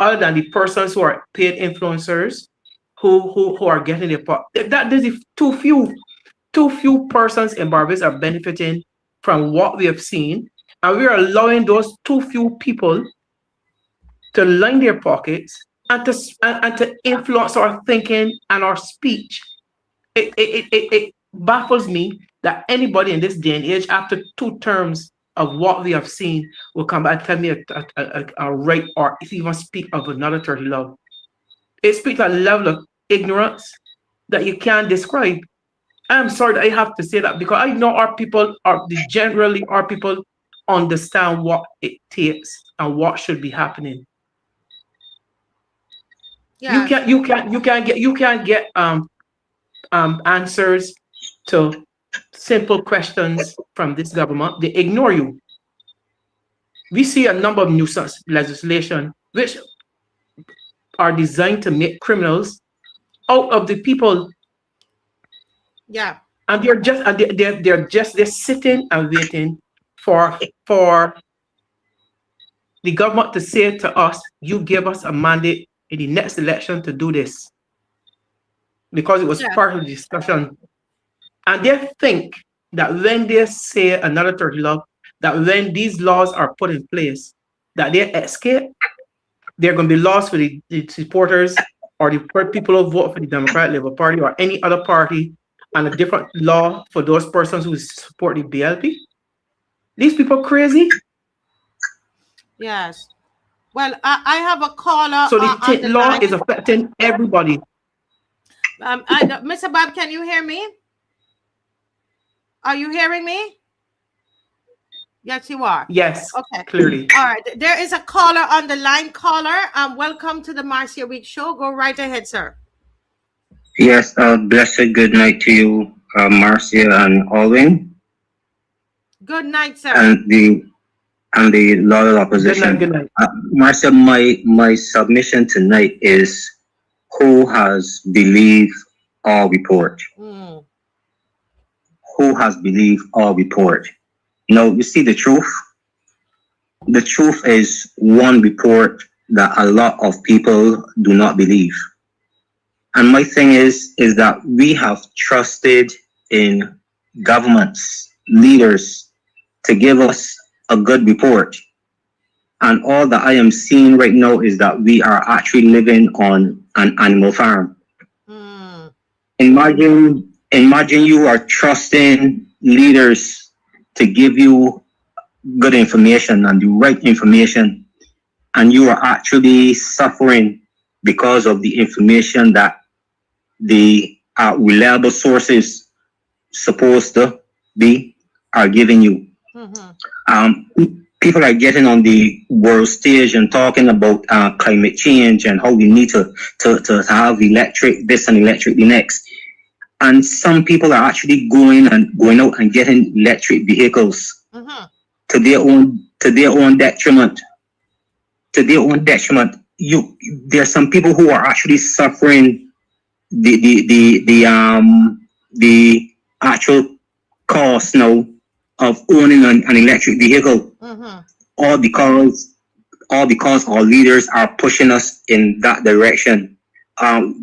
Speaker 4: other than the persons who are paid influencers who are getting their part? That there's too few persons in Barbados are benefiting from what we have seen, and we are allowing those too few people to line their pockets and to influence our thinking and our speech. It baffles me that anybody in this day and age, after 2 terms of what we have seen, will come back and tell me a right or even speak of another 30 love. It speaks a level of ignorance that you can't describe. I'm sorry that I have to say that, because I know our people understand what it takes and what should be happening. Yeah. You can't get answers to simple questions from this government. They ignore you. We see a number of nuisance legislation which are designed to make criminals out of the people.
Speaker 3: Yeah.
Speaker 4: And they're sitting and waiting for the government to say to us, you give us a mandate in the next election to do this, because it was part of the discussion. And they think that when they say another 30 love, that when these laws are put in place, that they escape. They're going to be laws for the supporters or the people who vote for the Democratic Labour Party or any other party, and a different law for those persons who support the BLP. These people crazy.
Speaker 3: Yes. Well, I have a caller.
Speaker 4: So the law is affecting everybody.
Speaker 3: Mr. Bob, can you hear me? Are you hearing me? Yes, you are.
Speaker 4: Yes.
Speaker 3: Okay.
Speaker 4: Clearly.
Speaker 3: All right. There is a caller on the line. Caller, welcome to the Marcia Week Show. Go right ahead, sir.
Speaker 9: Yes. Blessed good night to you, Marcia and Alwyn.
Speaker 3: Good night, sir.
Speaker 9: And the loyal opposition.
Speaker 4: Good night.
Speaker 9: Marcia, my submission tonight is, who has believed our report?
Speaker 3: Mm.
Speaker 9: Who has believed our report? You see the truth? The truth is one report that a lot of people do not believe. And my thing is that we have trusted in governments, leaders, to give us a good report. And all that I am seeing right now is that we are actually living on an animal farm. Imagine you are trusting leaders to give you good information and the right information, and you are actually suffering because of the information that the reliable sources supposed to be are giving you. People are getting on the world stage and talking about climate change and how we need to have electric this and electric the next. And some people are actually going out and getting electric vehicles to their own detriment. To their own detriment. There are some people who are actually suffering the actual cost now of owning an electric vehicle, all because our leaders are pushing us in that direction.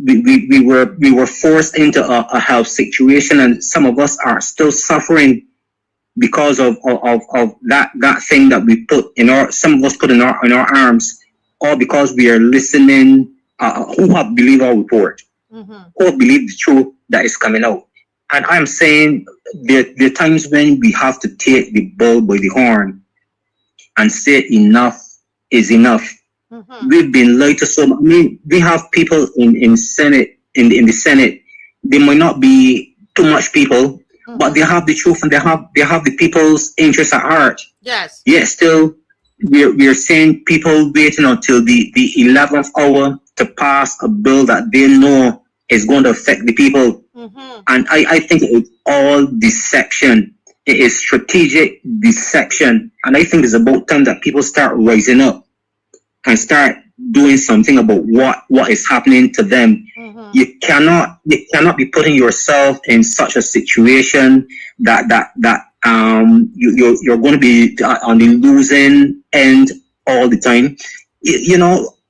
Speaker 9: We were forced into a health situation, and some of us are still suffering because of that thing that we put in some of us put in our arms, all because we are listening. Who have believed our report, who have believed the truth that is coming out. And I'm saying there are times when we have to take the bull by the horn and say enough is enough. We've been lied to so much. I mean, we have people in the Senate. They might not be too much people, but they have the truth and they have the people's interests at heart.
Speaker 3: Yes.
Speaker 9: Yet still, we're seeing people waiting until the 11th hour to pass a bill that they know is going to affect the people. And I think it's all deception. It is strategic deception. And I think it's about time that people start rising up and start doing something about what is happening to them. You cannot be putting yourself in such a situation that you're going to be on the losing end all the time.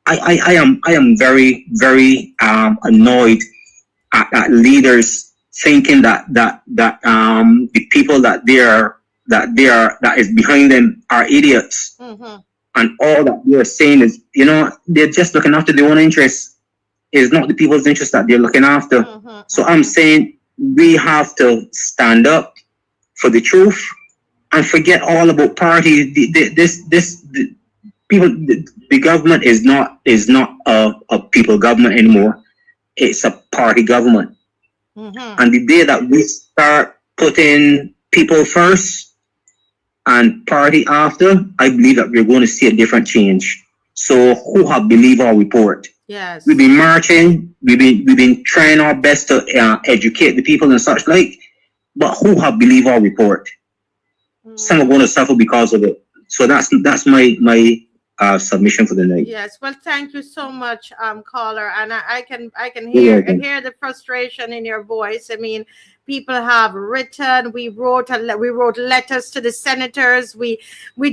Speaker 9: I am very, very annoyed at leaders thinking that the people that is behind them are idiots, and all that they're saying is, they're just looking after their own interests. It's not the people's interests that they're looking after. So I'm saying we have to stand up for the truth and forget all about parties. The government is not a people government anymore. It's a party government. And the day that we start putting people first and party after, I believe that we're going to see a different change. So who have believed our report?
Speaker 3: Yes.
Speaker 9: We've been marching. We've been trying our best to educate the people and such like. But who have believed our report? Some are going to suffer because of it. So that's my submission for the night.
Speaker 3: Yes, well, thank you so much, caller, and I can hear the frustration in your voice. I mean, people have written. We wrote letters to the senators. We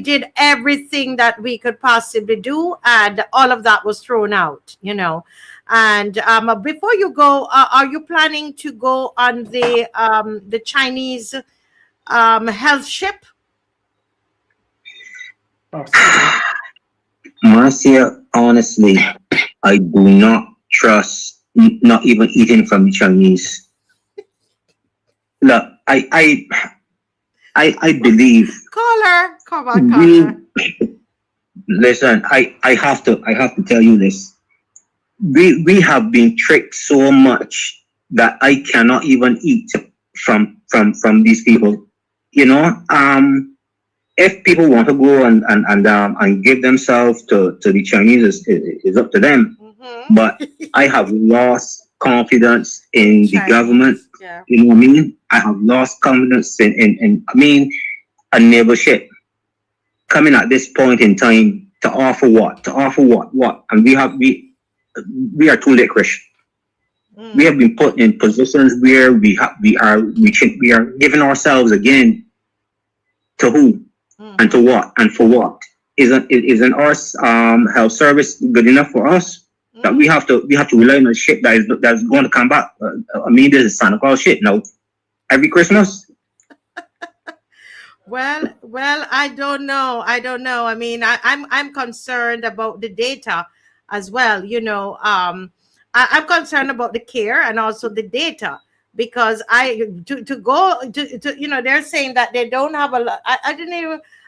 Speaker 3: did everything that we could possibly do, and all of that was thrown out. And before you go, are you planning to go on the Chinese health ship?
Speaker 9: Marcia, honestly, I do not trust not even eating from the Chinese. Look, I believe.
Speaker 3: Caller, come on, caller.
Speaker 9: Listen, I have to tell you this. We have been tricked so much that I cannot even eat from these people. If people want to go and give themselves to the Chinese, is up to them. But I have lost confidence in the government.
Speaker 3: Yeah.
Speaker 9: You know what I mean? I have lost confidence in a neighborship coming at this point in time to offer what? And we are too licorice. We have been put in positions where we are giving ourselves again to who? And to what? And for what? Isn't our health service good enough for us? That we have to rely on a ship that's going to come back. This is Santa Claus shit now. Every Christmas.
Speaker 3: Well, I don't know. I don't know. I mean, I'm concerned about the data as well. I'm concerned about the care and also the data because to go to they're saying that they don't have a lot.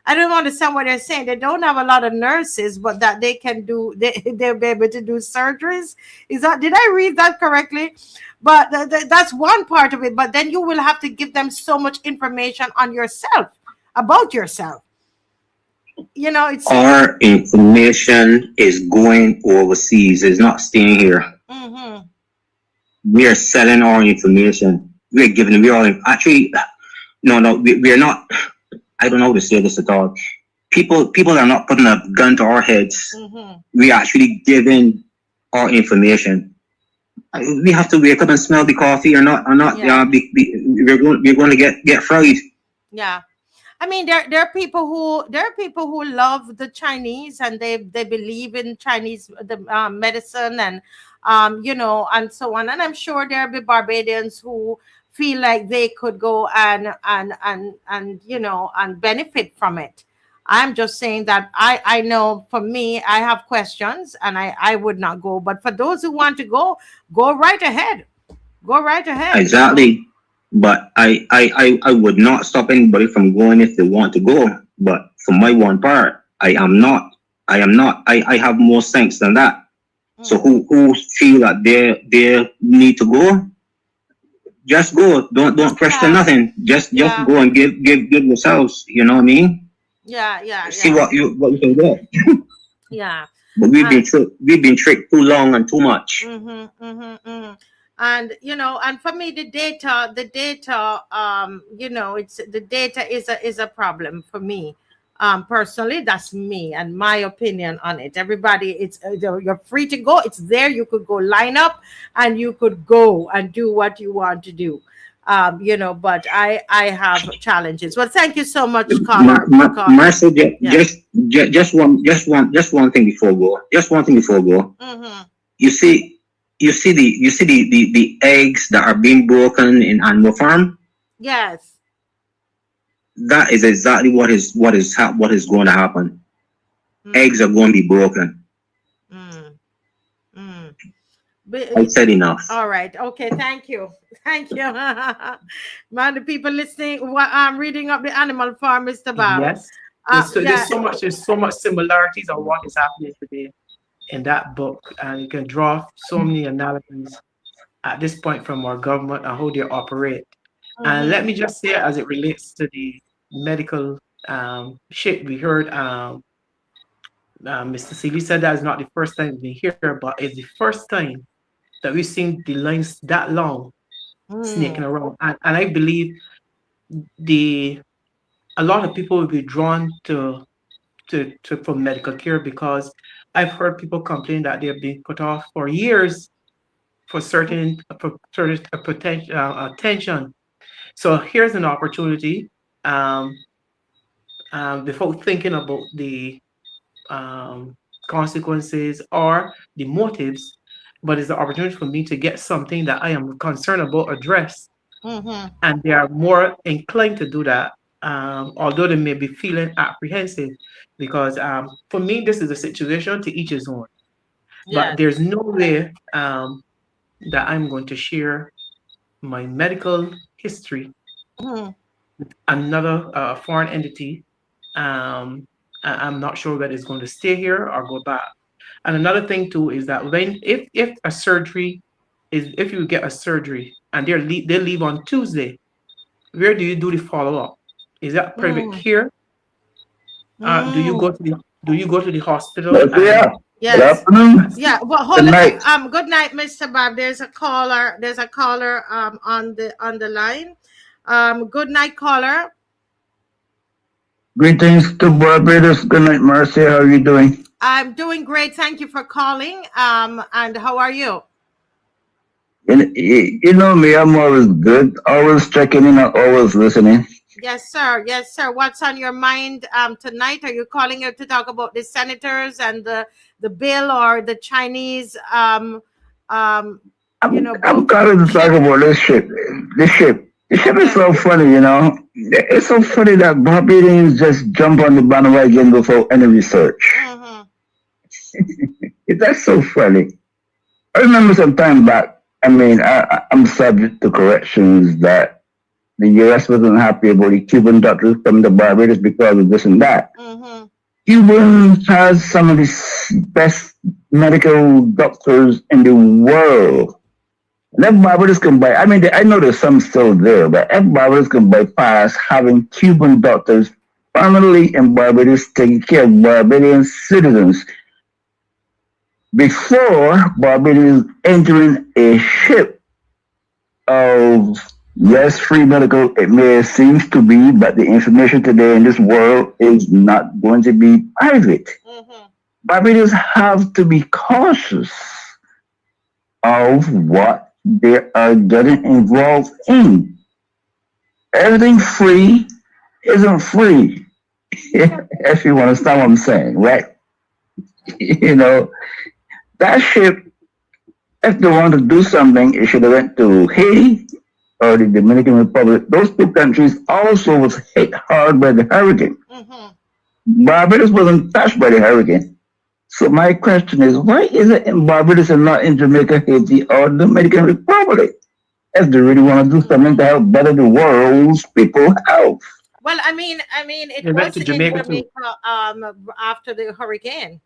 Speaker 3: I don't understand what they're saying. They don't have a lot of nurses, but that they can do they'll be able to do surgeries. Did I read that correctly? But that's one part of it. But then you will have to give them so much information on yourself about yourself. It's
Speaker 9: Our information is going overseas. It's not staying here.
Speaker 3: mm-hmm.
Speaker 9: We are selling our information. We are giving them. We are actually no. We are not. I don't know how to say this at all. People are not putting a gun to our heads.
Speaker 3: Mm-hmm.
Speaker 9: We are actually giving our information. We have to wake up and smell the coffee, or not.
Speaker 3: Yeah.
Speaker 9: We're going to get fried.
Speaker 3: Yeah. I mean, there are people who love the Chinese and they believe in Chinese medicine and and so on. And I'm sure there'll be Barbadians who feel like they could go and benefit from it. I'm just saying that I know for me, I have questions and I would not go. But for those who want to go right ahead. Go right ahead.
Speaker 9: Exactly. But I would not stop anybody from going if they want to go. But for my one part, I am not. I have more sense than that. So who feel that they need to go, just go. Don't question nothing. Just go and give yourselves. You know what I mean?
Speaker 3: Yeah.
Speaker 9: See what you can get.
Speaker 3: Yeah.
Speaker 9: But we've been tricked too long and too much.
Speaker 3: And and for me the data it's the data is a problem for me personally. That's me and my opinion on it. Everybody, it's you're free to go. It's there. You could go line up and you could go and do what you want to do. But I have challenges. Well, thank you so much, caller.
Speaker 9: Marcel, just one thing before go. Just one thing before go. You see the eggs that are being broken in animal farm.
Speaker 3: Yes.
Speaker 9: That is exactly what is going to happen. Eggs are going to be broken. I said enough.
Speaker 3: All right. Okay. Thank you. Man, the people listening, I'm reading up the animal farm, Mr. Bob.
Speaker 4: Yes. There's so much similarities of what is happening today in that book, and you can draw so many analogies at this point from our government and how they operate. And let me just say, as it relates to the medical shit, we heard Mr. Seeley said that is not the first time we hear, but it's the first time that we've seen the lines that long snaking around. And I believe a lot of people will be drawn to for medical care, because I've heard people complain that they're being put off for years for certain potential attention. So here's an opportunity, before thinking about the consequences or the motives, but it's an opportunity for me to get something that I am concerned about addressed. And they are more inclined to do that, although they may be feeling apprehensive, because for me, this is a situation to each his own. But there's no way that I'm going to share my medical history with another foreign entity. I'm not sure whether it's going to stay here or go back. And another thing too is that if you get a surgery and they leave on Tuesday, where do you do the follow up? Is that private care? Do you go to the hospital?
Speaker 3: Yes.
Speaker 10: Good afternoon.
Speaker 3: Yeah. Well, hold on. Good night, Mr. Bob. There's a caller on the line. Good night, caller.
Speaker 10: Greetings to Barbados. Good night, Marcy. How are you doing?
Speaker 3: I'm doing great. Thank you for calling. And how are you?
Speaker 10: You know me, I'm always good. Always checking in and always listening.
Speaker 3: Yes, sir. Yes, sir. What's on your mind tonight? Are you calling to talk about the senators and the bill, or the Chinese?
Speaker 10: I'm calling to talk about this ship. The ship is so funny, you know. It's so funny that Barbadians just jump on the bandwagon without any research.
Speaker 3: Mm-hmm.
Speaker 10: That's so funny. I remember some time back, I mean, I'm subject to corrections that the US wasn't happy about the Cuban doctors coming to Barbados because of this and that.
Speaker 3: Mm-hmm.
Speaker 10: Cuba has some of the best medical doctors in the world. And if Barbados can buy, I mean, I know there's some still there, but if Barbados can bypass having Cuban doctors permanently in Barbados taking care of Barbadian citizens before Barbados entering a ship of, yes, free medical, it may seem to be, but the information today in this world is not going to be private.
Speaker 3: Mm-hmm.
Speaker 10: Barbados have to be cautious of what they are getting involved in. Everything free isn't free, if you understand what I'm saying, right? You know, that ship, if they want to do something, it should have went to Haiti or the Dominican Republic. Those two countries also was hit hard by the hurricane.
Speaker 3: Mm-hmm.
Speaker 10: Barbados wasn't touched by the hurricane. So my question is, why is it in Barbados and not in Jamaica, Haiti, or the Dominican Republic? If they really want to do something to help better the world's people health.
Speaker 3: Well, I mean, it
Speaker 4: They went
Speaker 3: was
Speaker 4: to
Speaker 3: in
Speaker 4: Jamaica too.
Speaker 3: Jamaica after the hurricane.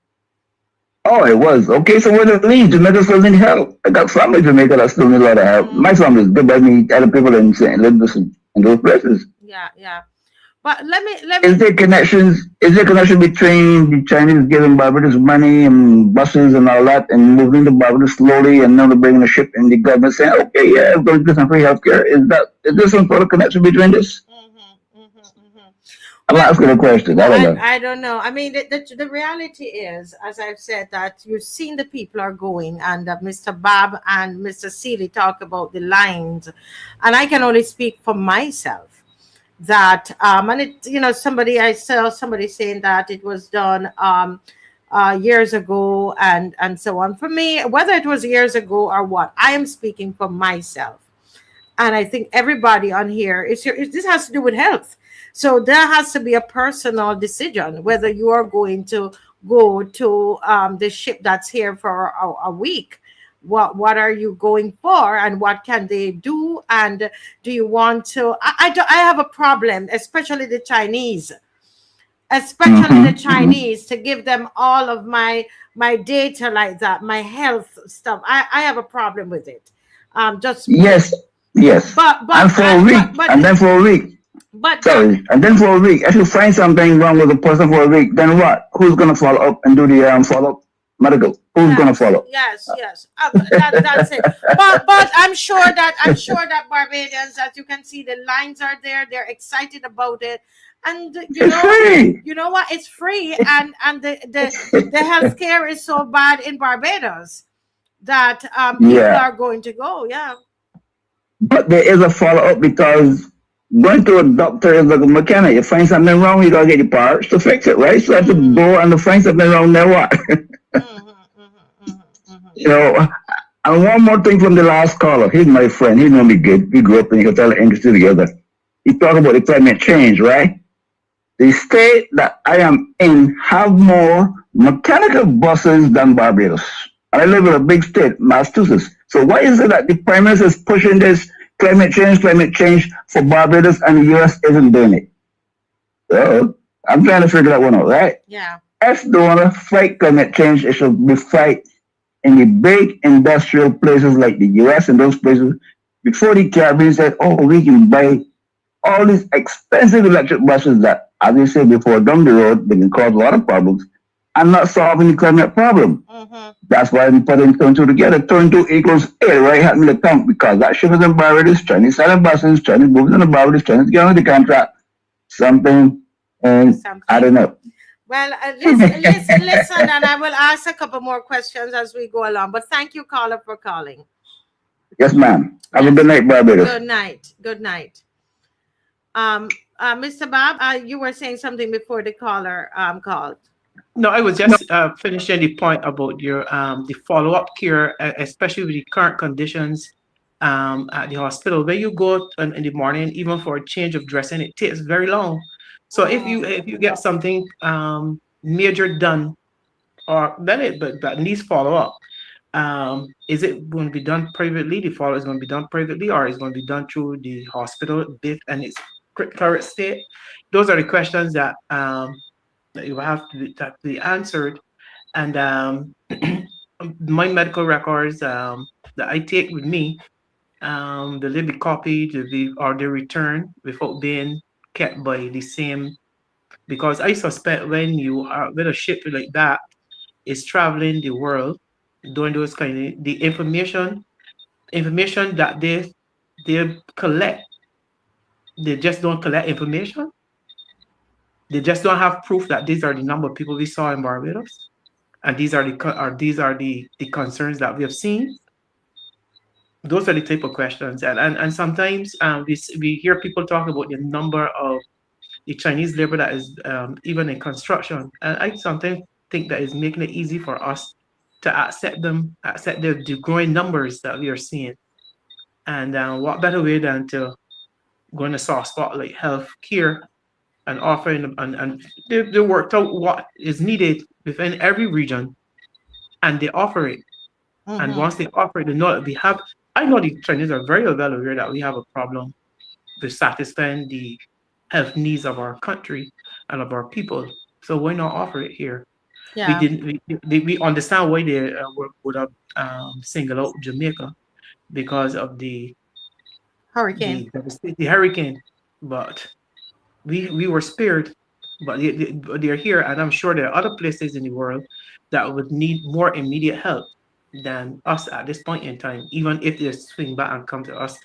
Speaker 10: Oh, it was. Okay, so where does it leave? Jamaica still need help. I got family in Jamaica that still need a lot of help. My family is good, but I mean, other people in St. Louis in those places.
Speaker 3: Yeah. But let me.
Speaker 10: Is there connections? Is there connection between the Chinese giving Barbados money and buses and all that, and moving to Barbados slowly, and now they're bringing a ship, and the government saying, "Okay, yeah, we're going to do some free healthcare." Is there some sort of connection between this? I'm asking a question. I don't know.
Speaker 3: I don't know. I mean, the reality is, as I've said, that you've seen the people are going, and Mr. Bob and Mr. Seeley talk about the lines, and I can only speak for myself. That and it, you know, I saw somebody saying that it was done years ago and so on. For me, whether it was years ago or what, I am speaking for myself, and I think everybody on here this has to do with health. So there has to be a personal decision whether you are going to go to the ship that's here for a week. What are you going for, and what can they do, and do you want to? I have a problem, especially the Chinese, to give them all of my data like that, my health stuff. I have a problem with it. Just
Speaker 10: yes,
Speaker 3: but
Speaker 10: and for a week, and then for a week.
Speaker 3: But
Speaker 10: sorry, and then for a week, if you find something wrong with a person for a week, then what? Who's gonna follow up and do the follow up medical? Who's gonna follow?
Speaker 3: Yes. That's it. But I'm sure that Barbadians, as you can see, the lines are there. They're excited about it, and you know what? It's free, and the healthcare is so bad in Barbados that people are going to go. Yeah.
Speaker 10: But there is a follow up because going to a doctor is like a mechanic. You find something wrong, you gotta get the parts to fix it, right? So I have to go and find something wrong, then what? You know, and one more thing from the last caller. He's my friend. He know me good. We grew up in the hotel industry together. He talked about the climate change, right? The state that I am in have more mechanical buses than Barbados. And I live in a big state, Massachusetts. So why is it that the Prime Minister is pushing this climate change for Barbados and the US isn't doing it? So I'm trying to figure that one out, right?
Speaker 3: Yeah.
Speaker 10: If they want to fight climate change, it should be fight in the big industrial places like the US and those places before the Caribbean said, oh, we can buy all these expensive electric buses that, as you said before, down the road, they can cause a lot of problems and not solving the climate problem. That's why I'm putting turn two together. Turn two equals A, right? Help me to count because that ship is in Barbados, Chinese selling buses, Chinese moving in the Barbados, Chinese getting on the contract, something, and I don't know.
Speaker 3: Well, listen, and I will ask a couple more questions as we go along. But thank you, caller, for calling.
Speaker 10: Yes, ma'am. Have a good night, Barbados.
Speaker 3: Good night. Mr. Bob, you were saying something before the caller called.
Speaker 4: No, I was just finishing the point about your the follow-up care, especially with the current conditions at the hospital. When you go in the morning, even for a change of dressing, it takes very long. So if you get something major done, or then but needs follow up, is it going to be done privately? The follow is going to be done privately, or is going to be done through the hospital and its current state? Those are the questions that that you have to be answered. And my medical records that I take with me, they'll be copied, or they return without being kept by the same. Because I suspect when you are with a ship like that is traveling the world, doing those kind of the information that they collect, they just don't collect information. They just don't have proof that these are the number of people we saw in Barbados, and these are the concerns that we have seen. Those are the type of questions, and sometimes we hear people talk about the number of the Chinese labor that is even in construction, and I sometimes think that is making it easy for us to accept the growing numbers that we are seeing. And what better way than to go in a soft spot like health care and offering and they worked out what is needed within every region, and they offer it. And once they offer it, they know that we have. I know the Chinese are very well aware that we have a problem with satisfying the health needs of our country and of our people. So why not offer it here? We
Speaker 3: Yeah.
Speaker 4: didn't. We understand why they would have singled out Jamaica because of
Speaker 3: Hurricane.
Speaker 4: the hurricane, but we were spared. But they're here, and I'm sure there are other places in the world that would need more immediate help than us at this point in time, even if they swing back and come to us.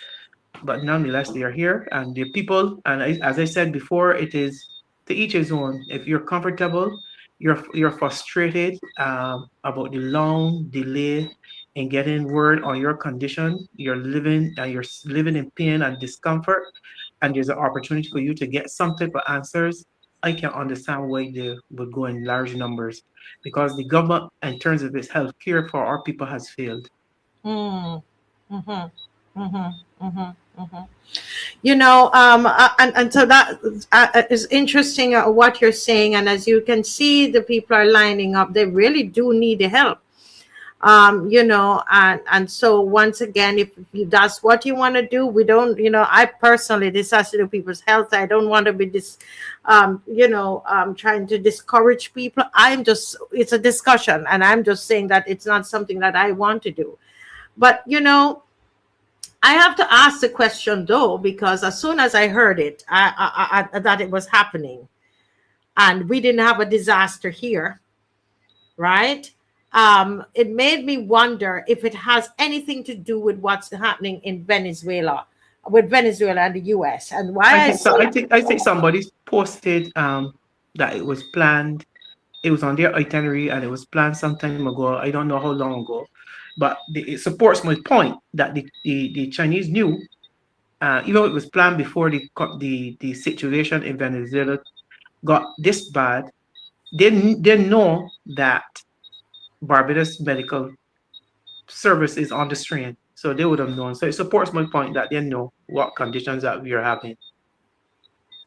Speaker 4: But nonetheless, they are here, and the people. And as I said before, it is to each his own. If you're comfortable, you're frustrated about the long delay in getting word on your condition. You're living in pain and discomfort, and there's an opportunity for you to get some type of answers. I can understand why they would go in large numbers, because the government, in terms of its health care for our people, has failed.
Speaker 3: Mm. Mm-hmm. Mm-hmm. Mm-hmm. Mm-hmm. And so that is interesting what you're saying. And as you can see, the people are lining up. They really do need the help. And so once again, if that's what you want to do, we don't, I personally, this has to do with people's health. I don't want to be trying to discourage people. It's a discussion, and I'm just saying that it's not something that I want to do. But, I have to ask the question though, because as soon as I heard it, that it was happening and we didn't have a disaster here, right? It made me wonder if it has anything to do with what's happening in Venezuela, and the US. And why
Speaker 4: I think somebody posted that it was planned. It was on their itinerary and it was planned some time ago. I don't know how long ago, but it supports my point that the Chinese knew, even though it was planned before the situation in Venezuela got this bad. They know that Barbados medical service is on the strain, so they would have known. So it supports my point that they know what conditions that we are having.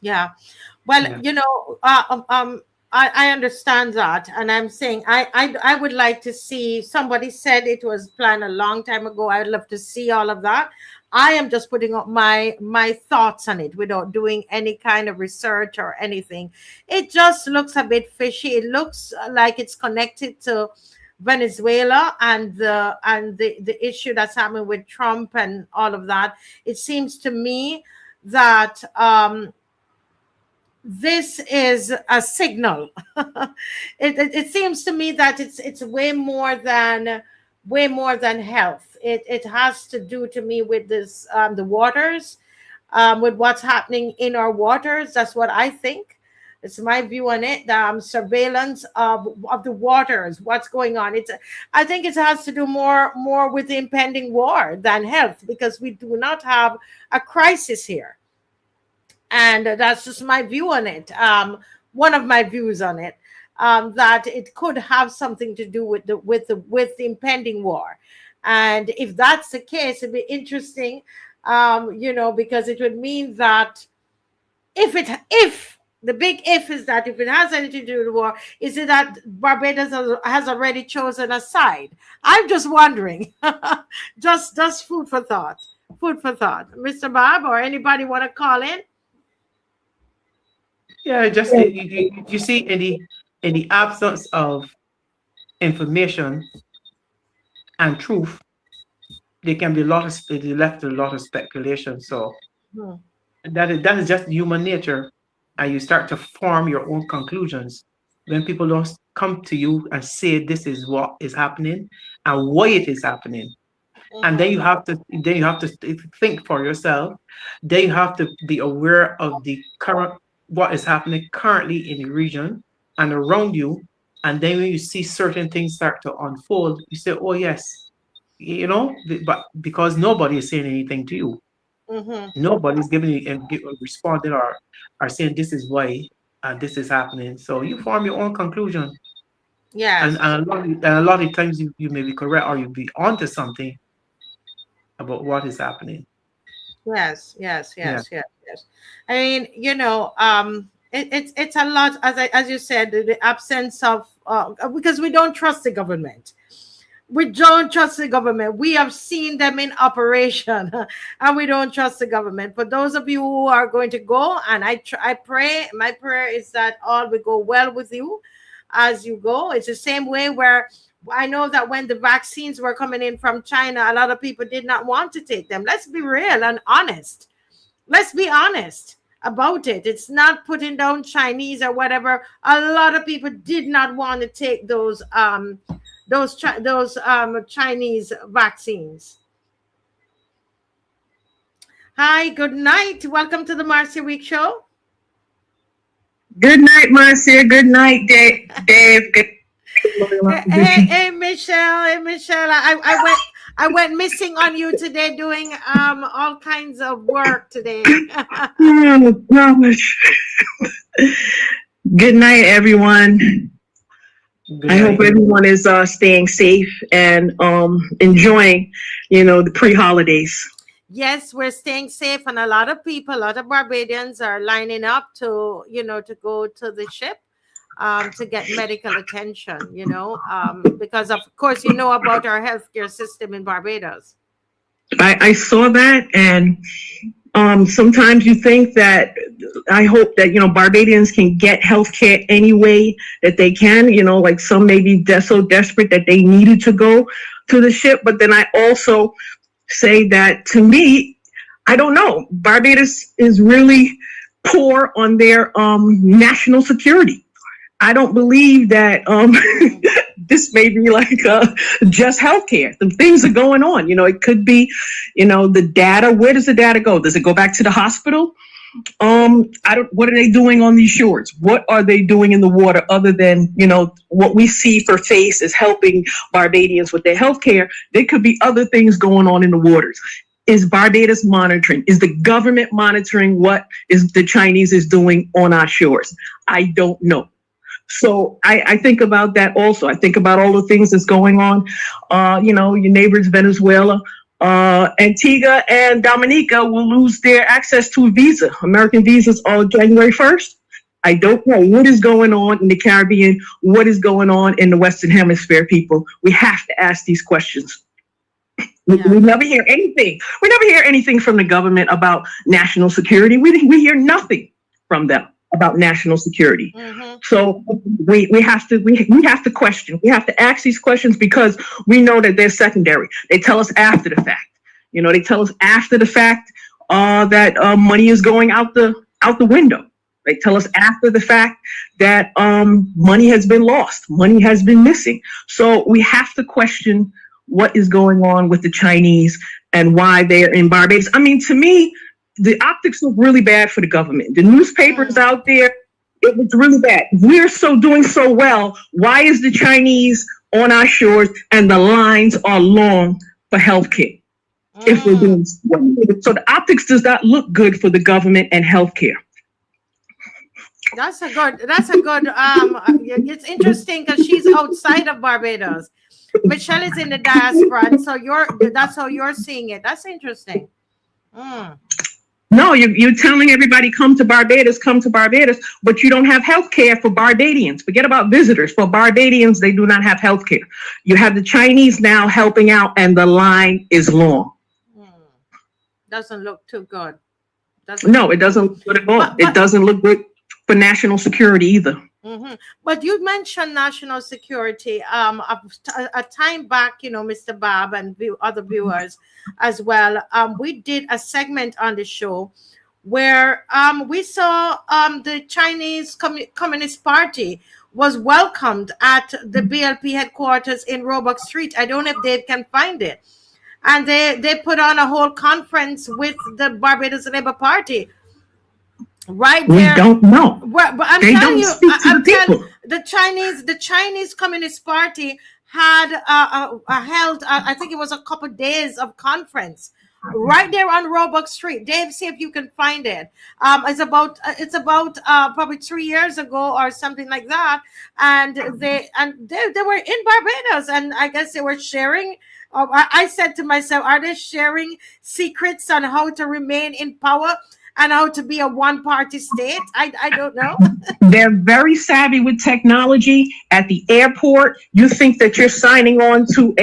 Speaker 3: Yeah. Well,
Speaker 4: Yeah.
Speaker 3: I understand that, and I'm saying I would like to see. Somebody said it was planned a long time ago. I'd love to see all of that. I am just putting up my thoughts on it without doing any kind of research or anything. It just looks a bit fishy. It looks like it's connected to Venezuela and the issue that's happening with Trump and all of that. It seems to me that this is a signal. It seems to me that it's way more than health. It has to do to me with this the waters, with what's happening in our waters. That's what I think. It's my view on it. Surveillance of the waters, what's going on. I think it has to do more with the impending war than health, because we do not have a crisis here. And that's just my view on it. One of my views on it, that it could have something to do with the impending war, And if that's the case, it'd be interesting, because it would mean that if the big if is that if it has anything to do with the war, is it that Barbados has already chosen a side? I'm just wondering. just food for thought. Food for thought. Mr. Bob or anybody want to call in?
Speaker 4: Yeah, just you see, in the absence of information and truth, there can be left a lot of speculation. So that is just human nature, and you start to form your own conclusions when people don't come to you and say this is what is happening and why it is happening. And then you have to think for yourself. Then you have to be aware of the current what is happening currently in the region and around you. And then when you see certain things start to unfold, you say, "Oh yes," but because nobody is saying anything to you, nobody's giving you and responding or saying this is why this is happening. So you form your own conclusion.
Speaker 3: Yes.
Speaker 4: And a lot of times you may be correct or you'll be onto something about what is happening.
Speaker 3: Yes. I mean, it's a lot, as you said, the absence of because we don't trust the government. We don't trust the government. We have seen them in operation, and we don't trust the government. For those of you who are going to go, and I pray, my prayer is that all will go well with you as you go. It's the same way where I know that when the vaccines were coming in from China, a lot of people did not want to take them. Let's be real and honest. Let's be honest about it. It's not putting down Chinese or whatever. A lot of people did not want to take those Chinese vaccines. Hi, good night. Welcome to the Marcia Week Show.
Speaker 11: Good night, Marcia. Good night, Dave.
Speaker 3: Hey, Michelle. Hey, Michelle. I went missing on you today doing all kinds of work today.
Speaker 11: Oh, gosh. Good night, everyone. I hope everyone is staying safe and enjoying, the pre-holidays.
Speaker 3: Yes, we're staying safe, and a lot of Barbadians are lining up to go to the ship to get medical attention, because of course about our healthcare system in Barbados.
Speaker 11: I saw that, and sometimes you think that I hope that Barbadians can get healthcare any way that they can. Like some may be so desperate that they needed to go to the ship, but then I also say that to me, I don't know. Barbados is really poor on their national security. I don't believe that this may be like just healthcare. The things are going on. It could be, the data. Where does the data go? Does it go back to the hospital? What are they doing on these shores? What are they doing in the water other than, what we see for face is helping Barbadians with their healthcare? There could be other things going on in the waters. Is Barbados monitoring? Is the government monitoring what is the Chinese is doing on our shores? I don't know. So I think about that also. I think about all the things that's going on. Your neighbors, Venezuela. Antigua and Dominica will lose their access to a visa. American visas on January 1st. I don't know what is going on in the Caribbean, what is going on in the Western Hemisphere, people. We have to ask these questions. We never hear anything. We never hear anything from the government about national security. We hear nothing from them about national security. So we have to question. We have to ask these questions because we know that they're secondary. They tell us after the fact. They tell us after the fact that money is going out the window. They tell us after the fact that money has been lost, money has been missing. So we have to question what is going on with the Chinese and why they're in Barbados. I mean, to me, the optics look really bad for the government. The newspapers out there, it was really bad. We're doing so well. Why is the Chinese on our shores and the lines are long for healthcare? If we're doing well. So the optics does not look good for the government and healthcare.
Speaker 3: That's a good, it's interesting because she's outside of Barbados. Michelle is in the diaspora, and so that's how you're seeing it. That's interesting.
Speaker 11: No, you're telling everybody come to Barbados, but you don't have health care for Barbadians. Forget about visitors. For Barbadians, they do not have health care. You have the Chinese now helping out, and the line is long.
Speaker 3: Doesn't look too good.
Speaker 11: No, it doesn't look good at all. It doesn't look good for national security either.
Speaker 3: But you mentioned national security. A time back, Mr. Bob and other viewers as well, we did a segment on the show where we saw the Chinese Communist Party was welcomed at the BLP headquarters in Roebuck Street. I don't know if Dave can find it. And they put on a whole conference with the Barbados Labour Party. Right there.
Speaker 11: We don't know.
Speaker 3: But I'm telling you, the Chinese Communist Party had held, I think it was a couple of days of conference right there on Roebuck Street. Dave, see if you can find it. It's about probably 3 years ago or something like that. And they were in Barbados, and I guess they were sharing. I said to myself, are they sharing secrets on how to remain in power and how to be a one-party state? I don't know.
Speaker 11: They're very savvy with technology. At the airport, you think that you're signing on to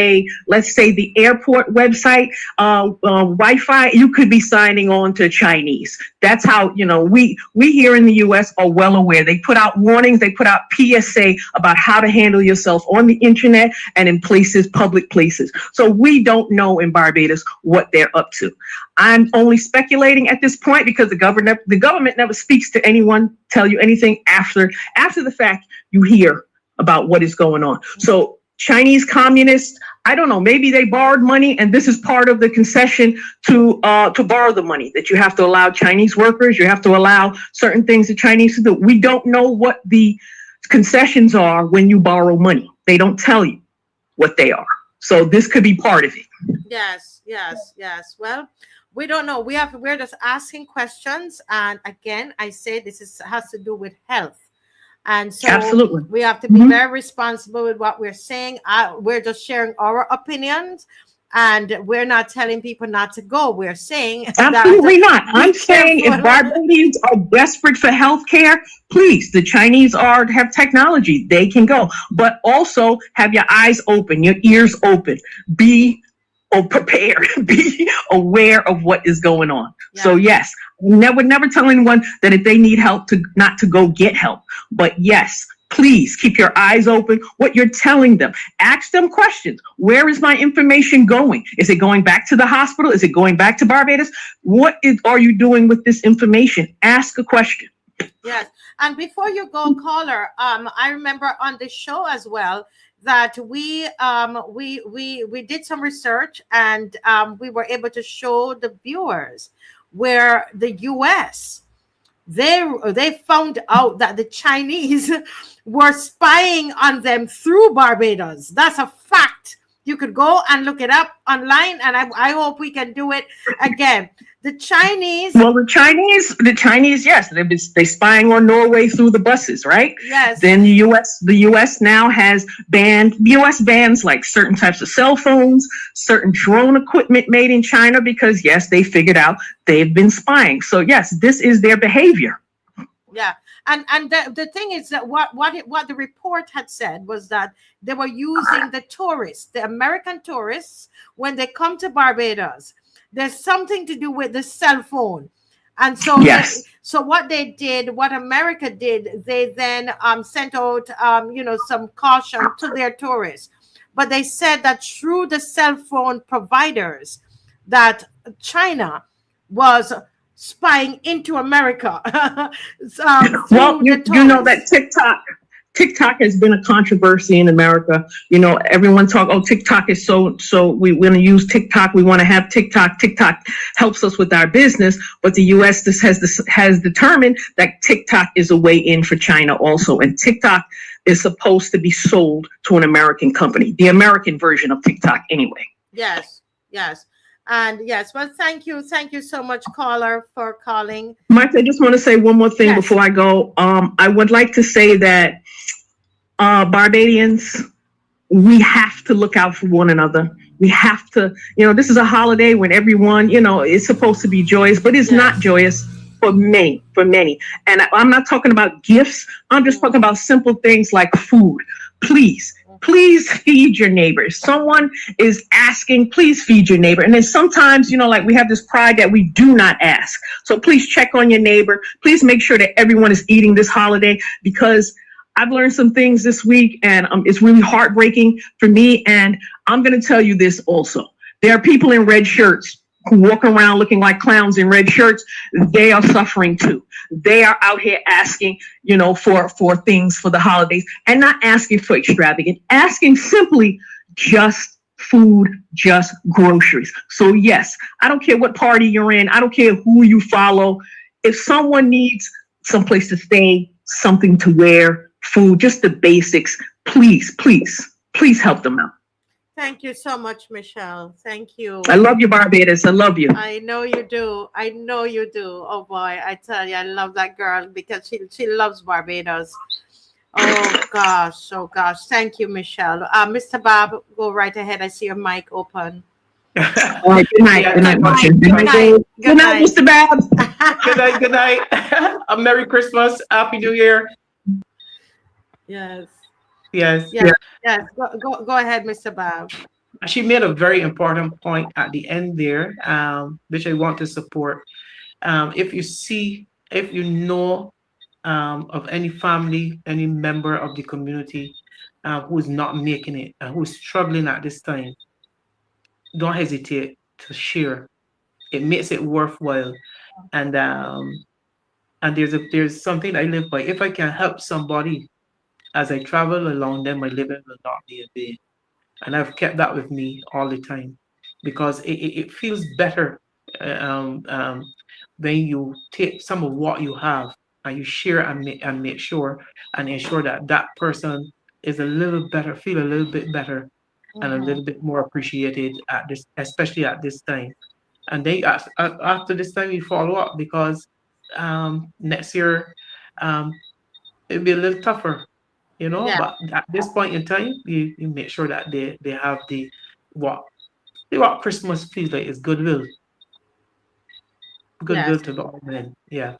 Speaker 11: let's say the airport website, Wi-Fi, you could be signing on to Chinese. That's how, we here in the U.S. are well aware. They put out warnings, they put out PSA about how to handle yourself on the internet and in public places. So we don't know in Barbados what they're up to. I'm only speculating at this point because the government never speaks to anyone, tell you anything after the fact. You hear about what is going on. So Chinese communists, I don't know, maybe they borrowed money, and this is part of the concession to borrow the money, that you have to allow Chinese workers, you have to allow certain things the Chinese to do. We don't know what the concessions are when you borrow money. They don't tell you what they are. So this could be part of it.
Speaker 3: Yes. Well, we don't know. We're just asking questions, and again, I say this has to do with health, and so
Speaker 11: absolutely
Speaker 3: we have to be very responsible with what we're saying. We're just sharing our opinions, and we're not telling people not to go. We're saying
Speaker 11: absolutely not. I'm saying if Barbadians are desperate for health care, please, the Chinese have technology. They can go, but also have your eyes open, your ears open. Be prepared, be aware of what is going on. Yeah. So yes, never tell anyone that if they need help not to go get help. But yes, please keep your eyes open. What you're telling them, ask them questions. Where is my information going? Is it going back to the hospital? Is it going back to Barbados? What are you doing with this information? Ask a question.
Speaker 3: Yes, and before you go, caller, I remember on the show as well that we did some research, and we were able to show the viewers where the U.S. they found out that the Chinese were spying on them through Barbados. That's a fact. You could go and look it up online, and I hope we can do it again. The Chinese, yes, they spying on Norway through the buses, right? Yes.
Speaker 11: Then the U.S. now has bans like certain types of cell phones, certain drone equipment made in China, because yes, they figured out they've been spying. So yes, this is their behavior.
Speaker 3: Yeah. And the thing is that what the report had said was that they were using the American tourists, when they come to Barbados. There's something to do with the cell phone. And so,
Speaker 11: yes.
Speaker 3: So what America did, they then sent out, some caution to their tourists. But they said that through the cell phone providers, that China was spying into America.
Speaker 11: Well, you know that TikTok has been a controversy in America. Everyone talk, TikTok is so we want to use TikTok. We want to have TikTok. TikTok helps us with our business, but the U.S. has determined that TikTok is a way in for China also, and TikTok is supposed to be sold to an American company, the American version of TikTok, anyway.
Speaker 3: Yes. And yes, well, thank you so much, caller, for calling.
Speaker 11: Mike, I just want to say one more thing before I go. I would like to say that Barbadians, we have to look out for one another. We have to, this is a holiday when everyone, is supposed to be joyous, but it's not joyous for many. And I'm not talking about gifts. I'm just talking about simple things like food. Please feed your neighbor. Someone is asking, please feed your neighbor. And then sometimes, like we have this pride that we do not ask. So please check on your neighbor. Please make sure that everyone is eating this holiday, because I've learned some things this week, and it's really heartbreaking for me. And I'm going to tell you this also. There are people in red shirts who walk around looking like clowns in red shirts. They are suffering too. They are out here asking, for things for the holidays, and not asking for extravagant, asking simply just food, just groceries. So yes, I don't care what party you're in. I don't care who you follow. If someone needs someplace to stay, something to wear, food, just the basics, please help them out.
Speaker 3: Thank you so much, Michelle. Thank you.
Speaker 11: I love you, Barbados. I love you.
Speaker 3: I know you do. I know you do. Oh boy, I tell you, I love that girl because she loves Barbados. Oh gosh. Thank you, Michelle. Mr. Bob, go right ahead. I see your mic open.
Speaker 11: All right, good night. Good night, Mr. Bob.
Speaker 4: Good night. A Merry Christmas. Happy New Year.
Speaker 3: Yes. Go ahead, Mr. Bob.
Speaker 4: She made a very important point at the end there, which I want to support. If you know of any family, any member of the community who is not making it, who is struggling at this time, don't hesitate to share. It makes it worthwhile. And there's something I live by. If I can help somebody as I travel along them, my living will not be in vain. And I've kept that with me all the time, because it feels better when you take some of what you have and you share and make sure and ensure that that person is a little better, feel a little bit better, and a little bit more appreciated at this, especially at this time. And then after this time, we follow up, because next year it'll be a little tougher. But at this point in time, you make sure that they have what Christmas feels like is goodwill to all men. Yeah.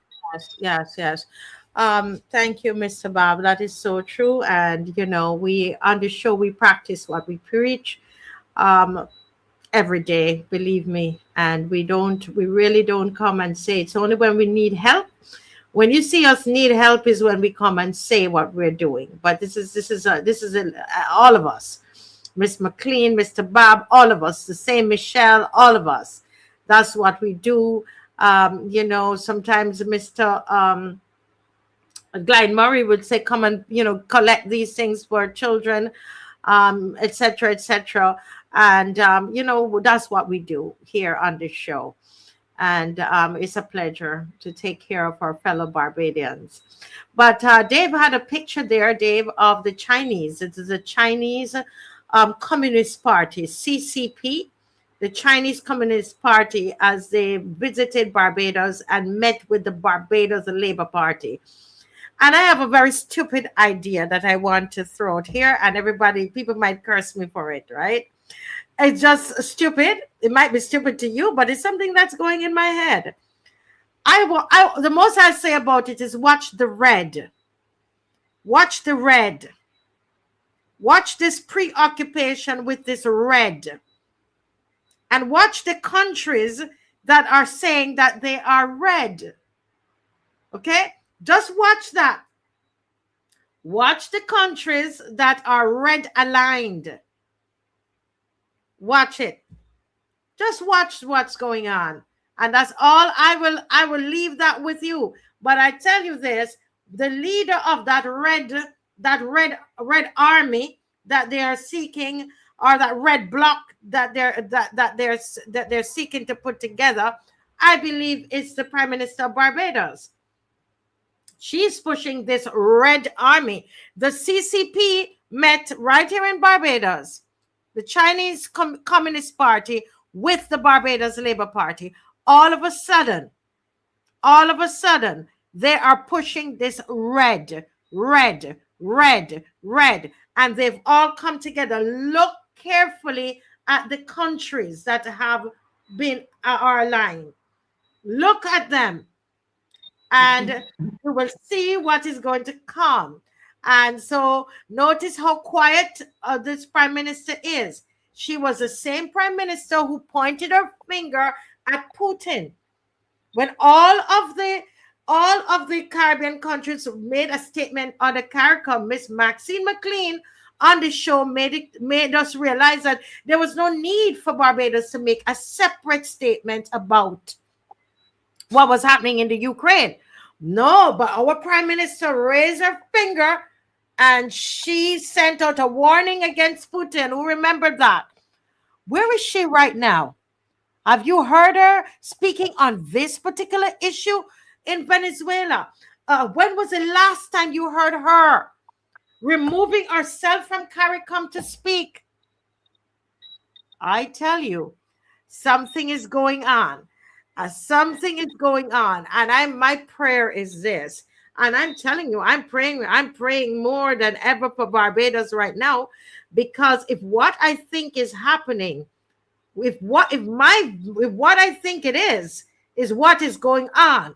Speaker 3: Yes. Thank you, Mr. Bob. That is so true. And we on the show we practice what we preach every day, believe me. And we really don't come and say it's only when we need help. When you see us need help is when we come and say what we're doing. But this is all of us, Miss McLean, Mr. Bob, all of us, the same Michelle, all of us. That's what we do. Sometimes Mr. Glenn Murray would say, come and collect these things for children, etc. And that's what we do here on this show. And it's a pleasure to take care of our fellow Barbadians. But Dave had a picture there, Dave, of the Chinese. It is the Chinese Communist Party, CCP, the Chinese Communist Party, as they visited Barbados and met with the Barbados Labour Party. And I have a very stupid idea that I want to throw out here, and people might curse me for it, right? It's just stupid. It might be stupid to you, but it's something that's going in my head. The most I say about it is watch the red. Watch the red. Watch this preoccupation with this red. And watch the countries that are saying that they are red. Okay? Just watch that. Watch the countries that are red aligned. Watch it. Just watch what's going on. And that's all. I will leave that with you. But I tell you this, the leader of that red army that they are seeking, or that red bloc that they're seeking to put together, I believe it's the Prime Minister of Barbados. She's pushing this red army. The CCP met right here in Barbados, the Chinese Communist Party with the Barbados Labour Party. All of a sudden, they are pushing this red. and they've all come together. Look carefully at the countries that have been are aligned. Look at them, and you will see what is going to come. And so notice how quiet this prime minister is. She was the same prime minister who pointed her finger at Putin when all of the Caribbean countries made a statement on the CARICOM. Miss Maxine McLean on the show made us realize that there was no need for Barbados to make a separate statement about what was happening in the Ukraine. No, but our prime minister raised her finger and she sent out a warning against Putin. Who remembered that? Where is she right now? Have you heard her speaking on this particular issue in Venezuela? When was the last time you heard her removing herself from CARICOM to speak? I tell you, something is going on. Something is going on. And my prayer is this. And I'm telling you, I'm praying more than ever for Barbados right now, because if what I think is happening, if what I think it is what is going on,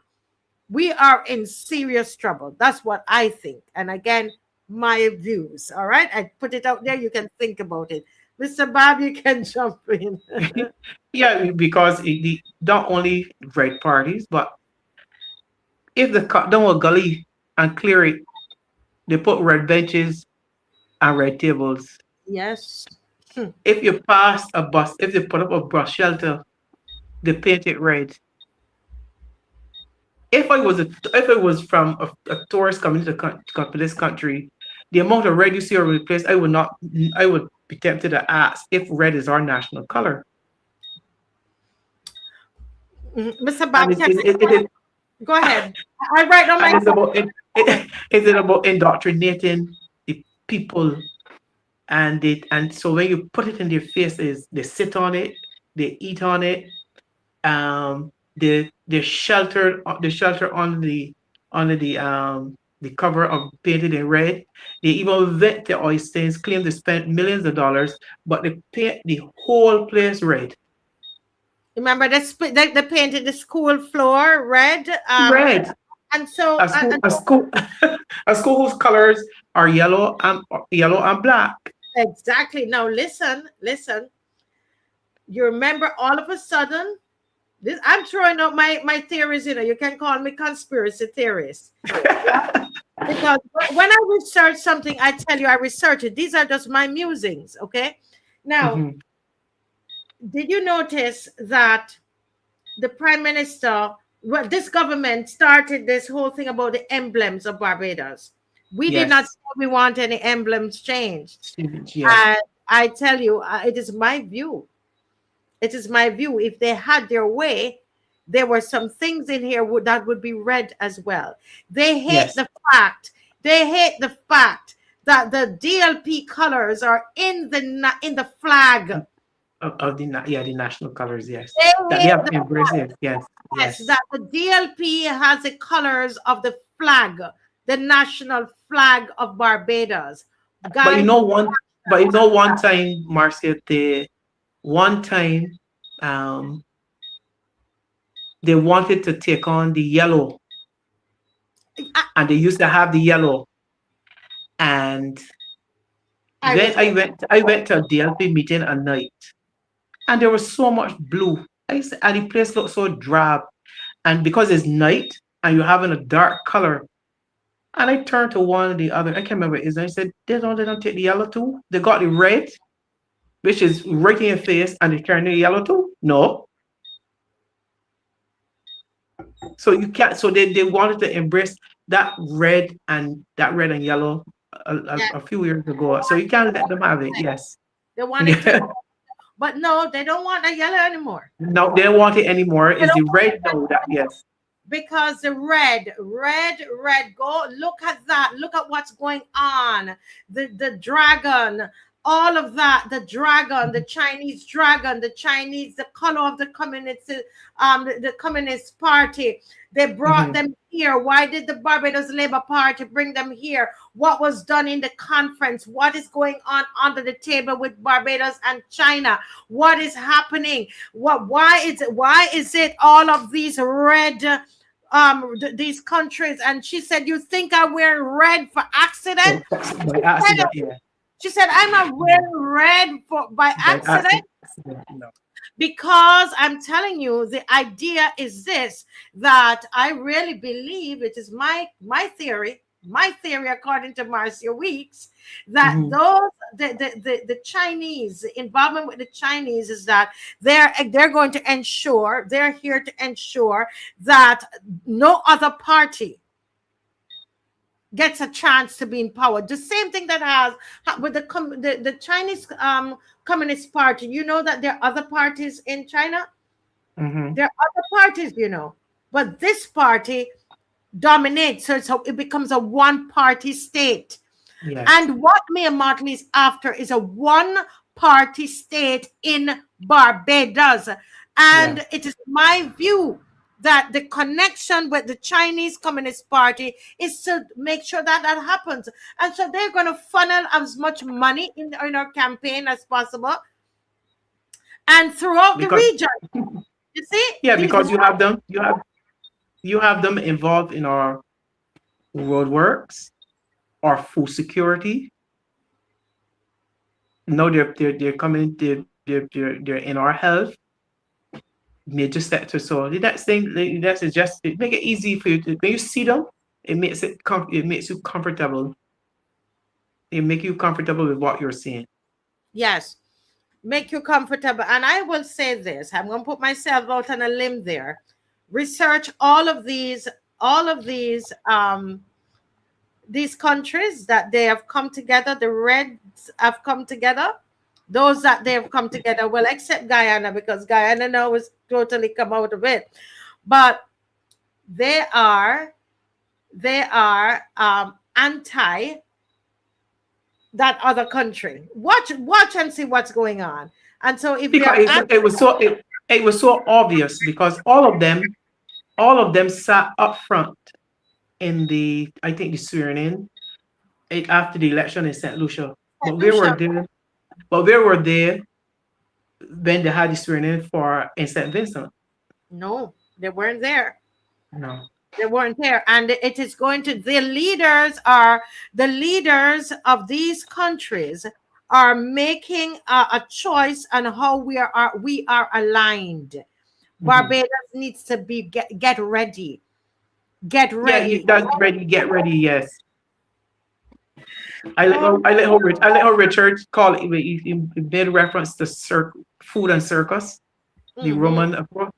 Speaker 3: we are in serious trouble. That's what I think. And again, my views. All right, I put it out there. You can think about it. Mr. Bob, you can jump in.
Speaker 4: Yeah, because not only red parties, but if they cut down a gully and clear it, they put red benches and red tables.
Speaker 3: Yes.
Speaker 4: If you pass a bus, if they put up a bus shelter, they paint it red. If it was from a tourist coming to this country, the amount of red you see over the place, I would be tempted to ask if red is our national color.
Speaker 3: Mr. Bob, go ahead. I write on my.
Speaker 4: Is it about indoctrinating the people, and so when you put it in their faces, they sit on it, they eat on it, they're sheltered under the cover of painted in red. They even vet the oil stains, claim they spent millions of dollars, but they paint the whole place red.
Speaker 3: Remember they painted the school floor red.
Speaker 4: Red.
Speaker 3: And so
Speaker 4: a school whose colors are yellow and black.
Speaker 3: Exactly. Now listen. You remember all of a sudden, I'm throwing out my theories. You can call me conspiracy theorist. Because when I research something, I tell you I research it. These are just my musings. Okay. Now, did you notice that the prime minister? Well, this government started this whole thing about the emblems of Barbados. We did not say we want any emblems changed. Yes. I tell you, it is my view. It is my view. If they had their way, there were some things in here that would be red as well. They hate the fact. They hate the fact that the DLP colors are in the flag.
Speaker 4: Of the national colors, yes.
Speaker 3: They
Speaker 4: have to embrace it, yes.
Speaker 3: That the DLP has the colors of the flag, the national flag of Barbados.
Speaker 4: But one time, Marcia, they wanted to take on the yellow, and they used to have the yellow, and then I went to a DLP meeting at night. And there was so much blue. And the place looked so drab. And because it's night and you're having a dark color. And I turned to one or the other. I can't remember it is. And I said, they don't take the yellow too? They got the red, which is right in your face, and they turn the yellow too? No. So you can't. So they wanted to embrace that red and yellow a few years ago. So you can't let them have it. Yes.
Speaker 3: They wanted to. But no, they don't want the yellow anymore.
Speaker 4: No, they don't want it anymore. It's the red though. Yes.
Speaker 3: Because the red, go look at that. Look at what's going on. The dragon all of that, the dragon, the Chinese dragon, the color of the Communist Party. They brought them here. Why did the Barbados Labour Party bring them here? What was done in the conference? What is going on under the table with Barbados and China? What is happening? Why is it all of these red these countries? And she said, you think I wear red for accident?
Speaker 4: By accident, yeah.
Speaker 3: She said, I'm not wearing red by accident.
Speaker 4: No.
Speaker 3: Because I'm telling you, the idea is this, that I really believe, it is my theory according to Marcia Weeks, that the Chinese, the involvement with the Chinese is that they're going to ensure, they're here to ensure that no other party gets a chance to be in power. The same thing that has with the Chinese Communist Party. You know that there are other parties in China. There are other parties, you know, but this party dominates, so it becomes a one-party state.
Speaker 4: Yes.
Speaker 3: And what Mayor Motley is after is a one-party state in Barbados. And it is my view that the connection with the Chinese Communist Party is to make sure that that happens. And so they're going to funnel as much money in our campaign as possible and throughout the region. You see?
Speaker 4: Yeah, because you have them involved in our roadworks, our food security. No, they're coming, they're in our health. Major sector. So that's just it make it easy for you to, when you see them, it makes you comfortable. It make you comfortable with what you're seeing.
Speaker 3: Yes, make you comfortable. And I will say this, I'm going to put myself out on a limb there. Research all of these countries that they have come together. The Reds have come together. Those that they have come together, well, except Guyana, because Guyana now has totally come out of it. But they are anti that other country. Watch and see what's going on. And so if
Speaker 4: it was so obvious, because all of them sat up front in the swearing in after the election in St. Lucia. But we were there when they had the swearing in in St. Vincent.
Speaker 3: No, they weren't there.
Speaker 4: No.
Speaker 3: They weren't there. And it is going to, the leaders of these countries are making a choice on how we are aligned. Barbados needs to be get ready. Get ready.
Speaker 4: Yeah, that's ready. Get ready. Yes. I let her Richard call it. He made reference to food and circus, the Roman approach.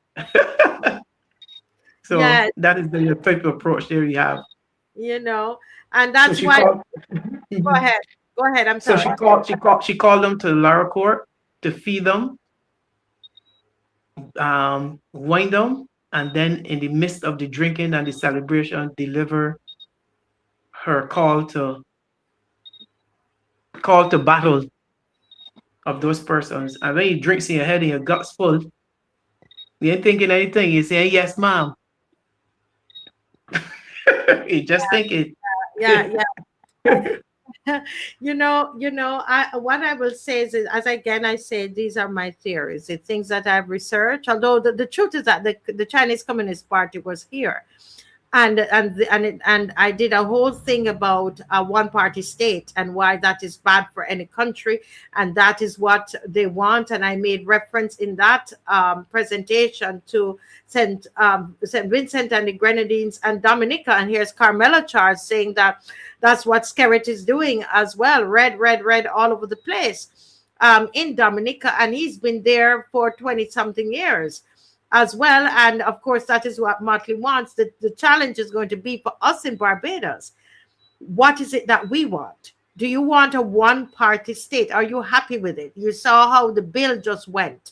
Speaker 4: So that is the type of approach there we have.
Speaker 3: You know, and that's why. Go ahead. I'm sorry.
Speaker 4: So she called them to Lara Court to feed them, wine them, and then in the midst of the drinking and the celebration, deliver her call to battle of those persons. And when you drink in your head and your guts full, you ain't thinking anything. You say, yes, ma'am. You just thinking.
Speaker 3: Yeah. you know, what I will say is, as again I say, these are my theories, the things that I've researched. Although the truth is that the Chinese Communist Party was here, and I did a whole thing about a one-party state and why that is bad for any country, and that is what they want. And I made reference in that presentation to St. Vincent and the Grenadines and Dominica. And here's Carmela Charles saying that that's what Skerritt is doing as well. Red all over the place in Dominica. And he's been there for 20-something years as well. And of course, that is what Motley wants. The challenge is going to be for us in Barbados. What is it that we want? Do you want a one-party state? Are you happy with it? You saw how the bill just went.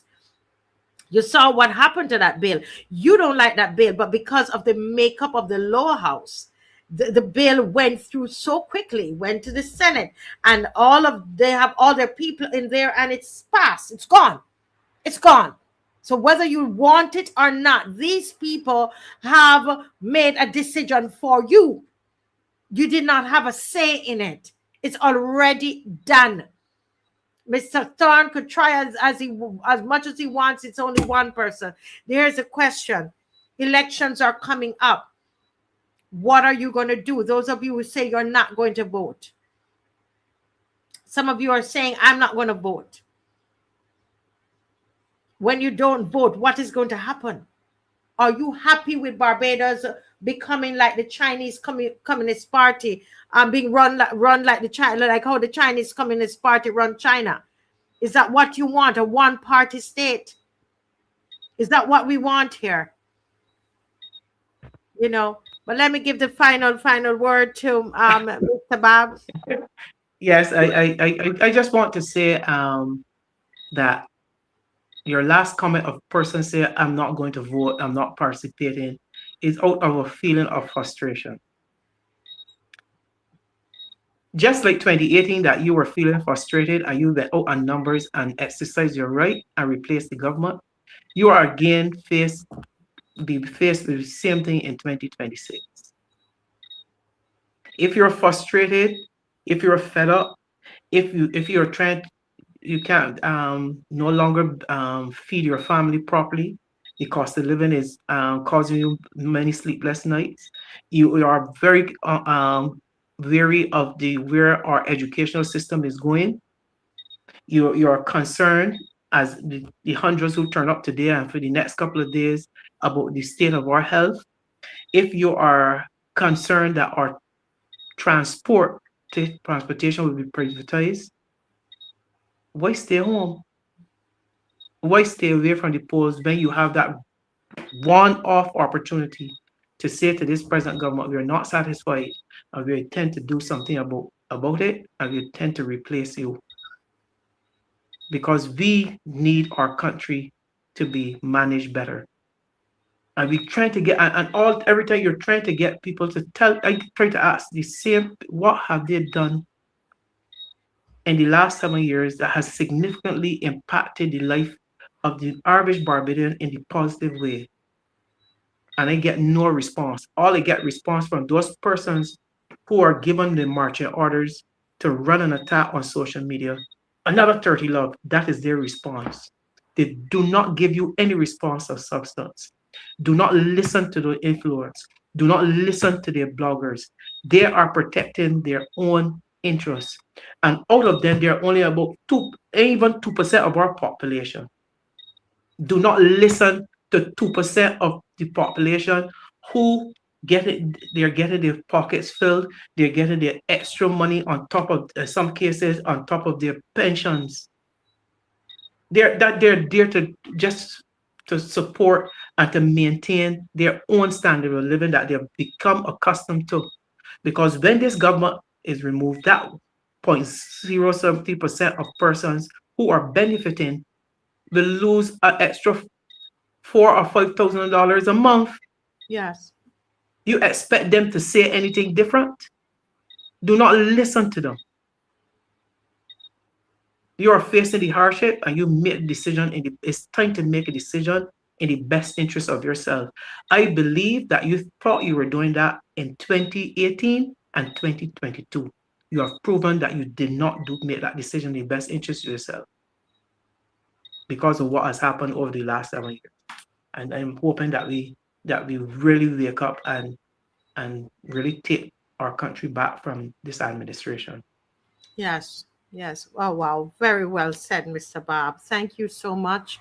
Speaker 3: You saw what happened to that bill. You don't like that bill, but because of the makeup of the lower house, the bill went through so quickly, went to the Senate, and they have all their people in there, and it's passed. It's gone. It's gone. So whether you want it or not, these people have made a decision for you. You did not have a say in it. It's already done. Mr. Thorne could try as much as he wants. It's only one person. There's a question. Elections are coming up. What are you going to do? Those of you who say you're not going to vote. Some of you are saying, I'm not going to vote. When you don't vote, what is going to happen? Are you happy with Barbados becoming like the Chinese Communist Party, being run like like how the Chinese Communist Party run China? Is that what you want? A one-party state? Is that what we want here? You know. But let me give the final word to Mr. Bob.
Speaker 4: Yes, I just want to say that your last comment of person say, I'm not going to vote, I'm not participating, is out of a feeling of frustration. Just like 2018 that you were feeling frustrated and you went out on numbers and exercised your right and replaced the government, you are again be faced with the same thing in 2026. If you're frustrated, if you're fed up, if you're trying, you can't no longer feed your family properly, the cost of living is causing you many sleepless nights. You are very wary of where our educational system is going. You are concerned, as the hundreds who turn up today and for the next couple of days, about the state of our health. If you are concerned that our transportation will be privatized, why stay home? Why stay away from the polls when you have that one-off opportunity to say to this present government, we are not satisfied and we intend to do something about it, and we intend to replace you? Because we need our country to be managed better. And we trying to get, every time you're trying to get people to I try to ask the same, what have they done in the last 7 years that has significantly impacted the life of the average Barbadian in the positive way? And I get no response. All I get response from those persons who are given the marching orders to run an attack on social media. Another 30 love, that is their response. They do not give you any response of substance. Do not listen to the influence. Do not listen to their bloggers. They are protecting their own interests. And out of them, they're only about 2% of our population. Do not listen to 2% of the population who they're getting their pockets filled, they're getting their extra money on top of, some cases, on top of their pensions. They're there to support and to maintain their own standard of living that they've become accustomed to. Because when this government is removed, that 0.070% of persons who are benefiting will lose an extra $4,000 or $5,000 a month.
Speaker 3: Yes.
Speaker 4: You expect them to say anything different? Do not listen to them. You are facing the hardship and you make a decision. It's time to make a decision in the best interest of yourself. I believe that you thought you were doing that in 2018 and 2022. You have proven that you did not make that decision in the best interest of yourself because of what has happened over the last 7 years. And I'm hoping that we really wake up and really take our country back from this administration.
Speaker 3: Yes. Oh, wow. Very well said, Mr. Bob. Thank you so much.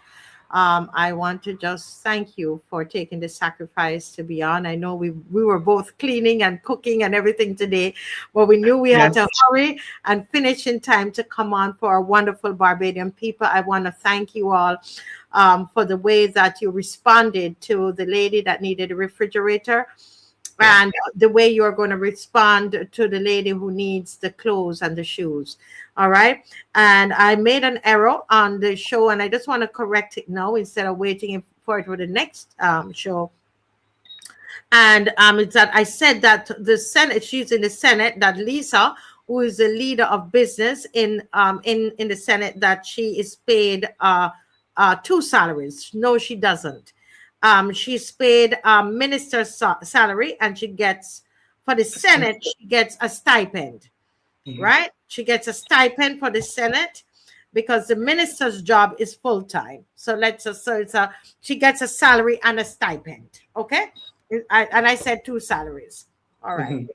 Speaker 3: I want to just thank you for taking the sacrifice to be on. I know we were both cleaning and cooking and everything today, but we knew we had to hurry and finish in time to come on for our wonderful Barbadian people. I want to thank you all for the way that you responded to the lady that needed a refrigerator. And the way you're going to respond to the lady who needs the clothes and the shoes. All right. And I made an error on the show, and I just want to correct it now instead of waiting for it for the next show. And it's that I said that the Senate, she's in the Senate, that Lisa, who is the leader of business in the Senate, that she is paid 2 salaries. No, she doesn't. She's paid minister's salary, and she gets, for the Senate, she gets a stipend, right? She gets a stipend for the Senate because the minister's job is full-time. So she gets a salary and a stipend, okay? And I said 2 salaries. All right.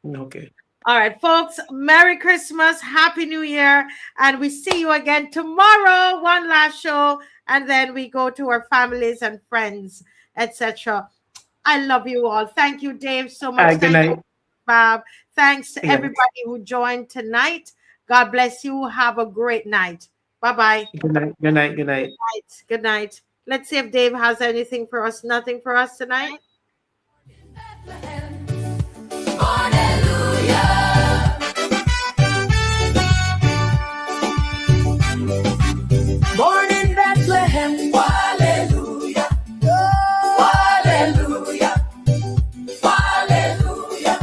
Speaker 4: Okay.
Speaker 3: All right, folks. Merry Christmas, Happy New Year, and we see you again tomorrow. One last show, and then we go to our families and friends, etc. I love you all. Thank you, Dave, so much.
Speaker 4: Good night,
Speaker 3: Bob. Thanks to everybody who joined tonight. God bless you. Have a great night. Bye-bye.
Speaker 4: Good night. Good night. Good night.
Speaker 3: Good night. Let's see if Dave has anything for us. Nothing for us tonight.
Speaker 1: Born in Bethlehem, hallelujah, hallelujah, hallelujah,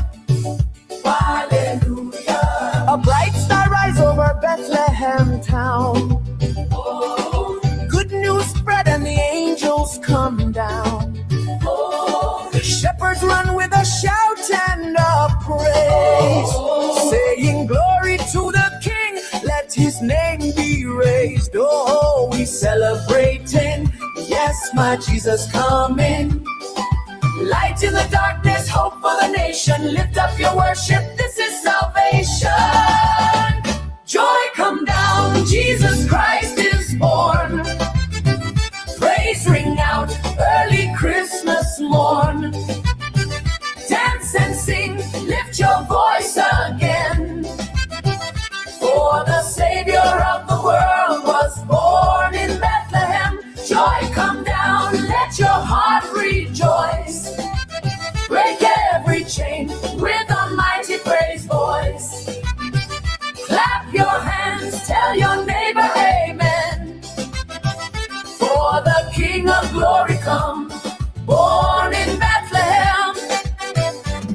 Speaker 1: hallelujah. A bright star rise over Bethlehem town. Oh, good news spread and the angels come down. Oh, the shepherds run with a shout and a praise, saying glory to the King, let his name be raised. Oh, we celebrating, yes, my Jesus coming. Light in the darkness, hope for the nation. Lift up your worship, this is salvation. Joy come down, Jesus Christ is born. Praise ring out, early Christmas morn. Dance and sing, lift your voice again. For the Savior of the world was born in Bethlehem. Joy come down, let your heart rejoice. Break every chain with a mighty praise voice. Clap your hands, tell your neighbor amen. For the King of glory come, born in Bethlehem.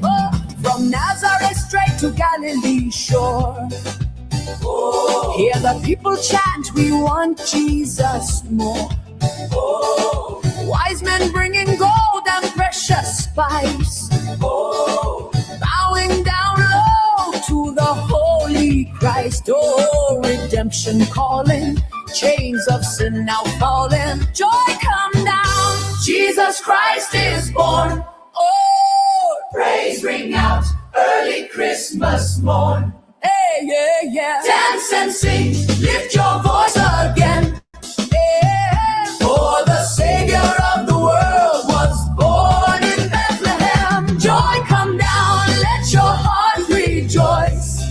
Speaker 1: Oh, from Nazareth straight to Galilee shore. Oh, hear the people chant, we want Jesus more. Oh, wise men bringing gold and precious spice. Oh, bowing down low to the holy Christ. Oh, redemption calling, chains of sin now falling. Joy come down, Jesus Christ is born. Oh, praise ring out, early Christmas morn. Hey, yeah, yeah. Dance and sing, lift your voice again. Yeah. For the Savior of the world was born in Bethlehem. Joy come down, let your heart rejoice.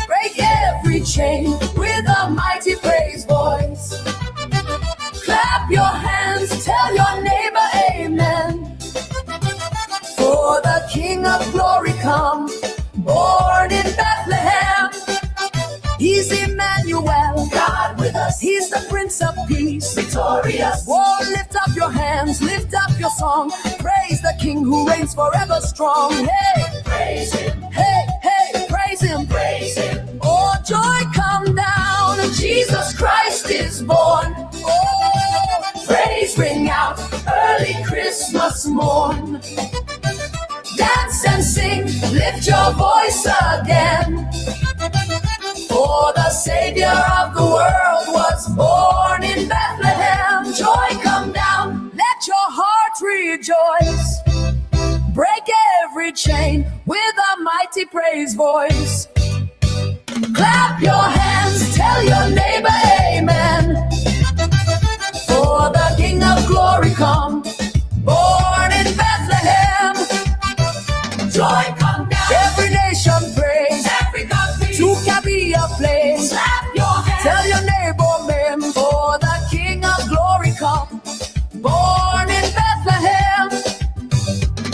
Speaker 1: Break every chain with a mighty praise voice. Clap your hands, tell your neighbor amen. For the King of glory come, born in Bethlehem. He's Emmanuel, God with us. He's the Prince of Peace, victorious. Oh, lift up your hands, lift up your song. Praise the King who reigns forever strong. Hey, praise him. Hey, hey, praise him. Praise him. Oh, joy come down, Jesus Christ is born. Oh, praise ring out, early Christmas morn. Dance and sing, lift your voice again. For the Savior of the world was born in Bethlehem. Joy come down, let your heart rejoice. Break every chain with a mighty praise voice. Clap your hands, tell your neighbor amen. For the King of glory come, born in Bethlehem. Joy come down, every nation praise, every country to carry a flame. Clap your hands, tell your neighbor man, for the King of glory come, born in Bethlehem.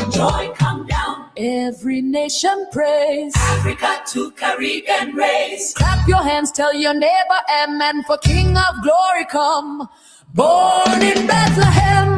Speaker 1: Joy come down, every nation praise, Africa to Caribbean race. Clap your hands, tell your neighbor amen, for King of glory come, born in Bethlehem.